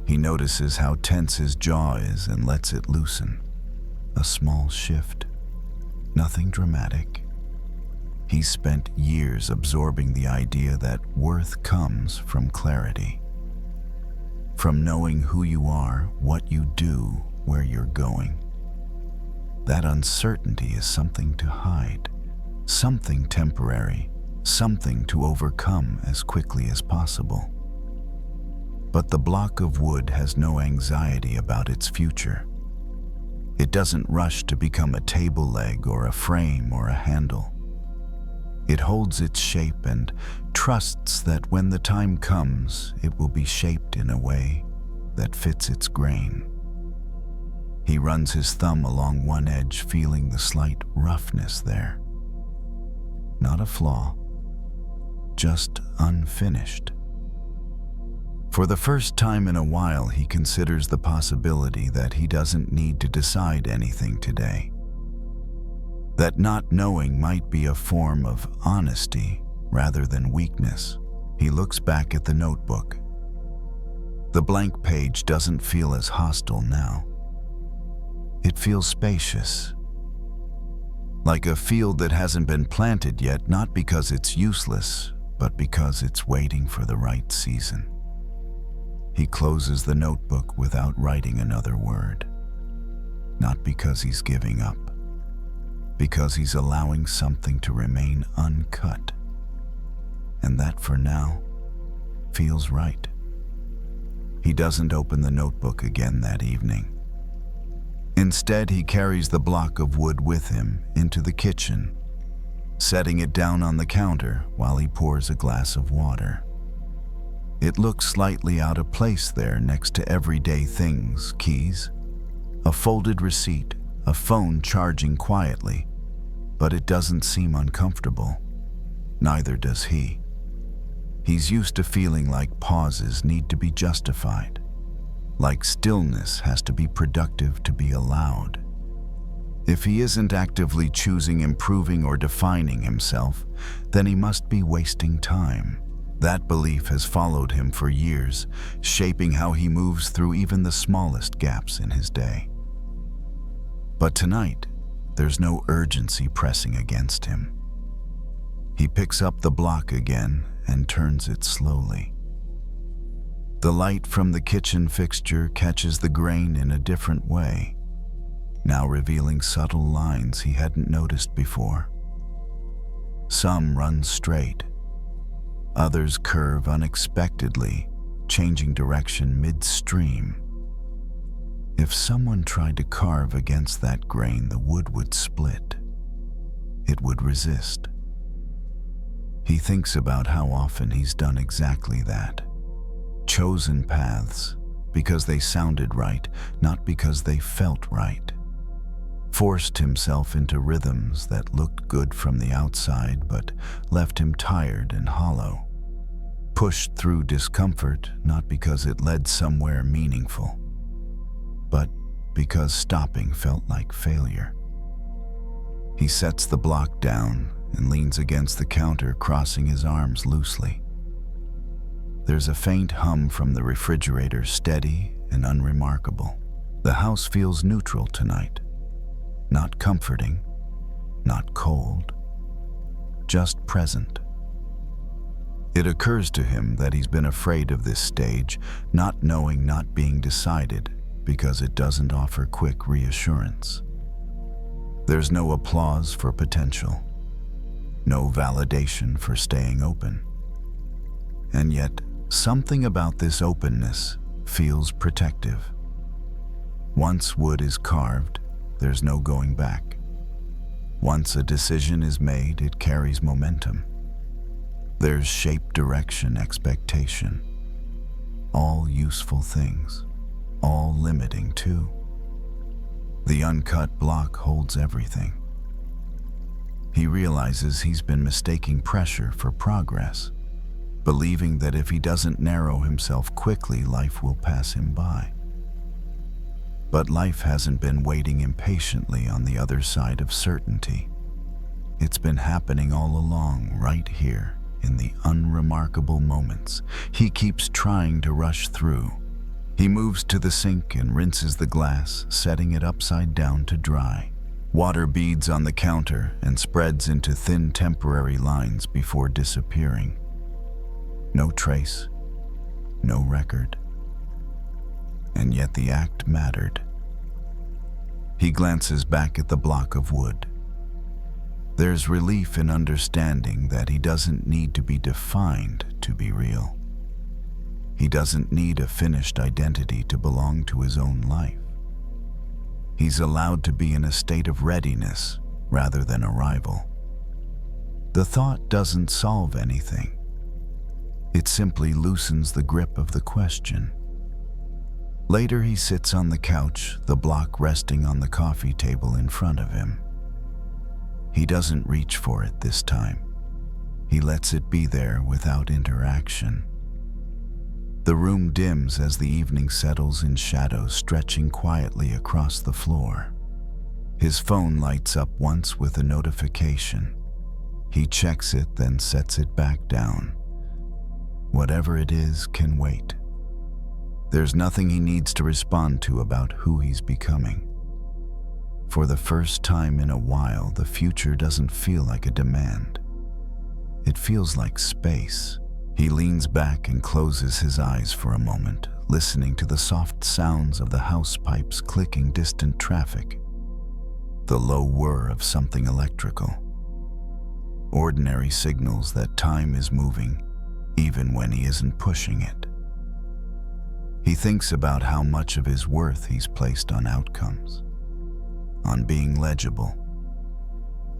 He notices how tense his jaw is and lets it loosen. A small shift, nothing dramatic. He's spent years absorbing the idea that worth comes from clarity, from knowing who you are, what you do, where you're going. That uncertainty is something to hide, something temporary, something to overcome as quickly as possible. But the block of wood has no anxiety about its future. It doesn't rush to become a table leg or a frame or a handle. It holds its shape and trusts that when the time comes, it will be shaped in a way that fits its grain. He runs his thumb along one edge, feeling the slight roughness there. Not a flaw, just unfinished. For the first time in a while, he considers the possibility that he doesn't need to decide anything today. That not knowing might be a form of honesty rather than weakness. He looks back at the notebook. The blank page doesn't feel as hostile now. It feels spacious, like a field that hasn't been planted yet, not because it's useless, but because it's waiting for the right season. He closes the notebook without writing another word. Not because he's giving up, because he's allowing something to remain uncut. And that, for now, feels right. He doesn't open the notebook again that evening. Instead, he carries the block of wood with him into the kitchen, setting it down on the counter while he pours a glass of water. It looks slightly out of place there next to everyday things: keys, a folded receipt, a phone charging quietly, but it doesn't seem uncomfortable. Neither does he. He's used to feeling like pauses need to be justified, like stillness has to be productive to be allowed. If he isn't actively choosing improving or defining himself, then he must be wasting time. That belief has followed him for years, shaping how he moves through even the smallest gaps in his day. But tonight, there's no urgency pressing against him. He picks up the block again and turns it slowly. The light from the kitchen fixture catches the grain in a different way, now revealing subtle lines he hadn't noticed before. Some run straight, others curve unexpectedly, changing direction midstream. If someone tried to carve against that grain, the wood would split. It would resist. He thinks about how often he's done exactly that. Chosen paths because they sounded right, not because they felt right. Forced himself into rhythms that looked good from the outside but left him tired and hollow. Pushed through discomfort not because it led somewhere meaningful, but because stopping felt like failure. He sets the block down and leans against the counter, crossing his arms loosely. There's a faint hum from the refrigerator, steady and unremarkable. The house feels neutral tonight. Not comforting, not cold, just present. It occurs to him that he's been afraid of this stage, not knowing, not being decided, because it doesn't offer quick reassurance. There's no applause for potential, no validation for staying open. And yet, something about this openness feels protective. Once wood is carved, there's no going back. Once a decision is made, it carries momentum. There's shape, direction, expectation. All useful things, all limiting too. The uncut block holds everything. He realizes he's been mistaking pressure for progress, believing that if he doesn't narrow himself quickly, life will pass him by. But life hasn't been waiting impatiently on the other side of certainty. It's been happening all along, right here, in the unremarkable moments. He keeps trying to rush through. He moves to the sink and rinses the glass, setting it upside down to dry. Water beads on the counter and spreads into thin temporary lines before disappearing. No trace, no record. And yet the act mattered. He glances back at the block of wood. There's relief in understanding that he doesn't need to be defined to be real. He doesn't need a finished identity to belong to his own life. He's allowed to be in a state of readiness rather than arrival. The thought doesn't solve anything. It simply loosens the grip of the question. Later, he sits on the couch, the block resting on the coffee table in front of him. He doesn't reach for it this time. He lets it be there without interaction. The room dims as the evening settles in shadows stretching quietly across the floor. His phone lights up once with a notification. He checks it, then sets it back down. Whatever it is can wait. There's nothing he needs to respond to about who he's becoming. For the first time in a while, the future doesn't feel like a demand. It feels like space. He leans back and closes his eyes for a moment, listening to the soft sounds of the house pipes clicking distant traffic, the low whir of something electrical. Ordinary signals that time is moving, even when he isn't pushing it. He thinks about how much of his worth he's placed on outcomes, on being legible,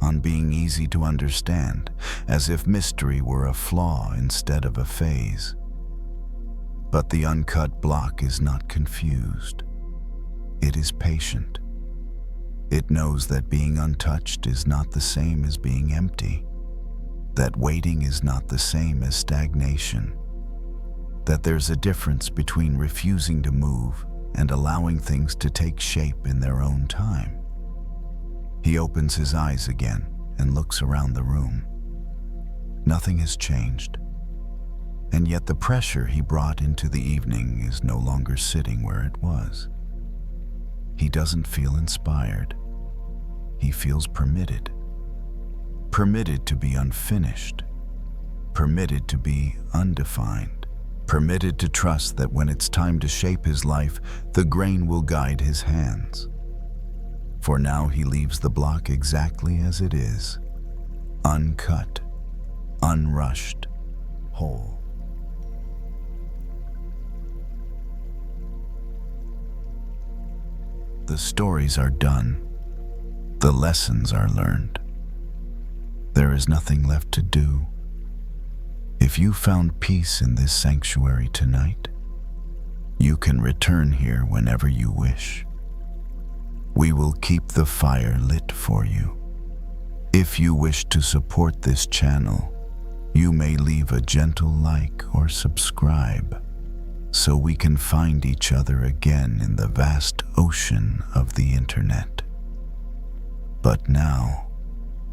on being easy to understand, as if mystery were a flaw instead of a phase. But the uncut block is not confused. It is patient. It knows that being untouched is not the same as being empty, that waiting is not the same as stagnation, that there's a difference between refusing to move and allowing things to take shape in their own time. He opens his eyes again and looks around the room. Nothing has changed, and yet the pressure he brought into the evening is no longer sitting where it was. He doesn't feel inspired. He feels permitted. Permitted to be unfinished. Permitted to be undefined. Permitted to trust that when it's time to shape his life, the grain will guide his hands. For now he leaves the block exactly as it is, uncut, unrushed, whole. The stories are done. The lessons are learned. There is nothing left to do. If you found peace in this sanctuary tonight, you can return here whenever you wish. We will keep the fire lit for you. If you wish to support this channel, you may leave a gentle like or subscribe, so we can find each other again in the vast ocean of the internet. But now,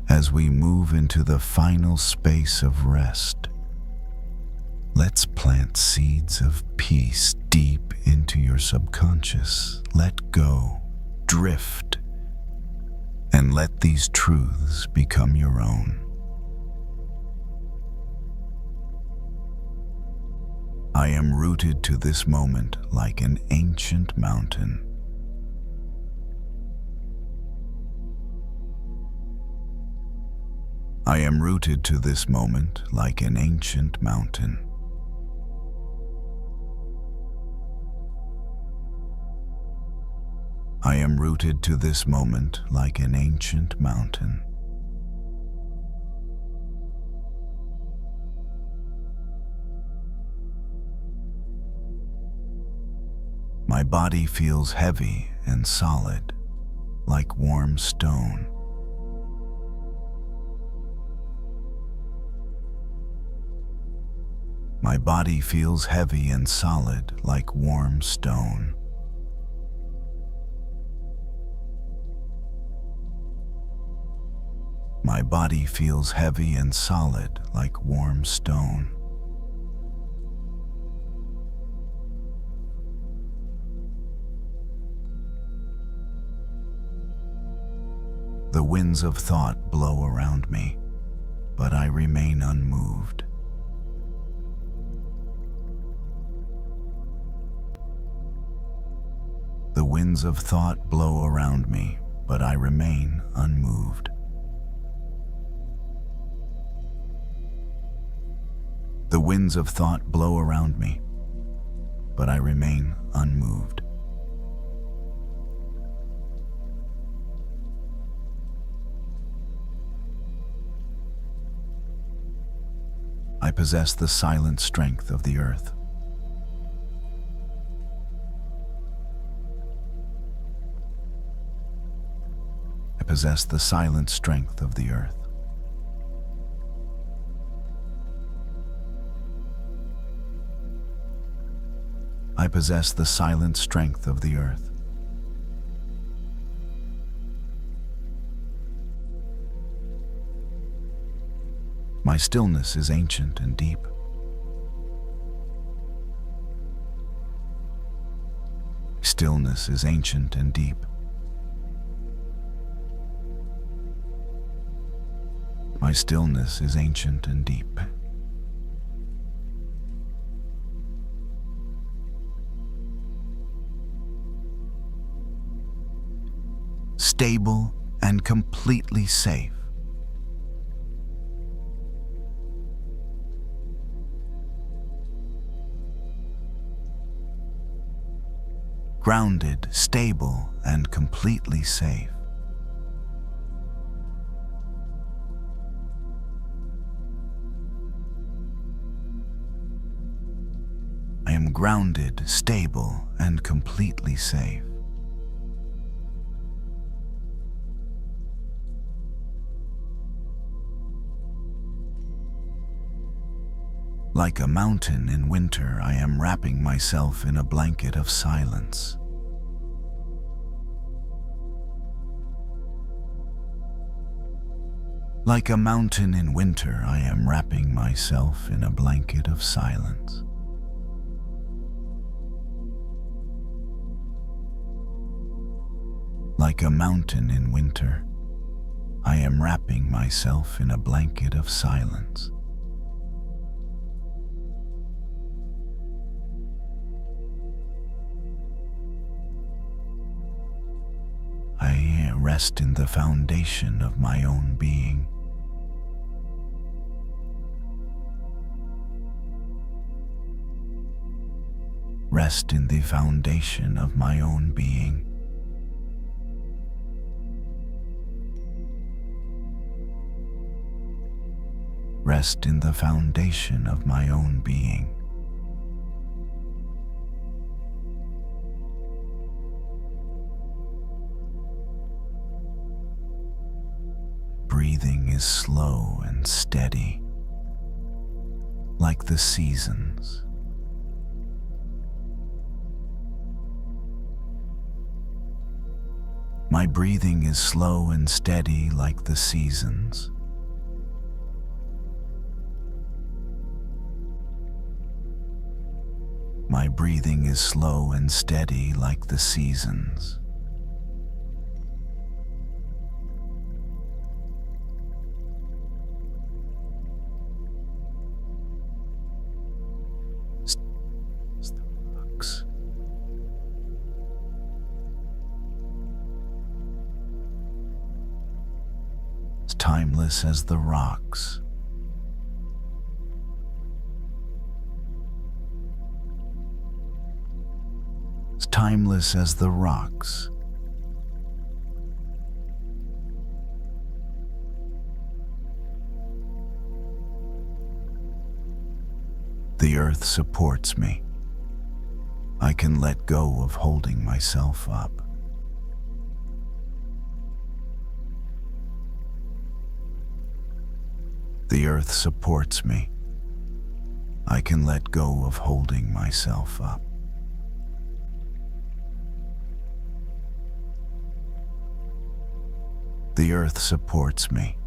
as we move into the final space of rest, let's plant seeds of peace deep into your subconscious. Let go, drift, and let these truths become your own. I am rooted to this moment like an ancient mountain. I am rooted to this moment like an ancient mountain. I am rooted to this moment like an ancient mountain. My body feels heavy and solid, like warm stone. My body feels heavy and solid, like warm stone. My body feels heavy and solid like warm stone. The winds of thought blow around me, but I remain unmoved. The winds of thought blow around me, but I remain unmoved. The winds of thought blow around me, but I remain unmoved. I possess the silent strength of the earth. I possess the silent strength of the earth. I possess the silent strength of the earth. My stillness is ancient and deep. Stillness is ancient and deep. My stillness is ancient and deep. Stable and completely safe. grounded, stable, and completely safe. I am grounded, stable, and completely safe. Like a mountain in winter, I am wrapping myself in a blanket of silence. Like a mountain in winter, I am wrapping myself in a blanket of silence. Like a mountain in winter, I am wrapping myself in a blanket of silence. I rest in the foundation of my own being. Rest in the foundation of my own being. Rest in the foundation of my own being. Breathing is slow and steady, like the seasons. My breathing is slow and steady like the seasons. My breathing is slow and steady like the seasons. Timeless as the rocks. As timeless as the rocks. The earth supports me. I can let go of holding myself up. The earth supports me. I can let go of holding myself up. The earth supports me.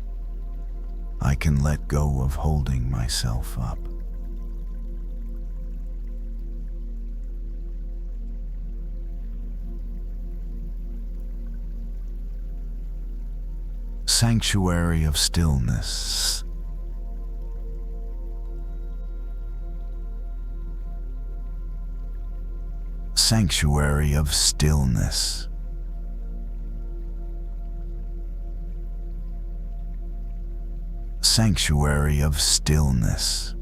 I can let go of holding myself up. Sanctuary of stillness. Sanctuary of stillness. Sanctuary of stillness.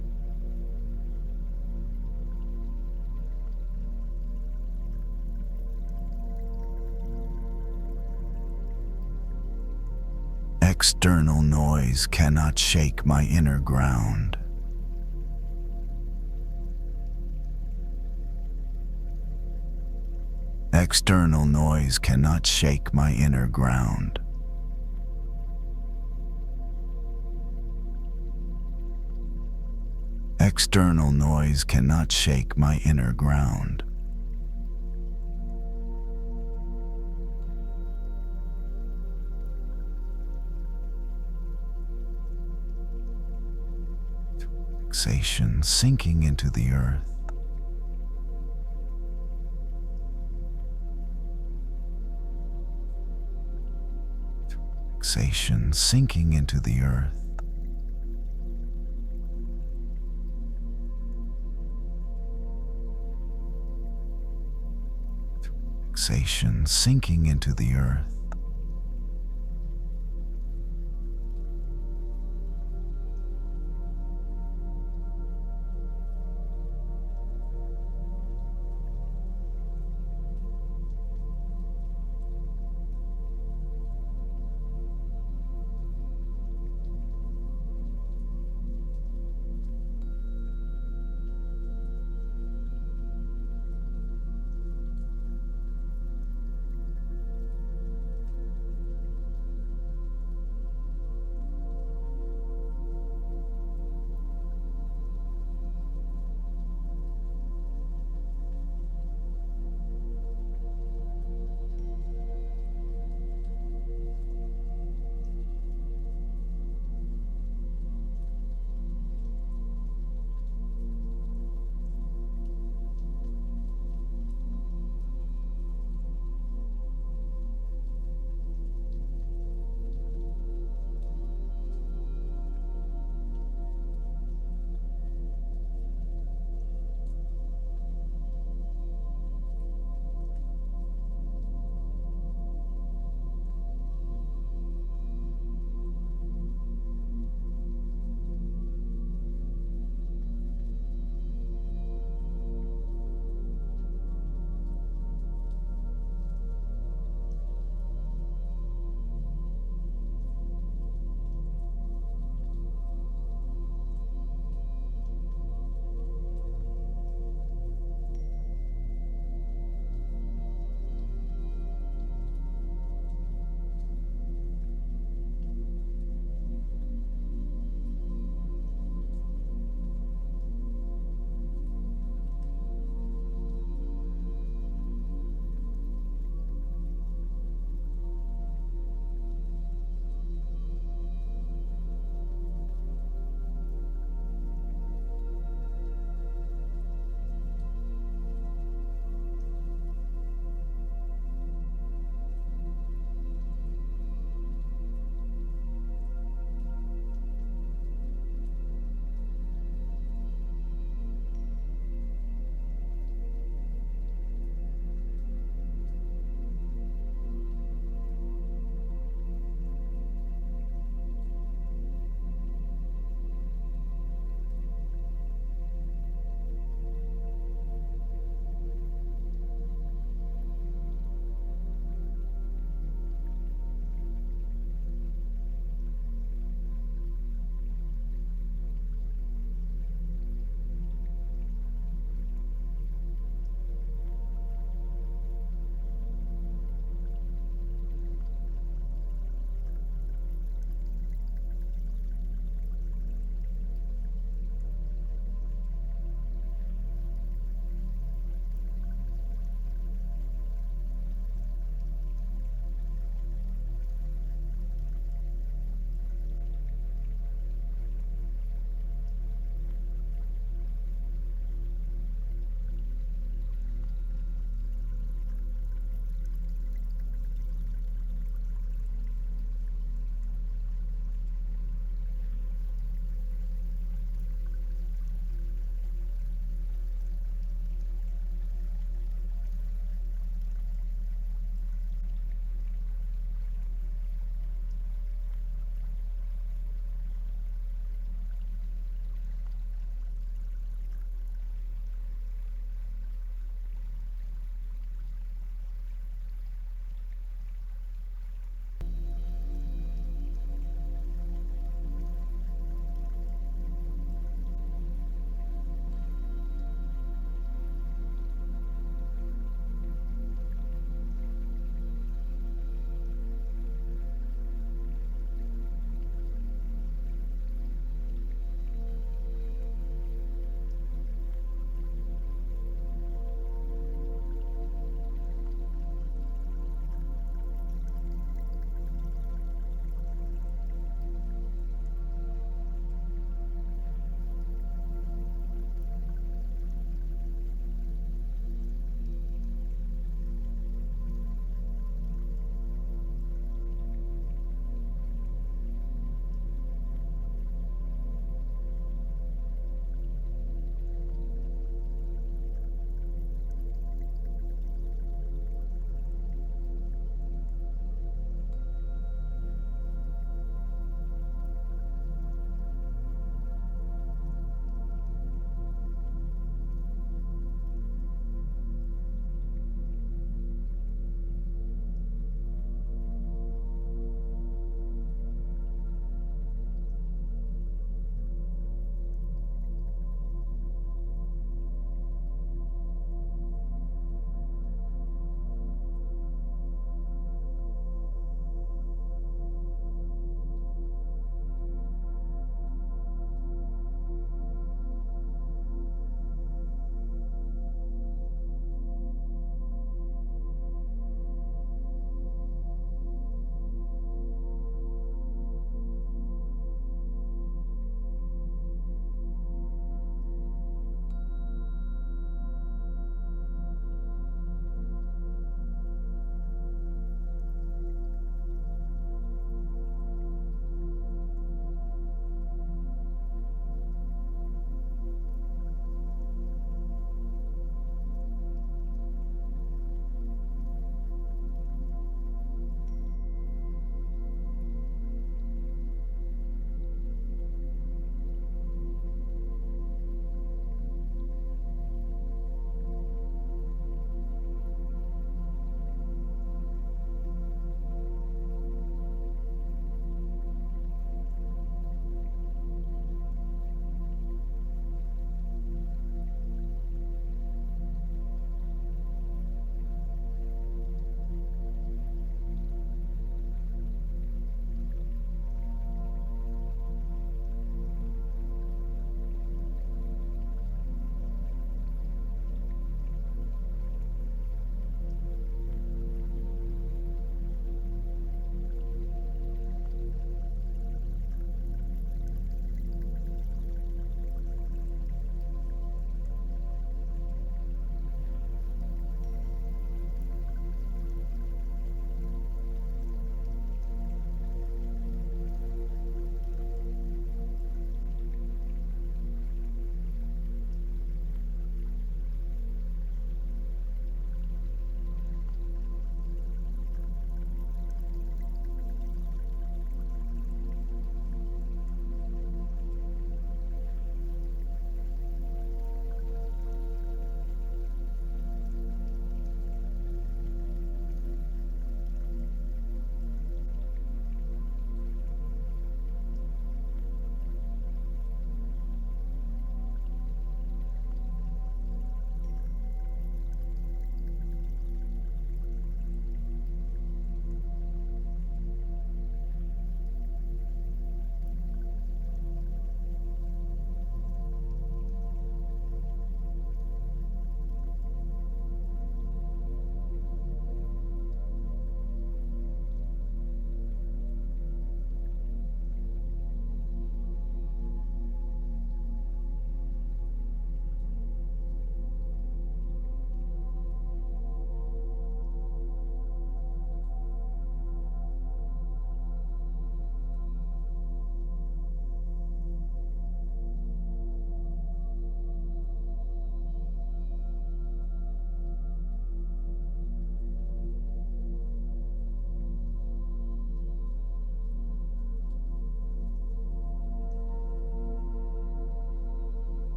External noise cannot shake my inner ground. External noise cannot shake my inner ground. External noise cannot shake my inner ground. Relaxation sinking into the earth. Relaxation sinking into the earth. Relaxation sinking into the earth.